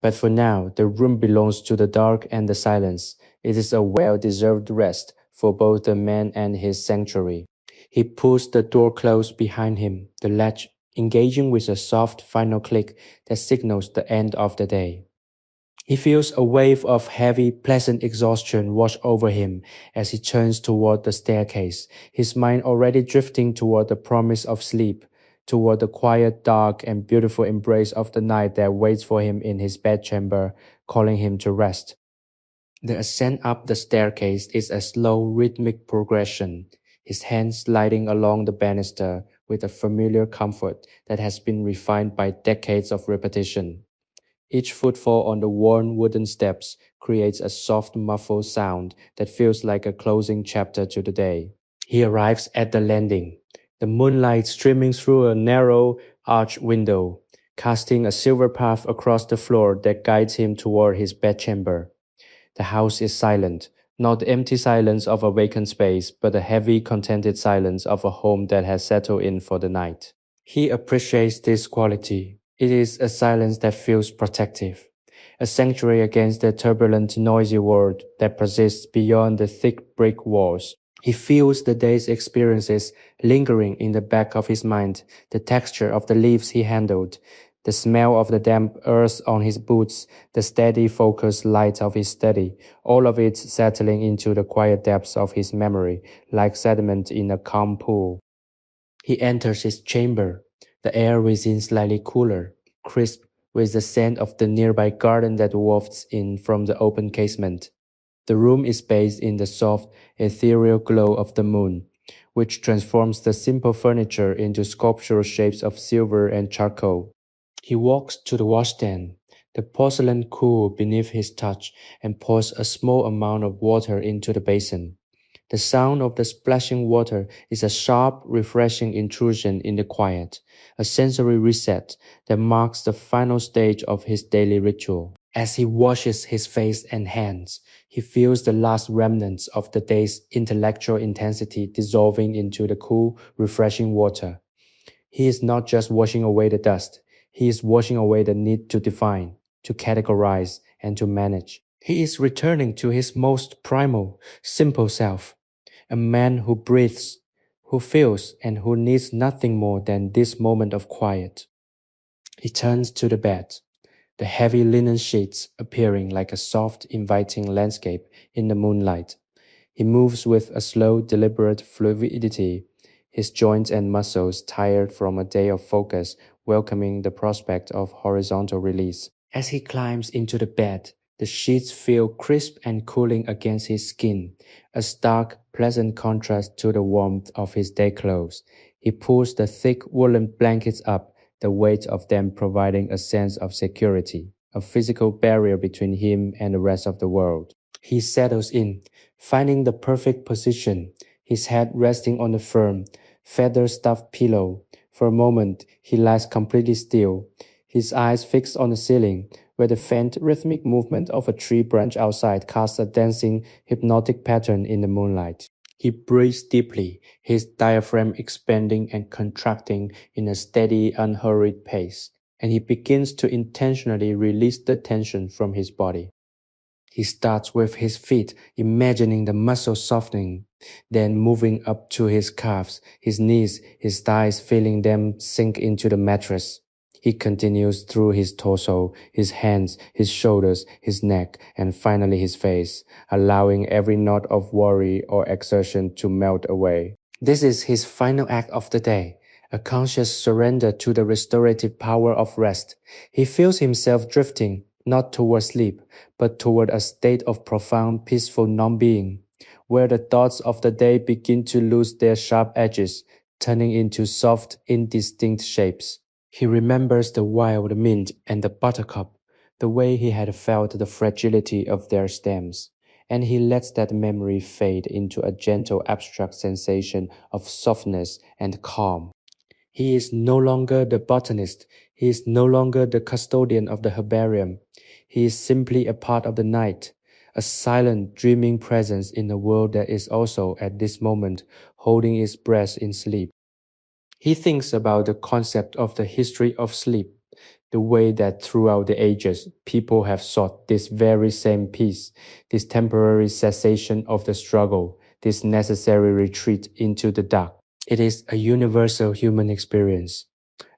But for now, the room belongs to the dark and the silence. It is a well-deserved rest for both the man and his sanctuary. He pulls the door close behind him, the latch engaging with a soft final click that signals the end of the day. He feels a wave of heavy, pleasant exhaustion wash over him as he turns toward the staircase, his mind already drifting toward the promise of sleep, toward the quiet, dark, and beautiful embrace of the night that waits for him in his bedchamber, calling him to rest. The ascent up the staircase is a slow, rhythmic progression, his hands sliding along the banister with a familiar comfort that has been refined by decades of repetition. Each footfall on the worn wooden steps creates a soft, muffled sound that feels like a closing chapter to the day. He arrives at the landing, the moonlight streaming through a narrow, arched window, casting a silver path across the floor that guides him toward his bedchamber. The house is silent, not the empty silence of a vacant space, but the heavy, contented silence of a home that has settled in for the night. He appreciates this quality. It is a silence that feels protective, a sanctuary against the turbulent, noisy world that persists beyond the thick brick walls. He feels the day's experiences lingering in the back of his mind, the texture of the leaves he handled, the smell of the damp earth on his boots, the steady, focused light of his study, all of it settling into the quiet depths of his memory, like sediment in a calm pool. He enters his chamber, the air within slightly cooler, crisp, with the scent of the nearby garden that wafts in from the open casement. The room is bathed in the soft, ethereal glow of the moon, which transforms the simple furniture into sculptural shapes of silver and charcoal. He walks to the washstand, the porcelain cool beneath his touch, and pours a small amount of water into the basin. The sound of the splashing water is a sharp, refreshing intrusion in the quiet, a sensory reset that marks the final stage of his daily ritual. As he washes his face and hands, he feels the last remnants of the day's intellectual intensity dissolving into the cool, refreshing water. He is not just washing away the dust, he is washing away the need to define, to categorize, and to manage. He is returning to his most primal, simple self, a man who breathes, who feels, and who needs nothing more than this moment of quiet. He turns to the bed, the heavy linen sheets appearing like a soft, inviting landscape in the moonlight. He moves with a slow, deliberate fluidity, his joints and muscles tired from a day of focus, welcoming the prospect of horizontal release. As he climbs into the bed, the sheets feel crisp and cooling against his skin, a stark, pleasant contrast to the warmth of his day clothes. He pulls the thick woolen blankets up, the weight of them providing a sense of security, a physical barrier between him and the rest of the world. He settles in, finding the perfect position, his head resting on the firm, feather-stuffed pillow. For a moment, he lies completely still, his eyes fixed on the ceiling, where the faint rhythmic movement of a tree branch outside casts a dancing, hypnotic pattern in the moonlight. He breathes deeply, his diaphragm expanding and contracting in a steady, unhurried pace, and he begins to intentionally release the tension from his body. He starts with his feet, imagining the muscles softening, then moving up to his calves, his knees, his thighs, feeling them sink into the mattress. He continues through his torso, his hands, his shoulders, his neck, and finally his face, allowing every knot of worry or exertion to melt away. This is his final act of the day, a conscious surrender to the restorative power of rest. He feels himself drifting, not toward sleep, but toward a state of profound, peaceful non-being, where the thoughts of the day begin to lose their sharp edges, turning into soft, indistinct shapes. He remembers the wild mint and the buttercup, the way he had felt the fragility of their stems, and he lets that memory fade into a gentle abstract sensation of softness and calm. He is no longer the botanist, he is no longer the custodian of the herbarium. He is simply a part of the night, a silent, dreaming presence in a world that is also, at this moment, holding its breath in sleep. He thinks about the concept of the history of sleep, the way that throughout the ages people have sought this very same peace, this temporary cessation of the struggle, this necessary retreat into the dark. It is a universal human experience,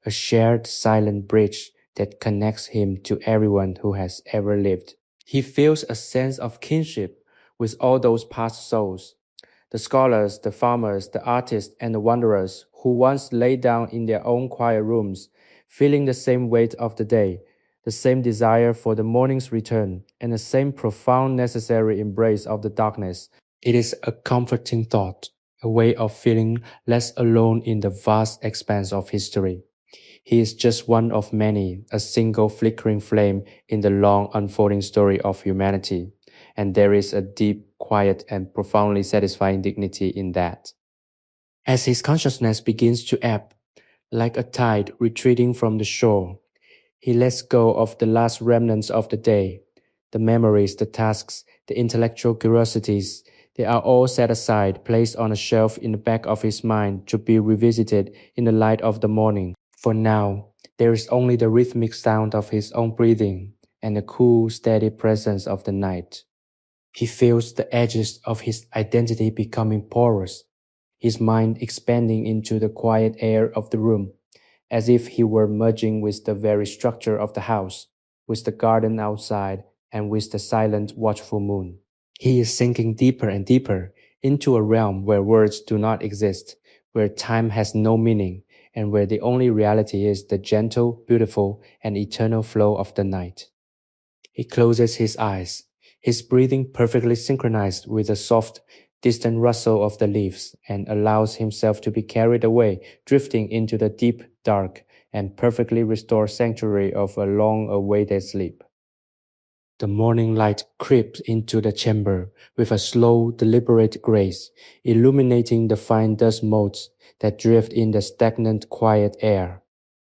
a shared silent bridge that connects him to everyone who has ever lived. He feels a sense of kinship with all those past souls, the scholars, the farmers, the artists, and the wanderers who once lay down in their own quiet rooms, feeling the same weight of the day, the same desire for the morning's return, and the same profound necessary embrace of the darkness. It is a comforting thought, a way of feeling less alone in the vast expanse of history. He is just one of many, a single flickering flame in the long unfolding story of humanity, and there is a deep, quiet, and profoundly satisfying dignity in that. As his consciousness begins to ebb, like a tide retreating from the shore, he lets go of the last remnants of the day. The memories, the tasks, the intellectual curiosities, they are all set aside, placed on a shelf in the back of his mind to be revisited in the light of the morning. For now, there is only the rhythmic sound of his own breathing and the cool, steady presence of the night. He feels the edges of his identity becoming porous, his mind expanding into the quiet air of the room, as if he were merging with the very structure of the house, with the garden outside, and with the silent, watchful moon. He is sinking deeper and deeper into a realm where words do not exist, where time has no meaning, and where the only reality is the gentle, beautiful, and eternal flow of the night. He closes his eyes, his breathing perfectly synchronized with the soft, distant rustle of the leaves, and allows himself to be carried away, drifting into the deep, dark, and perfectly restored sanctuary of a long-awaited sleep. The morning light creeps into the chamber with a slow, deliberate grace, illuminating the fine dust motes that drift in the stagnant, quiet air.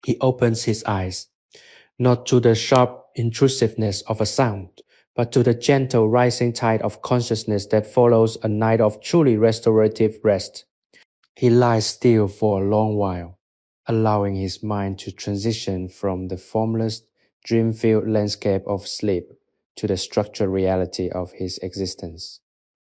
He opens his eyes, not to the sharp intrusiveness of a sound, but to the gentle rising tide of consciousness that follows a night of truly restorative rest. He lies still for a long while, allowing his mind to transition from the formless, dream-filled landscape of sleep to the structured reality of his existence.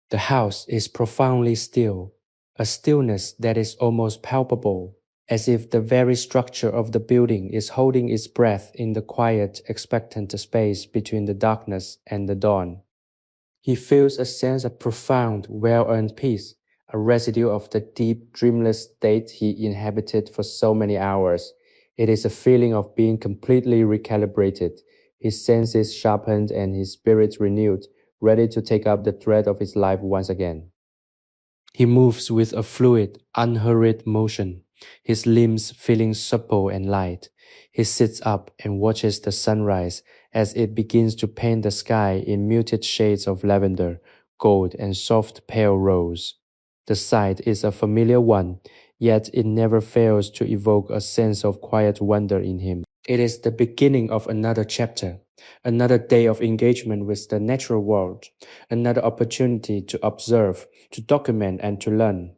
The house is profoundly still, a stillness that is almost palpable, as if the very structure of the building is holding its breath in the quiet, expectant space between the darkness and the dawn. He feels a sense of profound, well-earned peace, a residue of the deep, dreamless state he inhabited for so many hours. It is a feeling of being completely recalibrated, his senses sharpened and his spirit renewed, ready to take up the thread of his life once again. He moves with a fluid, unhurried motion, his limbs feeling supple and light. He sits up and watches the sunrise as it begins to paint the sky in muted shades of lavender, gold, and soft pale rose. The sight is a familiar one, yet it never fails to evoke a sense of quiet wonder in him. It is the beginning of another chapter, another day of engagement with the natural world, another opportunity to observe, to document, and to learn.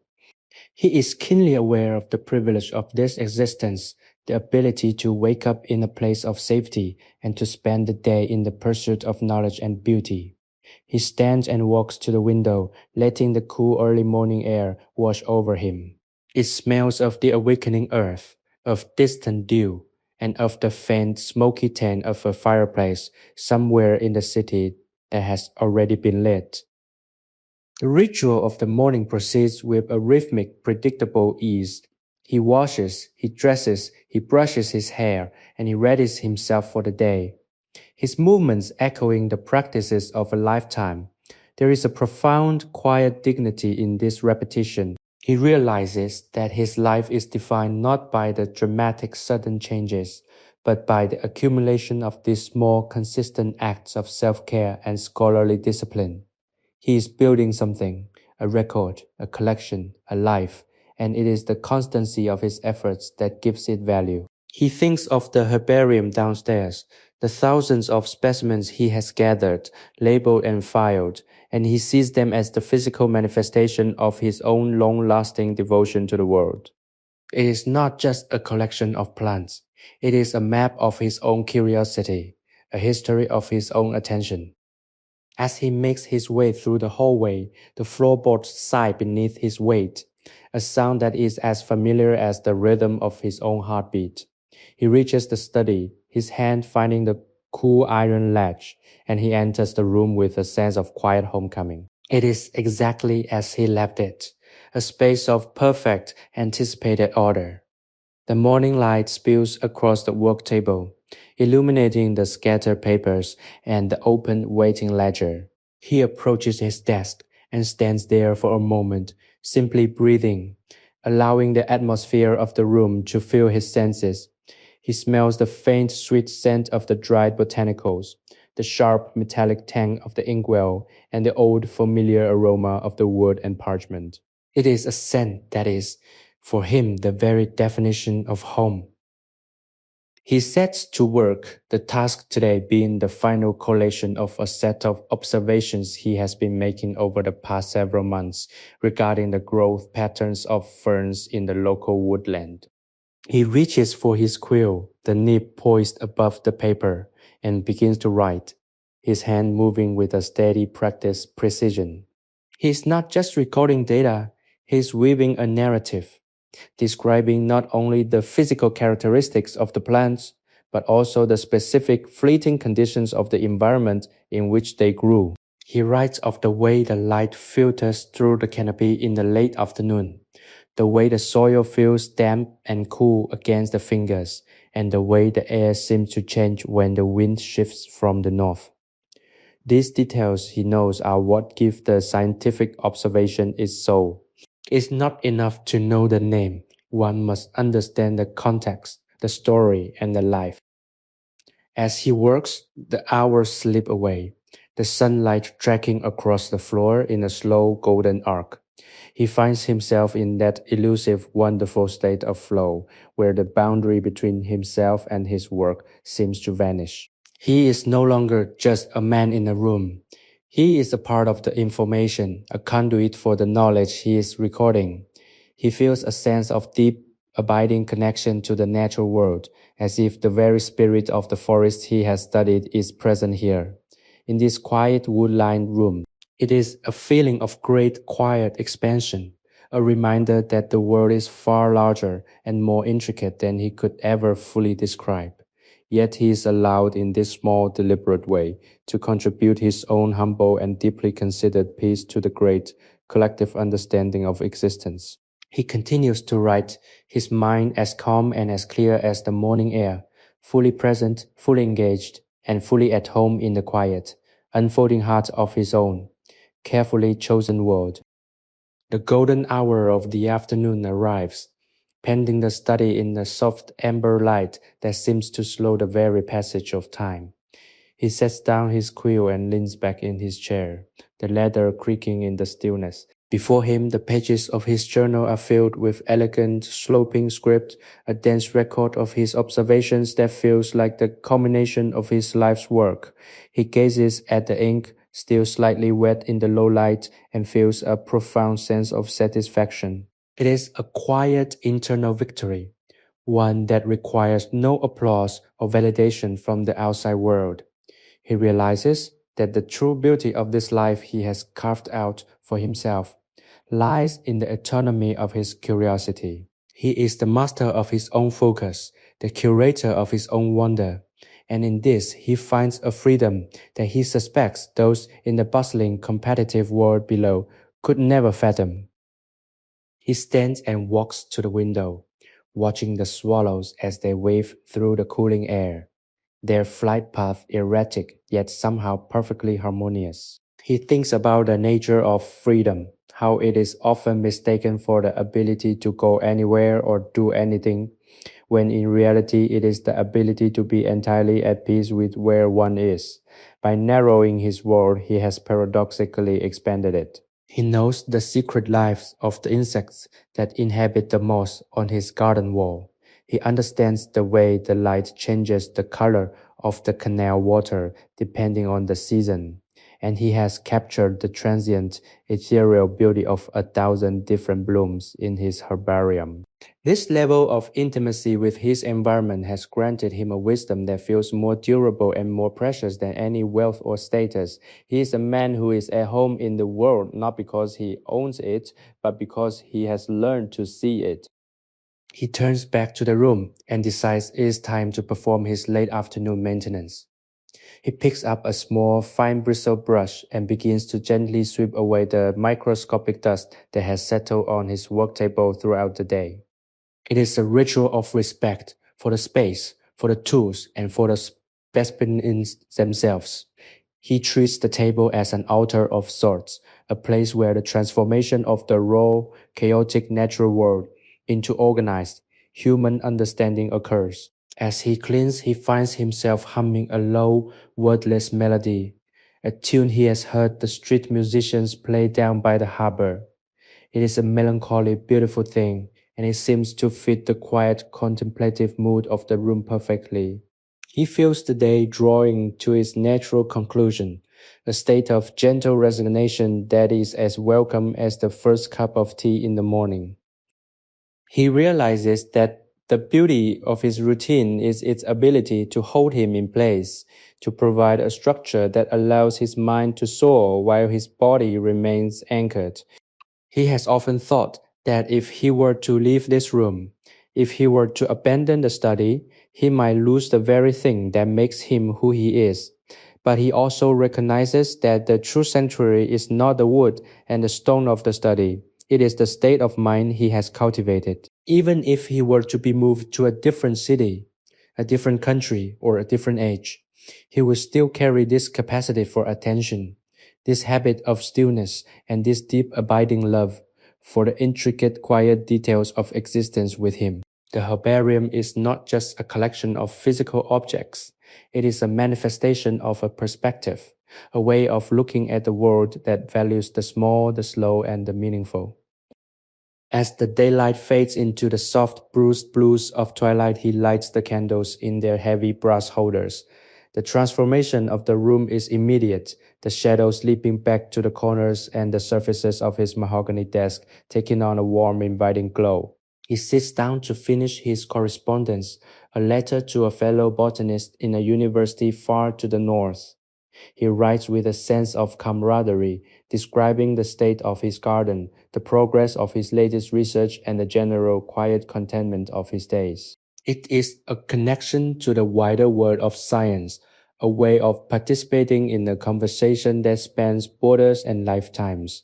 He is keenly aware of the privilege of this existence, the ability to wake up in a place of safety and to spend the day in the pursuit of knowledge and beauty. He stands and walks to the window, letting the cool early morning air wash over him. It smells of the awakening earth, of distant dew, and of the faint smoky taint of a fireplace somewhere in the city that has already been lit. The ritual of the morning proceeds with a rhythmic, predictable ease. He washes, he dresses, he brushes his hair, and he readies himself for the day, his movements echoing the practices of a lifetime. There is a profound, quiet dignity in this repetition. He realizes that his life is defined not by the dramatic sudden changes, but by the accumulation of these small, consistent acts of self-care and scholarly discipline. He is building something, a record, a collection, a life, and it is the constancy of his efforts that gives it value. He thinks of the herbarium downstairs, the thousands of specimens he has gathered, labeled and filed, and he sees them as the physical manifestation of his own long-lasting devotion to the world. It is not just a collection of plants. It is a map of his own curiosity, a history of his own attention. As he makes his way through the hallway, the floorboards sigh beneath his weight, a sound that is as familiar as the rhythm of his own heartbeat. He reaches the study, his hand finding the cool iron latch, and he enters the room with a sense of quiet homecoming. It is exactly as he left it, a space of perfect, anticipated order. The morning light spills across the work table, illuminating the scattered papers and the open waiting ledger. He approaches his desk and stands there for a moment, simply breathing, allowing the atmosphere of the room to fill his senses. He smells the faint, sweet scent of the dried botanicals, the sharp, metallic tang of the inkwell, and the old, familiar aroma of the wood and parchment. It is a scent that is, for him, the very definition of home. He sets to work, the task today being the final collation of a set of observations he has been making over the past several months regarding the growth patterns of ferns in the local woodland. He reaches for his quill, the nib poised above the paper, and begins to write, his hand moving with a steady practiced precision. He is not just recording data, he is weaving a narrative, describing not only the physical characteristics of the plants, but also the specific fleeting conditions of the environment in which they grew. He writes of the way the light filters through the canopy in the late afternoon, the way the soil feels damp and cool against the fingers, and the way the air seems to change when the wind shifts from the north. These details he knows are what give the scientific observation its soul. It's not enough to know the name. One must understand the context, the story, and the life. As he works, the hours slip away, the sunlight tracking across the floor in a slow golden arc. He finds himself in that elusive, wonderful state of flow where the boundary between himself and his work seems to vanish. He is no longer just a man in a room. He is a part of the information, a conduit for the knowledge he is recording. He feels a sense of deep, abiding connection to the natural world, as if the very spirit of the forest he has studied is present here. In this quiet wood-lined room, it is a feeling of great quiet expansion, a reminder that the world is far larger and more intricate than he could ever fully describe. Yet he is allowed in this small, deliberate way to contribute his own humble and deeply considered piece to the great, collective understanding of existence. He continues to write, his mind as calm and as clear as the morning air, fully present, fully engaged, and fully at home in the quiet, unfolding heart of his own, carefully chosen world. The golden hour of the afternoon arrives, pending the study in the soft amber light that seems to slow the very passage of time. He sets down his quill and leans back in his chair, the leather creaking in the stillness. Before him, the pages of his journal are filled with elegant, sloping script, a dense record of his observations that feels like the culmination of his life's work. He gazes at the ink, still slightly wet in the low light, and feels a profound sense of satisfaction. It is a quiet internal victory, one that requires no applause or validation from the outside world. He realizes that the true beauty of this life he has carved out for himself lies in the autonomy of his curiosity. He is the master of his own focus, the curator of his own wonder, and in this he finds a freedom that he suspects those in the bustling, competitive world below could never fathom. He stands and walks to the window, watching the swallows as they wave through the cooling air, their flight path erratic yet somehow perfectly harmonious. He thinks about the nature of freedom, how it is often mistaken for the ability to go anywhere or do anything, when in reality it is the ability to be entirely at peace with where one is. By narrowing his world, he has paradoxically expanded it. He knows the secret lives of the insects that inhabit the moss on his garden wall. He understands the way the light changes the color of the canal water depending on the season, and he has captured the transient, ethereal beauty of 1,000 different blooms in his herbarium. This level of intimacy with his environment has granted him a wisdom that feels more durable and more precious than any wealth or status. He is a man who is at home in the world not because he owns it, but because he has learned to see it. He turns back to the room and decides it is time to perform his late afternoon maintenance. He picks up a small, fine bristled brush and begins to gently sweep away the microscopic dust that has settled on his work table throughout the day. It is a ritual of respect for the space, for the tools, and for the specimens themselves. He treats the table as an altar of sorts, a place where the transformation of the raw, chaotic natural world into organized, human understanding occurs. As he cleans, he finds himself humming a low, wordless melody, a tune he has heard the street musicians play down by the harbor. It is a melancholy, beautiful thing, and it seems to fit the quiet, contemplative mood of the room perfectly. He feels the day drawing to its natural conclusion, a state of gentle resignation that is as welcome as the first cup of tea in the morning. He realizes that the beauty of his routine is its ability to hold him in place, to provide a structure that allows his mind to soar while his body remains anchored. He has often thought that if he were to leave this room, if he were to abandon the study, he might lose the very thing that makes him who he is. But he also recognizes that the true sanctuary is not the wood and the stone of the study. It is the state of mind he has cultivated. Even if he were to be moved to a different city, a different country, or a different age, he will still carry this capacity for attention, this habit of stillness, and this deep abiding love for the intricate quiet details of existence with him. The herbarium is not just a collection of physical objects. It is a manifestation of a perspective, a way of looking at the world that values the small, the slow, and the meaningful. As the daylight fades into the soft bruised blues of twilight, he lights the candles in their heavy brass holders. The transformation of the room is immediate, the shadows leaping back to the corners and the surfaces of his mahogany desk taking on a warm, inviting glow. He sits down to finish his correspondence, a letter to a fellow botanist in a university far to the north. He writes with a sense of camaraderie, describing the state of his garden, the progress of his latest research, and the general quiet contentment of his days. It is a connection to the wider world of science, a way of participating in a conversation that spans borders and lifetimes.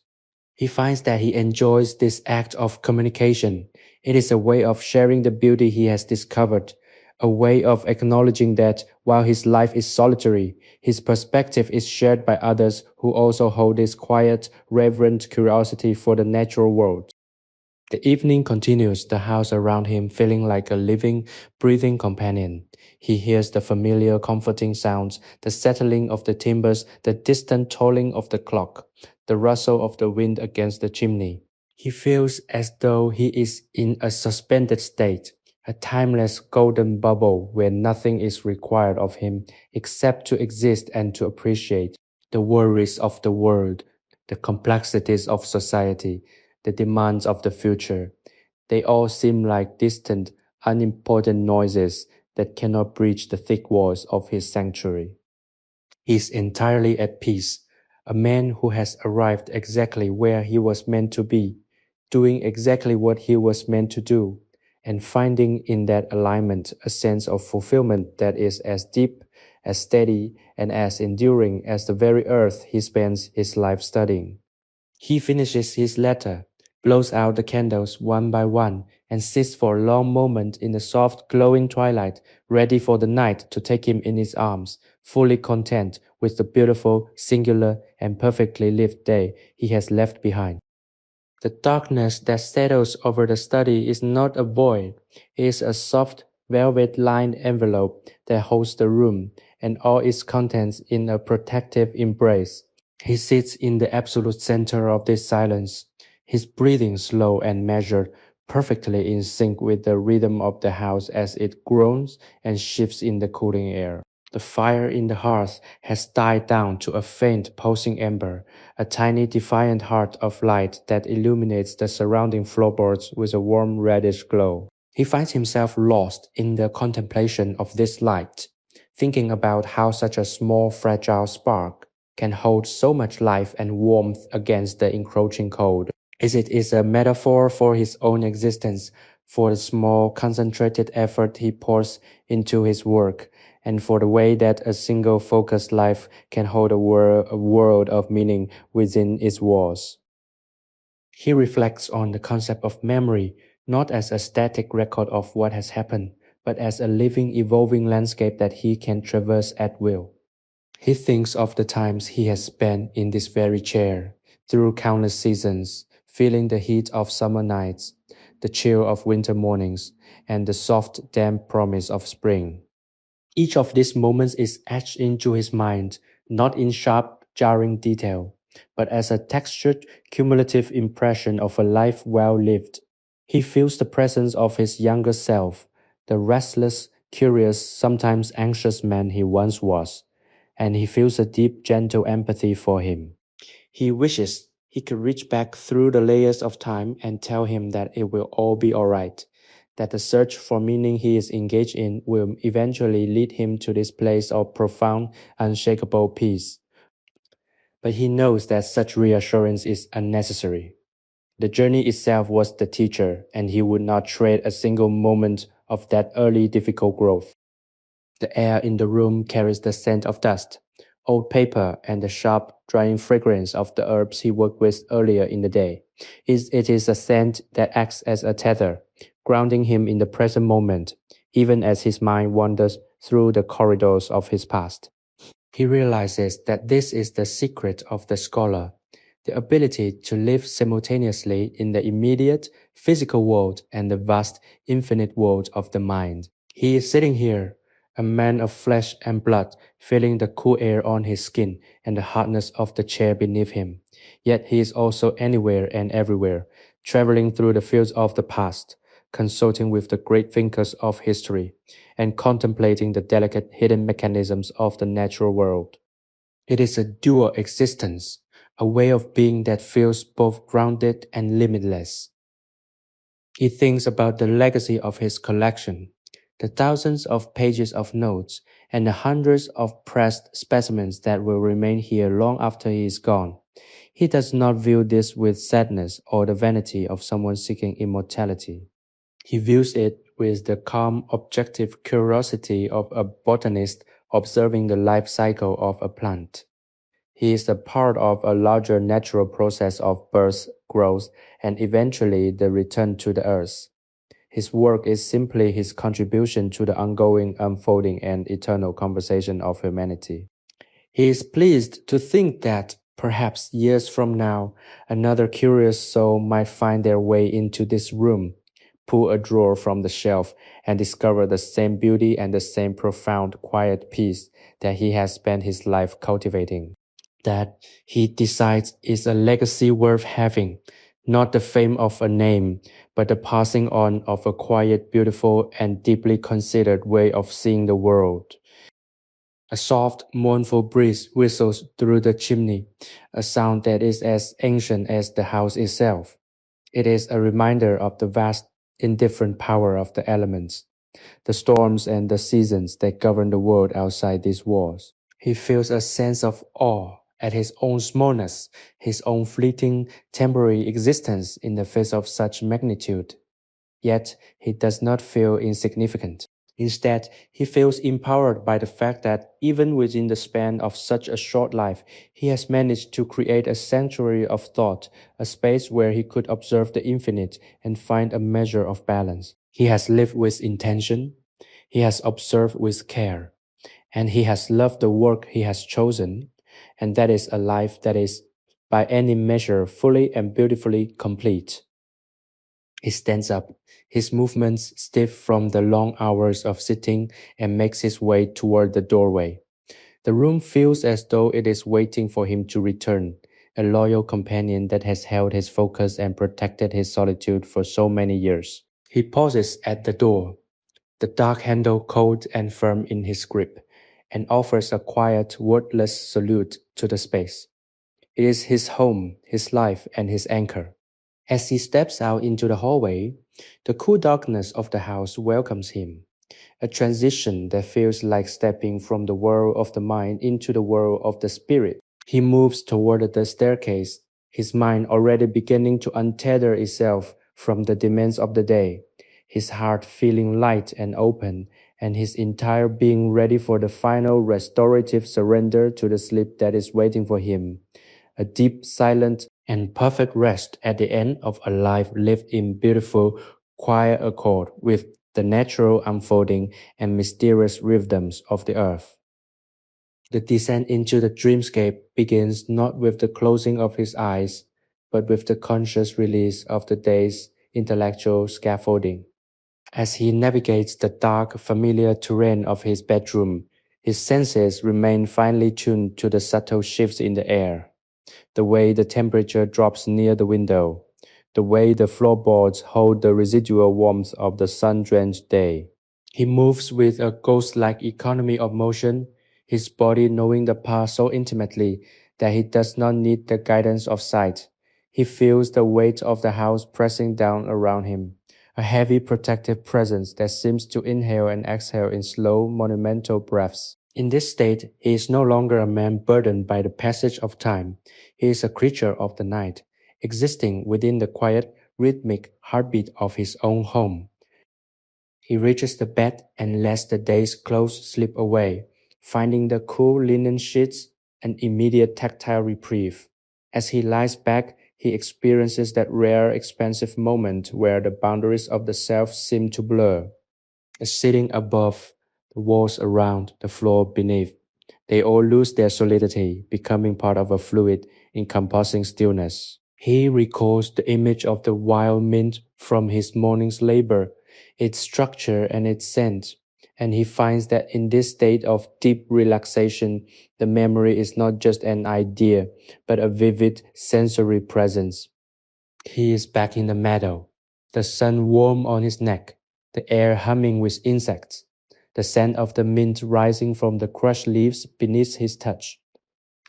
He finds that he enjoys this act of communication. It is a way of sharing the beauty he has discovered, a way of acknowledging that while his life is solitary, his perspective is shared by others who also hold this quiet, reverent curiosity for the natural world. The evening continues, the house around him feeling like a living, breathing companion. He hears the familiar, comforting sounds, the settling of the timbers, the distant tolling of the clock, the rustle of the wind against the chimney. He feels as though he is in a suspended state, a timeless golden bubble where nothing is required of him except to exist and to appreciate the worries of the world, the complexities of society, the demands of the future. They all seem like distant, unimportant noises that cannot breach the thick walls of his sanctuary. He is entirely at peace, a man who has arrived exactly where he was meant to be, doing exactly what he was meant to do, and finding in that alignment a sense of fulfillment that is as deep, as steady, and as enduring as the very earth he spends his life studying. He finishes his letter, blows out the candles one by one, and sits for a long moment in the soft, glowing twilight, ready for the night to take him in its arms, fully content with the beautiful, singular, and perfectly lived day he has left behind. The darkness that settles over the study is not a void, it is a soft, velvet-lined envelope that holds the room and all its contents in a protective embrace. He sits in the absolute center of this silence, his breathing slow and measured, perfectly in sync with the rhythm of the house as it groans and shifts in the cooling air. The fire in the hearth has died down to a faint pulsing ember, a tiny defiant heart of light that illuminates the surrounding floorboards with a warm reddish glow. He finds himself lost in the contemplation of this light, thinking about how such a small fragile spark can hold so much life and warmth against the encroaching cold. It is a metaphor for his own existence, for the small concentrated effort he pours into his work, and for the way that a single focused life can hold a world of meaning within its walls. He reflects on the concept of memory, not as a static record of what has happened, but as a living, evolving landscape that he can traverse at will. He thinks of the times he has spent in this very chair, through countless seasons, feeling the heat of summer nights, the chill of winter mornings, and the soft, damp promise of spring. Each of these moments is etched into his mind, not in sharp, jarring detail, but as a textured, cumulative impression of a life well lived. He feels the presence of his younger self, the restless, curious, sometimes anxious man he once was, and he feels a deep, gentle empathy for him. He wishes he could reach back through the layers of time and tell him that it will all be alright, that the search for meaning he is engaged in will eventually lead him to this place of profound, unshakable peace. But he knows that such reassurance is unnecessary. The journey itself was the teacher, and he would not trade a single moment of that early difficult growth. The air in the room carries the scent of dust, old paper, and the sharp, drying fragrance of the herbs he worked with earlier in the day. It is a scent that acts as a tether, grounding him in the present moment, even as his mind wanders through the corridors of his past. He realizes that this is the secret of the scholar, the ability to live simultaneously in the immediate physical world and the vast infinite world of the mind. He is sitting here, a man of flesh and blood, feeling the cool air on his skin and the hardness of the chair beneath him. Yet he is also anywhere and everywhere, traveling through the fields of the past, consulting with the great thinkers of history, and contemplating the delicate hidden mechanisms of the natural world. It is a dual existence, a way of being that feels both grounded and limitless. He thinks about the legacy of his collection, the thousands of pages of notes, and the hundreds of pressed specimens that will remain here long after he is gone. He does not view this with sadness or the vanity of someone seeking immortality. He views it with the calm, objective curiosity of a botanist observing the life cycle of a plant. He is a part of a larger natural process of birth, growth, and eventually the return to the earth. His work is simply his contribution to the ongoing, unfolding, and eternal conversation of humanity. He is pleased to think that, perhaps years from now, another curious soul might find their way into this room, pull a drawer from the shelf, and discover the same beauty and the same profound, quiet peace that he has spent his life cultivating. That, he decides, is a legacy worth having, not the fame of a name, but the passing on of a quiet, beautiful, and deeply considered way of seeing the world. A soft, mournful breeze whistles through the chimney, a sound that is as ancient as the house itself. It is a reminder of the vast, indifferent power of the elements, the storms and the seasons that govern the world outside these walls. He feels a sense of awe at his own smallness, his own fleeting, temporary existence in the face of such magnitude. Yet he does not feel insignificant. Instead, he feels empowered by the fact that even within the span of such a short life, he has managed to create a sanctuary of thought, a space where he could observe the infinite and find a measure of balance. He has lived with intention, he has observed with care, and he has loved the work he has chosen, and that is a life that is, by any measure, fully and beautifully complete. He stands up, his movements stiff from the long hours of sitting, and makes his way toward the doorway. The room feels as though it is waiting for him to return, a loyal companion that has held his focus and protected his solitude for so many years. He pauses at the door, the dark handle cold and firm in his grip, and offers a quiet, wordless salute to the space. It is his home, his life, and his anchor. As he steps out into the hallway, the cool darkness of the house welcomes him, a transition that feels like stepping from the world of the mind into the world of the spirit. He moves toward the staircase, his mind already beginning to untether itself from the demands of the day, his heart feeling light and open, and his entire being ready for the final restorative surrender to the sleep that is waiting for him. A deep, silent, and perfect rest at the end of a life lived in beautiful, quiet accord with the natural unfolding and mysterious rhythms of the earth. The descent into the dreamscape begins not with the closing of his eyes, but with the conscious release of the day's intellectual scaffolding. As he navigates the dark, familiar terrain of his bedroom, his senses remain finely tuned to the subtle shifts in the air, the way the temperature drops near the window, the way the floorboards hold the residual warmth of the sun-drenched day. He moves with a ghost-like economy of motion, his body knowing the path so intimately that he does not need the guidance of sight. He feels the weight of the house pressing down around him, a heavy protective presence that seems to inhale and exhale in slow, monumental breaths. In this state, he is no longer a man burdened by the passage of time. He is a creature of the night, existing within the quiet, rhythmic heartbeat of his own home. He reaches the bed and lets the day's clothes slip away, finding the cool linen sheets an immediate tactile reprieve. As he lies back, he experiences that rare, expansive moment where the boundaries of the self seem to blur. Sitting above, the walls around, the floor beneath. They all lose their solidity, becoming part of a fluid, encompassing stillness. He recalls the image of the wild mint from his morning's labor, its structure and its scent, and he finds that in this state of deep relaxation, the memory is not just an idea, but a vivid sensory presence. He is back in the meadow, the sun warm on his neck, the air humming with insects, the scent of the mint rising from the crushed leaves beneath his touch.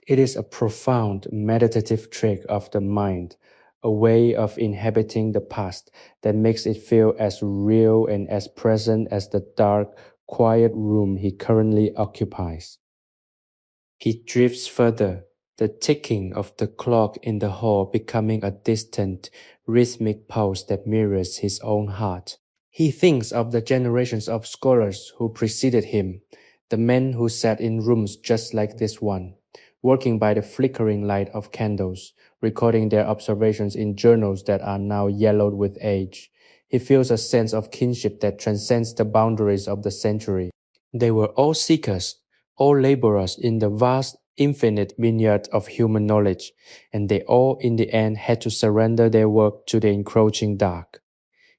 It is a profound meditative trick of the mind, a way of inhabiting the past that makes it feel as real and as present as the dark, quiet room he currently occupies. He drifts further, the ticking of the clock in the hall becoming a distant, rhythmic pulse that mirrors his own heart. He thinks of the generations of scholars who preceded him, the men who sat in rooms just like this one, working by the flickering light of candles, recording their observations in journals that are now yellowed with age. He feels a sense of kinship that transcends the boundaries of the century. They were all seekers, all laborers in the vast, infinite vineyard of human knowledge, and they all in the end had to surrender their work to the encroaching dark.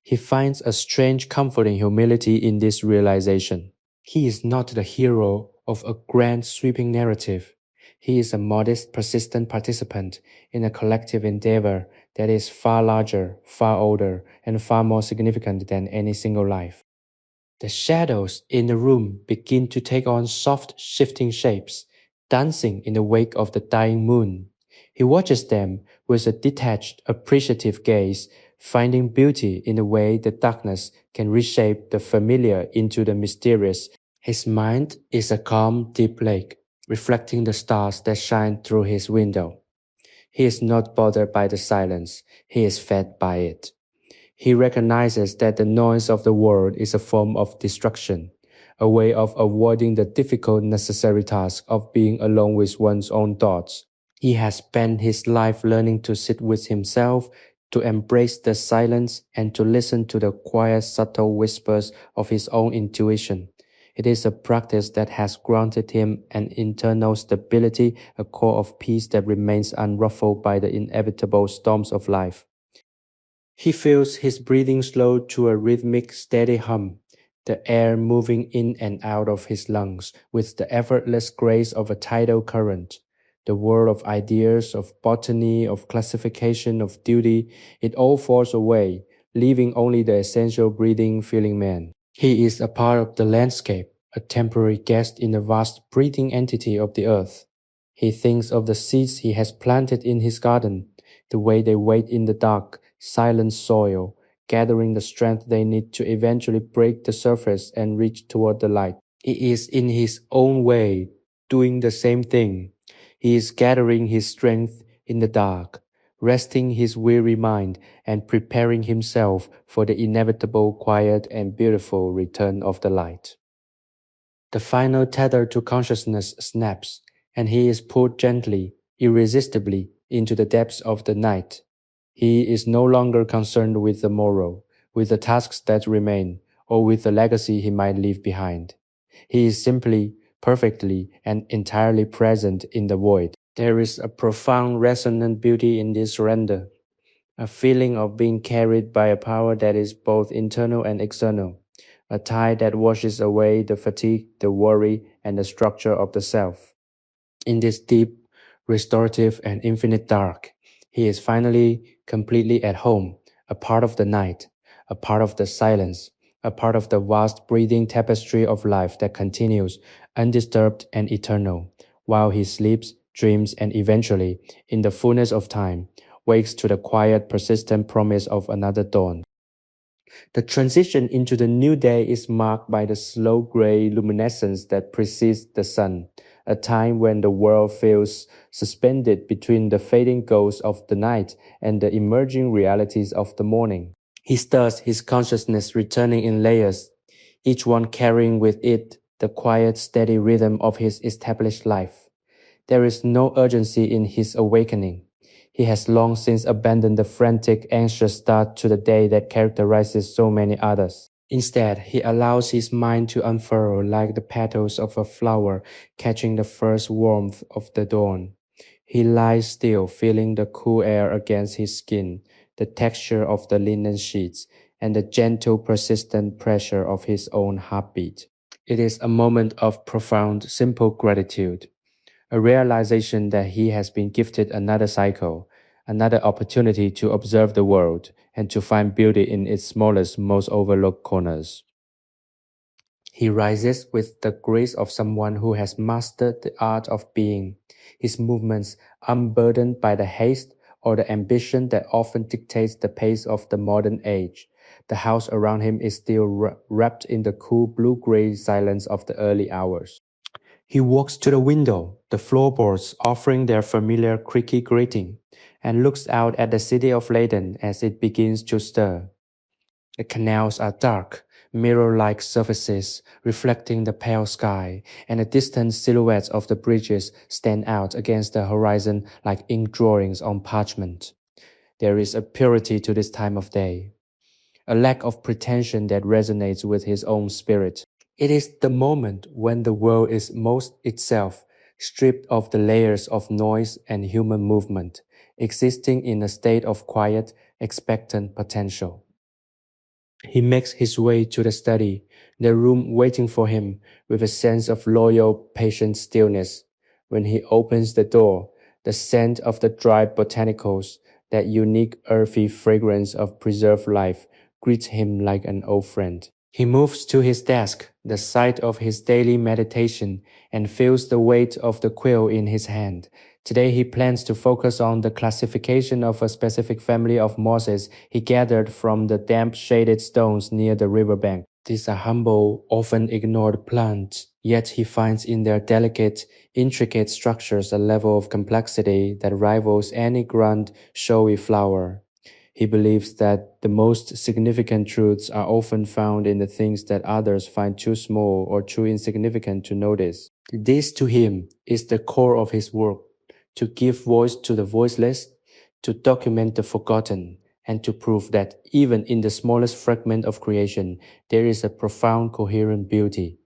He finds a strange comforting humility in this realization. He is not the hero of a grand sweeping narrative. He is a modest, persistent participant in a collective endeavor that is far larger, far older, and far more significant than any single life. The shadows in the room begin to take on soft, shifting shapes, dancing in the wake of the dying moon. He watches them with a detached, appreciative gaze, finding beauty in the way the darkness can reshape the familiar into the mysterious. His mind is a calm, deep lake, reflecting the stars that shine through his window. He is not bothered by the silence, he is fed by it. He recognizes that the noise of the world is a form of distraction, a way of avoiding the difficult necessary task of being alone with one's own thoughts. He has spent his life learning to sit with himself, to embrace the silence, and to listen to the quiet, subtle whispers of his own intuition. It is a practice that has granted him an internal stability, a core of peace that remains unruffled by the inevitable storms of life. He feels his breathing slow to a rhythmic, steady hum, the air moving in and out of his lungs with the effortless grace of a tidal current. The world of ideas, of botany, of classification, of duty, it all falls away, leaving only the essential breathing, feeling man. He is a part of the landscape, a temporary guest in the vast breathing entity of the earth. He thinks of the seeds he has planted in his garden, the way they wait in the dark, silent soil, gathering the strength they need to eventually break the surface and reach toward the light. He is in his own way doing the same thing. He is gathering his strength in the dark, resting his weary mind and preparing himself for the inevitable quiet and beautiful return of the light. The final tether to consciousness snaps, and he is pulled gently, irresistibly, into the depths of the night. He is no longer concerned with the morrow, with the tasks that remain, or with the legacy he might leave behind. He is simply, perfectly, and entirely present in the void. There is a profound resonant beauty in this surrender, a feeling of being carried by a power that is both internal and external, a tide that washes away the fatigue, the worry, and the structure of the self. In this deep, restorative, and infinite dark, he is finally completely at home, a part of the night, a part of the silence, a part of the vast breathing tapestry of life that continues, undisturbed and eternal, while he sleeps, dreams, and eventually, in the fullness of time, wakes to the quiet, persistent promise of another dawn. The transition into the new day is marked by the slow gray luminescence that precedes the sun, a time when the world feels suspended between the fading ghosts of the night and the emerging realities of the morning. He stirs his consciousness returning in layers, each one carrying with it the quiet, steady rhythm of his established life. There is no urgency in his awakening. He has long since abandoned the frantic, anxious start to the day that characterizes so many others. Instead, he allows his mind to unfurl like the petals of a flower catching the first warmth of the dawn. He lies still, feeling the cool air against his skin, the texture of the linen sheets, and the gentle, persistent pressure of his own heartbeat. It is a moment of profound, simple gratitude, a realization that he has been gifted another cycle, another opportunity to observe the world and to find beauty in its smallest, most overlooked corners. He rises with the grace of someone who has mastered the art of being, his movements unburdened by the haste or the ambition that often dictates the pace of the modern age. The house around him is still wrapped in the cool blue-gray silence of the early hours. He walks to the window, the floorboards offering their familiar creaky grating, and looks out at the city of Leiden as it begins to stir. The canals are dark, mirror-like surfaces reflecting the pale sky, and the distant silhouettes of the bridges stand out against the horizon like ink drawings on parchment. There is a purity to this time of day, a lack of pretension that resonates with his own spirit. It is the moment when the world is most itself, stripped of the layers of noise and human movement, existing in a state of quiet, expectant potential. He makes his way to the study, the room waiting for him with a sense of loyal, patient stillness. When he opens the door, the scent of the dry botanicals, that unique earthy fragrance of preserved life, greets him like an old friend. He moves to his desk, the site of his daily meditation, and feels the weight of the quill in his hand. Today he plans to focus on the classification of a specific family of mosses he gathered from the damp shaded stones near the riverbank. These are humble, often ignored plants, yet he finds in their delicate, intricate structures a level of complexity that rivals any grand, showy flower. He believes that the most significant truths are often found in the things that others find too small or too insignificant to notice. This to him is the core of his work, to give voice to the voiceless, to document the forgotten, and to prove that even in the smallest fragment of creation, there is a profound coherent beauty.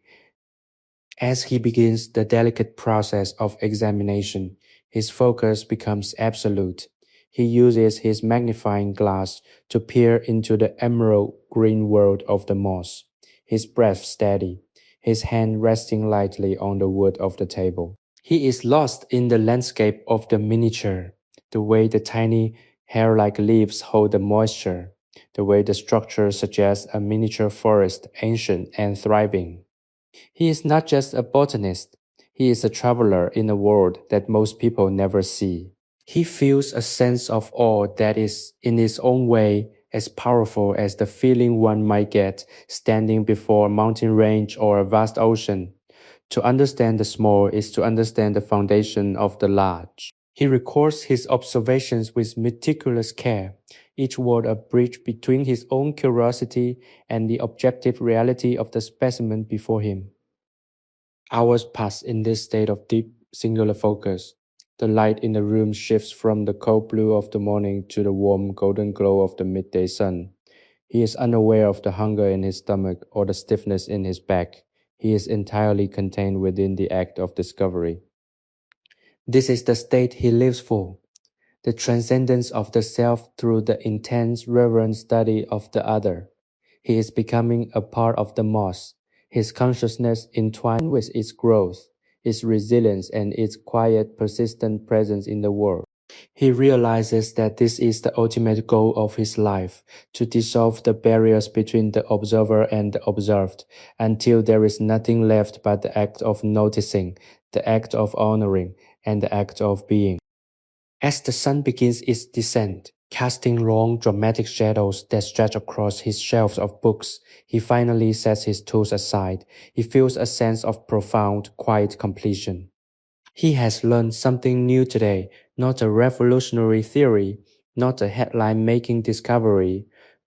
As he begins the delicate process of examination, his focus becomes absolute. He uses his magnifying glass to peer into the emerald green world of the moss, his breath steady, his hand resting lightly on the wood of the table. He is lost in the landscape of the miniature, the way the tiny hair-like leaves hold the moisture, the way the structure suggests a miniature forest, ancient and thriving. He is not just a botanist, he is a traveler in a world that most people never see. He feels a sense of awe that is, in its own way, as powerful as the feeling one might get standing before a mountain range or a vast ocean. To understand the small is to understand the foundation of the large. He records his observations with meticulous care, each word a bridge between his own curiosity and the objective reality of the specimen before him. Hours pass in this state of deep, singular focus. The light in the room shifts from the cold blue of the morning to the warm, golden glow of the midday sun. He is unaware of the hunger in his stomach or the stiffness in his back. He is entirely contained within the act of discovery. This is the state he lives for, the transcendence of the self through the intense, reverent study of the other. He is becoming a part of the moss, his consciousness entwined with its growth, its resilience, and its quiet, persistent presence in the world. He realizes that this is the ultimate goal of his life, to dissolve the barriers between the observer and the observed, until there is nothing left but the act of noticing, the act of honoring, and the act of being. As the sun begins its descent, casting long, dramatic shadows that stretch across his shelves of books, he finally sets his tools aside. He feels a sense of profound, quiet completion. He has learned something new today, not a revolutionary theory, not a headline-making discovery,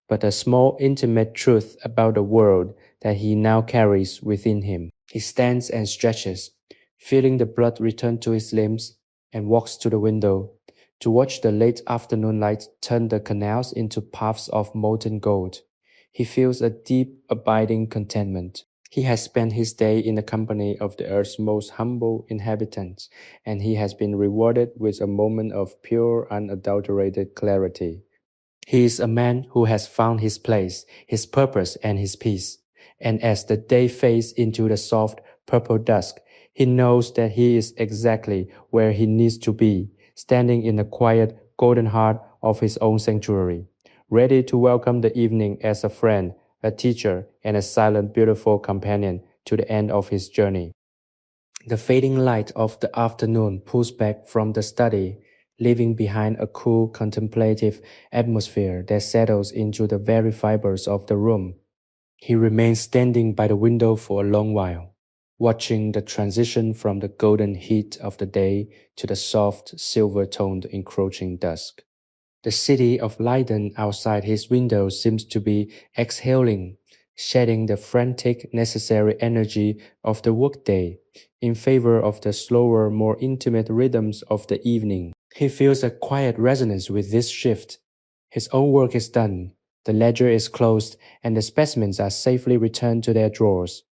but a small, intimate truth about the world that he now carries within him. He stands and stretches, feeling the blood return to his limbs, and walks to the window to watch the late afternoon light turn the canals into paths of molten gold. He feels a deep, abiding contentment. He has spent his day in the company of the earth's most humble inhabitants, and he has been rewarded with a moment of pure, unadulterated clarity. He is a man who has found his place, his purpose, and his peace. And as the day fades into the soft purple dusk, he knows that he is exactly where he needs to be, standing in the quiet, golden heart of his own sanctuary, ready to welcome the evening as a friend, a teacher, and a silent, beautiful companion to the end of his journey. The fading light of the afternoon pulls back from the study, leaving behind a cool, contemplative atmosphere that settles into the very fibers of the room. He remains standing by the window for a long while, watching the transition from the golden heat of the day to the soft, silver-toned encroaching dusk. The city of Leiden outside his window seems to be exhaling, shedding the frantic, necessary energy of the workday in favor of the slower, more intimate rhythms of the evening. He feels a quiet resonance with this shift. His own work is done, the ledger is closed, and the specimens are safely returned to their drawers.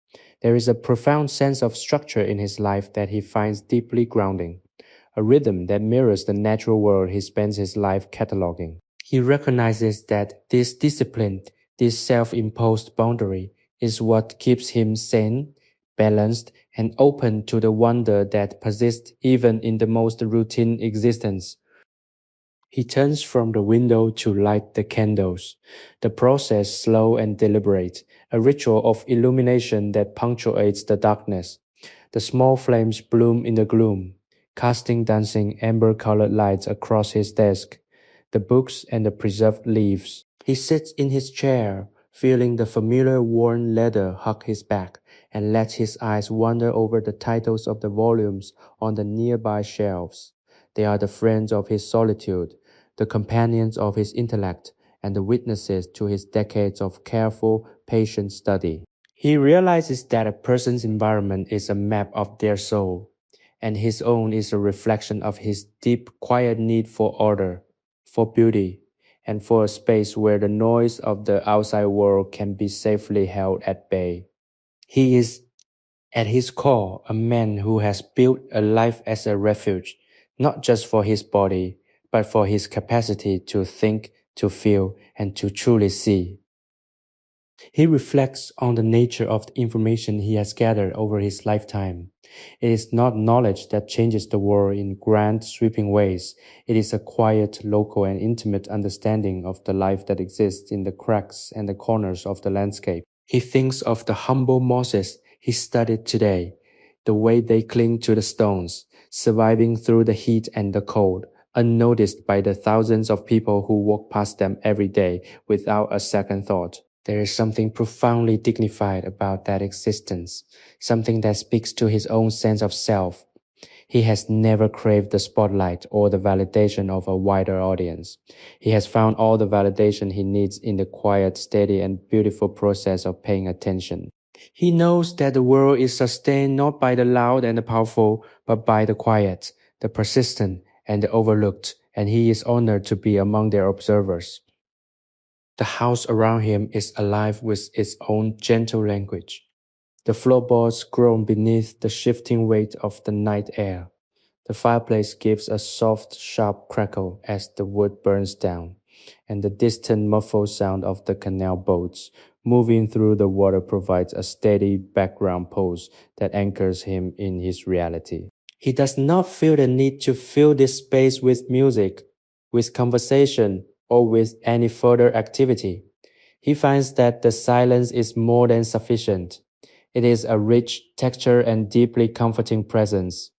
There is a profound sense of structure in his life that he finds deeply grounding, a rhythm that mirrors the natural world he spends his life cataloging. He recognizes that this discipline, this self-imposed boundary, is what keeps him sane, balanced, and open to the wonder that persists even in the most routine existence. He turns from the window to light the candles, the process slow and deliberate, a ritual of illumination that punctuates the darkness. The small flames bloom in the gloom, casting dancing amber-colored lights across his desk, the books and the preserved leaves. He sits in his chair, feeling the familiar worn leather hug his back, and lets his eyes wander over the titles of the volumes on the nearby shelves. They are the friends of his solitude, the companions of his intellect, and the witnesses to his decades of careful, patient study. He realizes that a person's environment is a map of their soul, and his own is a reflection of his deep, quiet need for order, for beauty, and for a space where the noise of the outside world can be safely held at bay. He is, at his core, a man who has built a life as a refuge, not just for his body, but for his capacity to think, to feel, and to truly see. He reflects on the nature of the information he has gathered over his lifetime. It is not knowledge that changes the world in grand, sweeping ways. It is a quiet, local, and intimate understanding of the life that exists in the cracks and the corners of the landscape. He thinks of the humble mosses he studied today, the way they cling to the stones, surviving through the heat and the cold, unnoticed by the thousands of people who walk past them every day without a second thought. There is something profoundly dignified about that existence, something that speaks to his own sense of self. He has never craved the spotlight or the validation of a wider audience. He has found all the validation he needs in the quiet, steady, and beautiful process of paying attention. He knows that the world is sustained not by the loud and the powerful, but by the quiet, the persistent, and the overlooked, and he is honored to be among their observers. The house around him is alive with its own gentle language. The floorboards groan beneath the shifting weight of the night air. The fireplace gives a soft, sharp crackle as the wood burns down, and the distant muffled sound of the canal boats moving through the water provides a steady background pulse that anchors him in his reality. He does not feel the need to fill this space with music, with conversation, or with any further activity. He finds that the silence is more than sufficient. It is a rich texture and deeply comforting presence.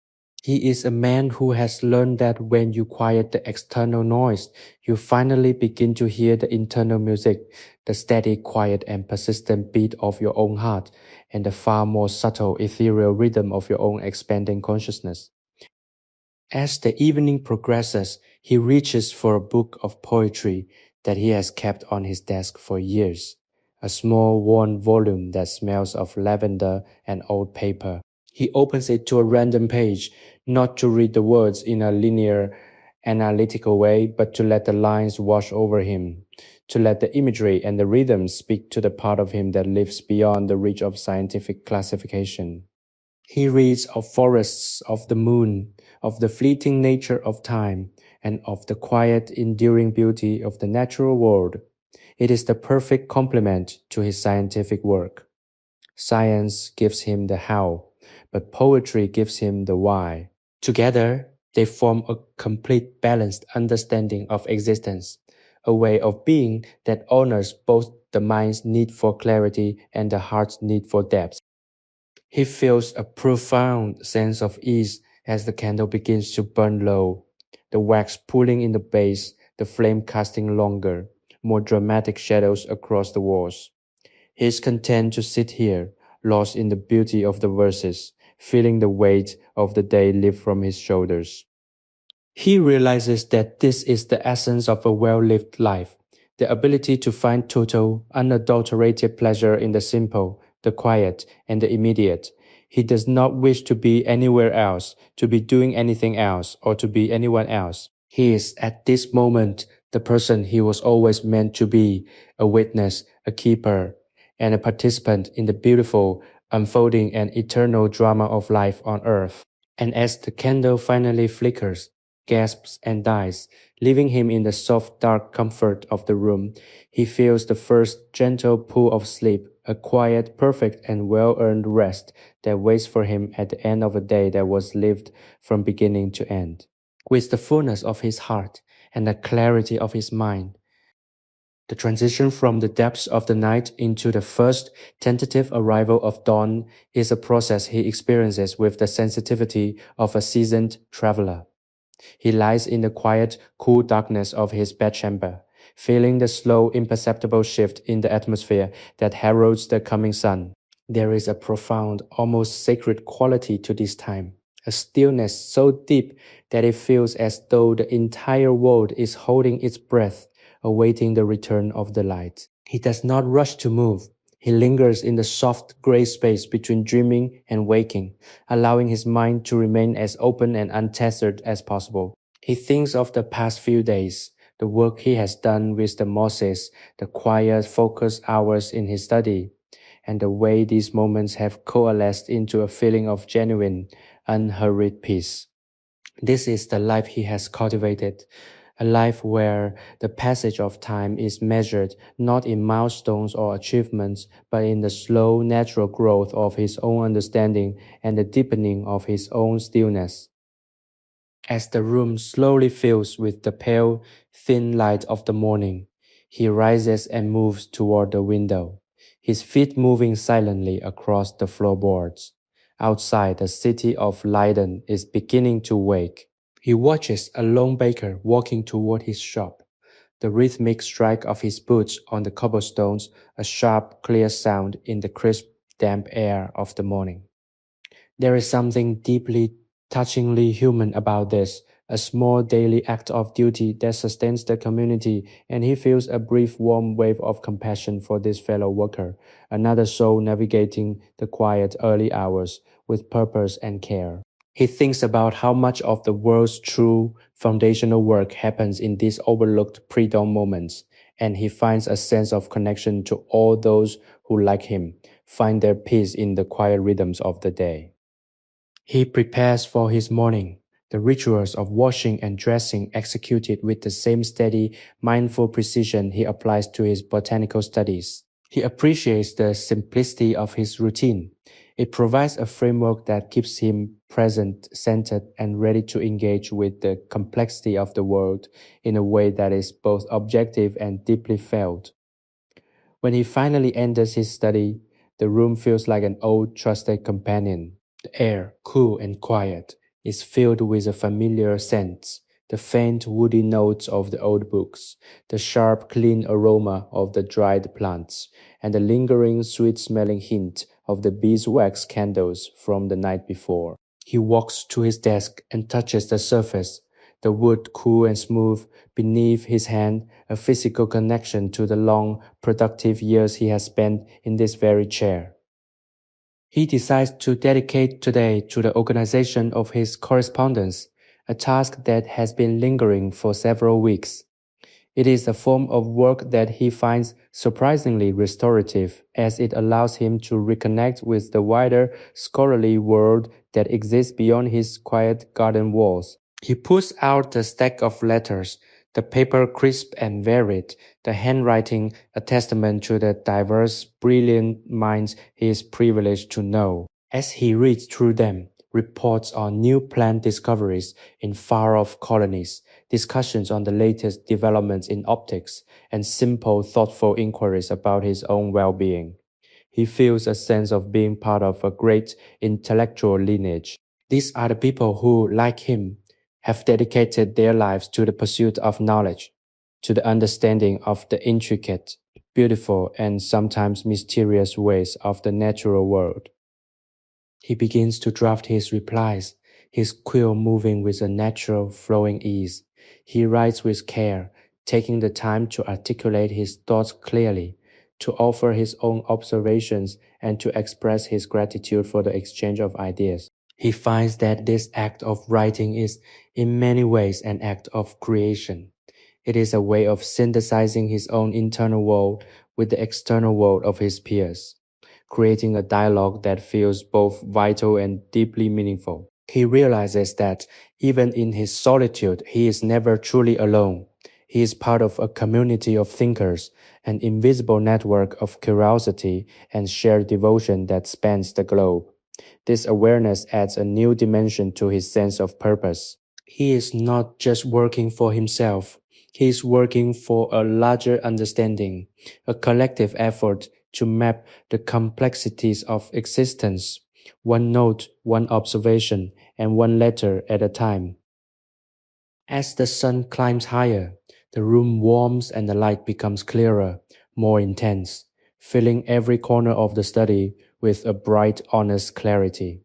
He is a man who has learned that when you quiet the external noise, you finally begin to hear the internal music, the steady, quiet, and persistent beat of your own heart, and the far more subtle, ethereal rhythm of your own expanding consciousness. As the evening progresses, he reaches for a book of poetry that he has kept on his desk for years, a small worn volume that smells of lavender and old paper. He opens it to a random page, not to read the words in a linear analytical way, but to let the lines wash over him, to let the imagery and the rhythm speak to the part of him that lives beyond the reach of scientific classification. He reads of forests, of the moon, of the fleeting nature of time, and of the quiet, enduring beauty of the natural world. It is the perfect complement to his scientific work. Science gives him the how, but poetry gives him the why. Together, they form a complete balanced understanding of existence, a way of being that honors both the mind's need for clarity and the heart's need for depth. He feels a profound sense of ease as the candle begins to burn low, the wax pulling in the base, the flame casting longer, more dramatic shadows across the walls. He is content to sit here, lost in the beauty of the verses, feeling the weight of the day lift from his shoulders. He realizes that this is the essence of a well-lived life, the ability to find total, unadulterated pleasure in the simple, the quiet, and the immediate. He does not wish to be anywhere else, to be doing anything else, or to be anyone else. He is, at this moment, the person he was always meant to be, a witness, a keeper, and a participant in the beautiful, unfolding, and eternal drama of life on earth. And as the candle finally flickers, gasps and dies, leaving him in the soft dark comfort of the room, he feels the first gentle pull of sleep, a quiet, perfect, and well-earned rest that waits for him at the end of a day that was lived from beginning to end. With the fullness of his heart and the clarity of his mind, the transition from the depths of the night into the first tentative arrival of dawn is a process he experiences with the sensitivity of a seasoned traveler. He lies in the quiet, cool darkness of his bedchamber, feeling the slow, imperceptible shift in the atmosphere that heralds the coming sun. There is a profound, almost sacred quality to this time, a stillness so deep that it feels as though the entire world is holding its breath, awaiting the return of the light. He does not rush to move. He lingers in the soft gray space between dreaming and waking, allowing his mind to remain as open and untethered as possible. He thinks of the past few days, the work he has done with the mosses, the quiet, focused hours in his study, and the way these moments have coalesced into a feeling of genuine, unhurried peace. This is the life he has cultivated, a life where the passage of time is measured not in milestones or achievements, but in the slow, natural growth of his own understanding and the deepening of his own stillness. As the room slowly fills with the pale, thin light of the morning, he rises and moves toward the window, his feet moving silently across the floorboards. Outside, the city of Leiden is beginning to wake. He watches a lone baker walking toward his shop, the rhythmic strike of his boots on the cobblestones, a sharp, clear sound in the crisp, damp air of the morning. There is something deeply, touchingly human about this, a small daily act of duty that sustains the community, and he feels a brief warm wave of compassion for this fellow worker, another soul navigating the quiet early hours with purpose and care. He thinks about how much of the world's true foundational work happens in these overlooked pre-dawn moments, and he finds a sense of connection to all those who, like him, find their peace in the quiet rhythms of the day. He prepares for his morning, the rituals of washing and dressing executed with the same steady, mindful precision he applies to his botanical studies. He appreciates the simplicity of his routine. It provides a framework that keeps him present, centered, and ready to engage with the complexity of the world in a way that is both objective and deeply felt. When he finally enters his study, the room feels like an old, trusted companion. The air, cool and quiet, is filled with a familiar scent, the faint, woody notes of the old books, the sharp, clean aroma of the dried plants, and the lingering, sweet-smelling hint of the beeswax candles from the night before. He walks to his desk and touches the surface, the wood cool and smooth beneath his hand, a physical connection to the long, productive years he has spent in this very chair. He decides to dedicate today to the organization of his correspondence, a task that has been lingering for several weeks. It is a form of work that he finds surprisingly restorative, as it allows him to reconnect with the wider scholarly world that exists beyond his quiet garden walls. He pulls out the stack of letters, the paper crisp and varied, the handwriting a testament to the diverse, brilliant minds he is privileged to know. As he reads through them, reports on new plant discoveries in far-off colonies, discussions on the latest developments in optics, and simple, thoughtful inquiries about his own well-being. He feels a sense of being part of a great intellectual lineage. These are the people who, like him, have dedicated their lives to the pursuit of knowledge, to the understanding of the intricate, beautiful, and sometimes mysterious ways of the natural world. He begins to draft his replies, his quill moving with a natural, flowing ease. He writes with care, taking the time to articulate his thoughts clearly, to offer his own observations, and to express his gratitude for the exchange of ideas. He finds that this act of writing is, in many ways, an act of creation. It is a way of synthesizing his own internal world with the external world of his peers, creating a dialogue that feels both vital and deeply meaningful. He realizes that even in his solitude, he is never truly alone. He is part of a community of thinkers, an invisible network of curiosity and shared devotion that spans the globe. This awareness adds a new dimension to his sense of purpose. He is not just working for himself, he is working for a larger understanding, a collective effort to map the complexities of existence, one note, one observation, and one letter at a time. As the sun climbs higher, the room warms and the light becomes clearer, more intense, filling every corner of the study with a bright, honest clarity.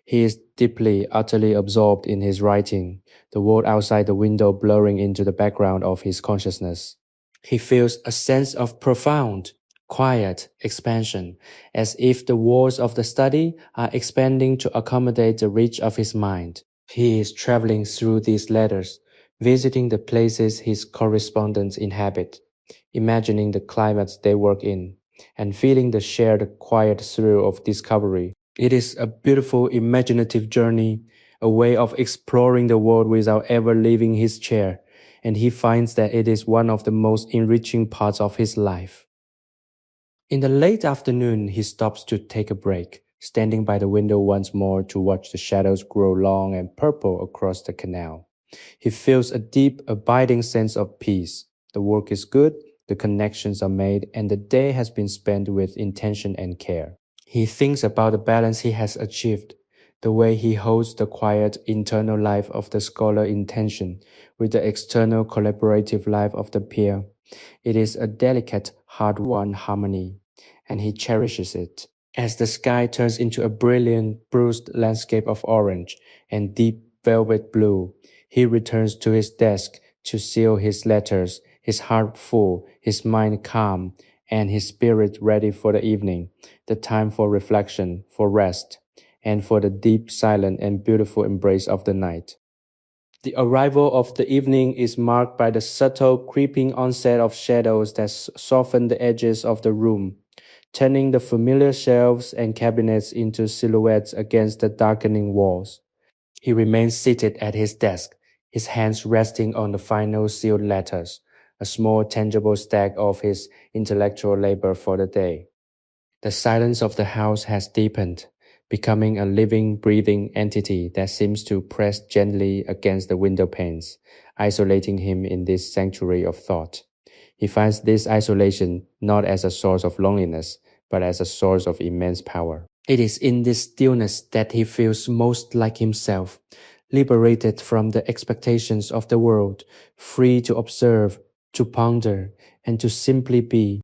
He is deeply, utterly absorbed in his writing, the world outside the window blurring into the background of his consciousness. He feels a sense of profound, quiet expansion, as if the walls of the study are expanding to accommodate the reach of his mind. He is traveling through these letters, visiting the places his correspondents inhabit, imagining the climates they work in, and feeling the shared quiet thrill of discovery. It is a beautiful imaginative journey, a way of exploring the world without ever leaving his chair, and he finds that it is one of the most enriching parts of his life. In the late afternoon, he stops to take a break, standing by the window once more to watch the shadows grow long and purple across the canal. He feels a deep, abiding sense of peace. The work is good, the connections are made, and the day has been spent with intention and care. He thinks about the balance he has achieved, the way he holds the quiet internal life of the scholar intention with the external collaborative life of the peer. It is a delicate, hard-won harmony, and he cherishes it. As the sky turns into a brilliant, bruised landscape of orange and deep velvet blue, he returns to his desk to seal his letters, his heart full, his mind calm, and his spirit ready for the evening, the time for reflection, for rest, and for the deep, silent, and beautiful embrace of the night. The arrival of the evening is marked by the subtle, creeping onset of shadows that soften the edges of the room, turning the familiar shelves and cabinets into silhouettes against the darkening walls. He remains seated at his desk, his hands resting on the final sealed letters, a small tangible stack of his intellectual labor for the day. The silence of the house has deepened, becoming a living, breathing entity that seems to press gently against the window panes, isolating him in this sanctuary of thought. He finds this isolation not as a source of loneliness, but as a source of immense power. It is in this stillness that he feels most like himself, liberated from the expectations of the world, free to observe, to ponder, and to simply be.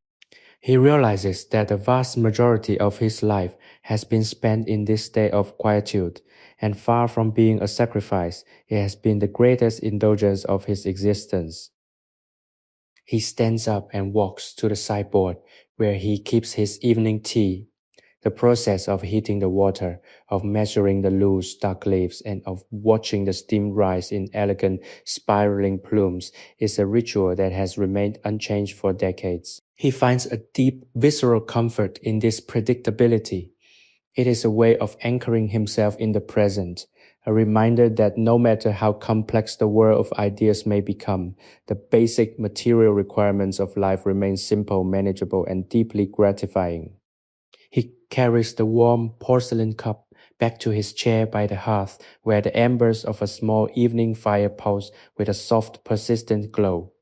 He realizes that the vast majority of his life has been spent in this state of quietude, and far from being a sacrifice, it has been the greatest indulgence of his existence. He stands up and walks to the sideboard where he keeps his evening tea. The process of heating the water, of measuring the loose, dark leaves, and of watching the steam rise in elegant, spiraling plumes is a ritual that has remained unchanged for decades. He finds a deep, visceral comfort in this predictability. It is a way of anchoring himself in the present, a reminder that no matter how complex the world of ideas may become, the basic material requirements of life remain simple, manageable, and deeply gratifying. He carries the warm porcelain cup back to his chair by the hearth, where the embers of a small evening fire pulse with a soft, persistent glow.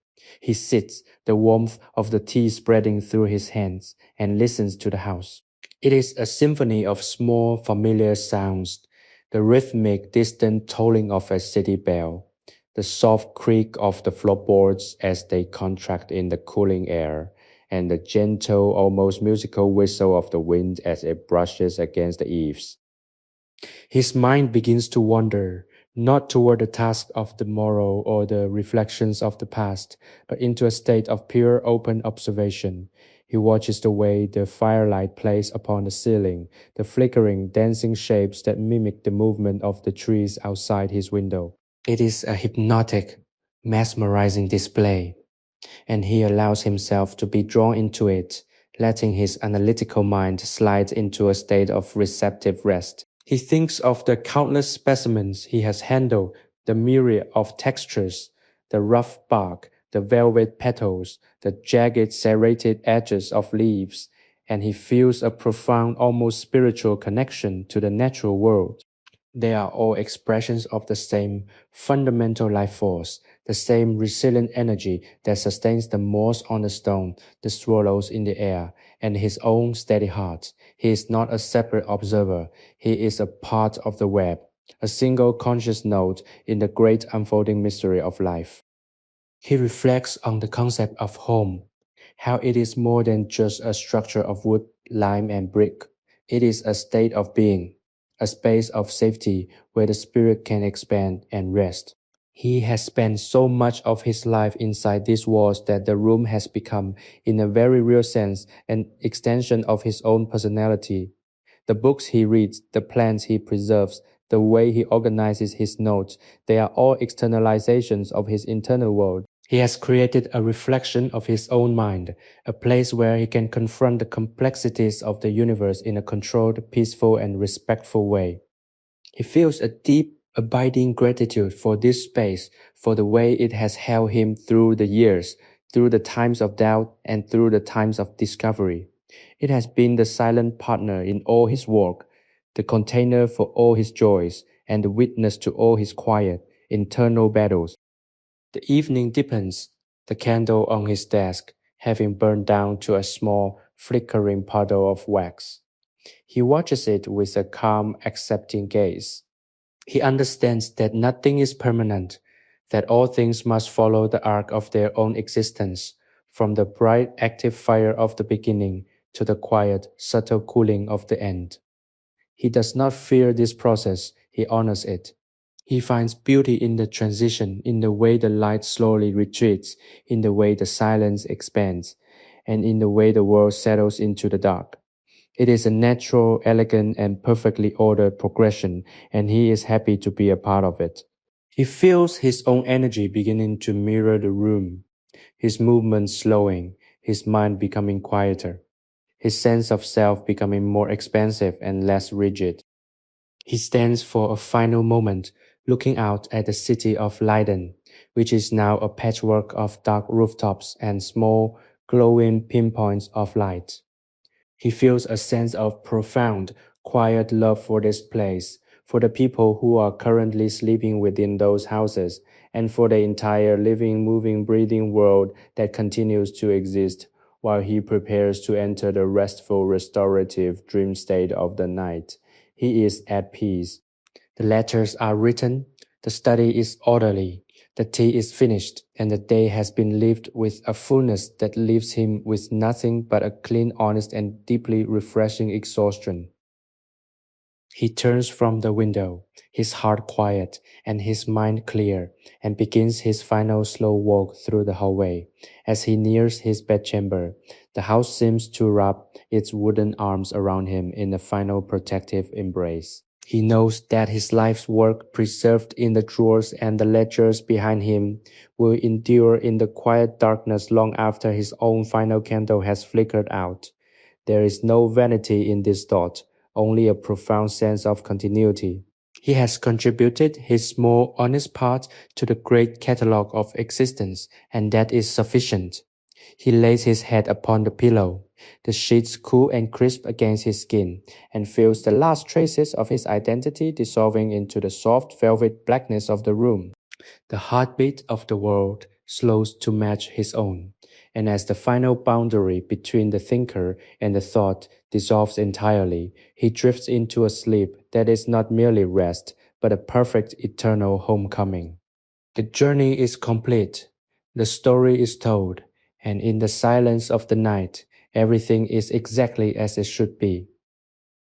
He sits, the warmth of the tea spreading through his hands, and listens to the house. It is a symphony of small, familiar sounds, the rhythmic, distant tolling of a city bell, the soft creak of the floorboards as they contract in the cooling air, and the gentle, almost musical whistle of the wind as it brushes against the eaves. His mind begins to wander, not toward the task of the morrow or the reflections of the past, but into a state of pure open observation. He watches the way the firelight plays upon the ceiling, the flickering, dancing shapes that mimic the movement of the trees outside his window. It is a hypnotic, mesmerizing display, and he allows himself to be drawn into it, letting his analytical mind slide into a state of receptive rest. He thinks of the countless specimens he has handled, the myriad of textures, the rough bark, the velvet petals, the jagged serrated edges of leaves, and he feels a profound, almost spiritual connection to the natural world. They are all expressions of the same fundamental life force, the same resilient energy that sustains the moss on the stone, the swallows in the air, and his own steady heart. He is not a separate observer. He is a part of the web, a single conscious node in the great unfolding mystery of life. He reflects on the concept of home, how it is more than just a structure of wood, lime, and brick. It is a state of being, a space of safety where the spirit can expand and rest. He has spent so much of his life inside these walls that the room has become, in a very real sense, an extension of his own personality. The books he reads, the plants he preserves, the way he organizes his notes, they are all externalizations of his internal world. He has created a reflection of his own mind, a place where he can confront the complexities of the universe in a controlled, peaceful, and respectful way. He feels a deep, abiding gratitude for this space, for the way it has held him through the years, through the times of doubt, and through the times of discovery. It has been the silent partner in all his work, the container for all his joys, and the witness to all his quiet, internal battles. The evening deepens, the candle on his desk having burned down to a small, flickering puddle of wax. He watches it with a calm, accepting gaze. He understands that nothing is permanent, that all things must follow the arc of their own existence, from the bright, active fire of the beginning to the quiet, subtle cooling of the end. He does not fear this process, he honors it. He finds beauty in the transition, in the way the light slowly retreats, in the way the silence expands, and in the way the world settles into the dark. It is a natural, elegant, and perfectly ordered progression, and he is happy to be a part of it. He feels his own energy beginning to mirror the room, his movements slowing, his mind becoming quieter, his sense of self becoming more expansive and less rigid. He stands for a final moment, looking out at the city of Leiden, which is now a patchwork of dark rooftops and small, glowing pinpoints of light. He feels a sense of profound, quiet love for this place, for the people who are currently sleeping within those houses, and for the entire living, moving, breathing world that continues to exist while he prepares to enter the restful, restorative dream state of the night. He is at peace. The letters are written, the study is orderly, the tea is finished, and the day has been lived with a fullness that leaves him with nothing but a clean, honest, and deeply refreshing exhaustion. He turns from the window, his heart quiet and his mind clear, and begins his final slow walk through the hallway. As he nears his bedchamber, the house seems to wrap its wooden arms around him in a final protective embrace. He knows that his life's work, preserved in the drawers and the ledgers behind him, will endure in the quiet darkness long after his own final candle has flickered out. There is no vanity in this thought, only a profound sense of continuity. He has contributed his small, honest part to the great catalogue of existence, and that is sufficient. He lays his head upon the pillow, the sheets cool and crisp against his skin, and feels the last traces of his identity dissolving into the soft velvet blackness of the room. The heartbeat of the world slows to match his own, and as the final boundary between the thinker and the thought dissolves entirely, he drifts into a sleep that is not merely rest, but a perfect eternal homecoming. The journey is complete, the story is told, and in the silence of the night, everything is exactly as it should be.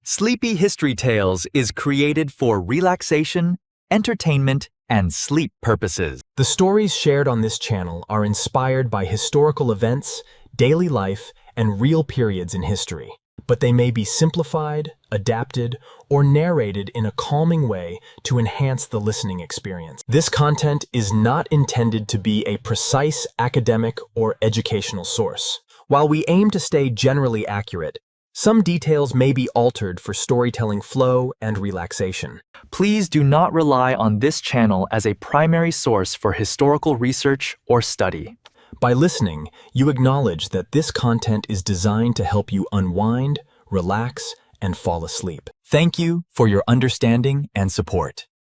Sleepy History Tales is created for relaxation, entertainment, and sleep purposes. The stories shared on this channel are inspired by historical events, daily life, and real periods in history, but they may be simplified, adapted, or narrated in a calming way to enhance the listening experience. This content is not intended to be a precise academic or educational source. While we aim to stay generally accurate, some details may be altered for storytelling flow and relaxation. Please do not rely on this channel as a primary source for historical research or study. By listening, you acknowledge that this content is designed to help you unwind, relax, and fall asleep. Thank you for your understanding and support.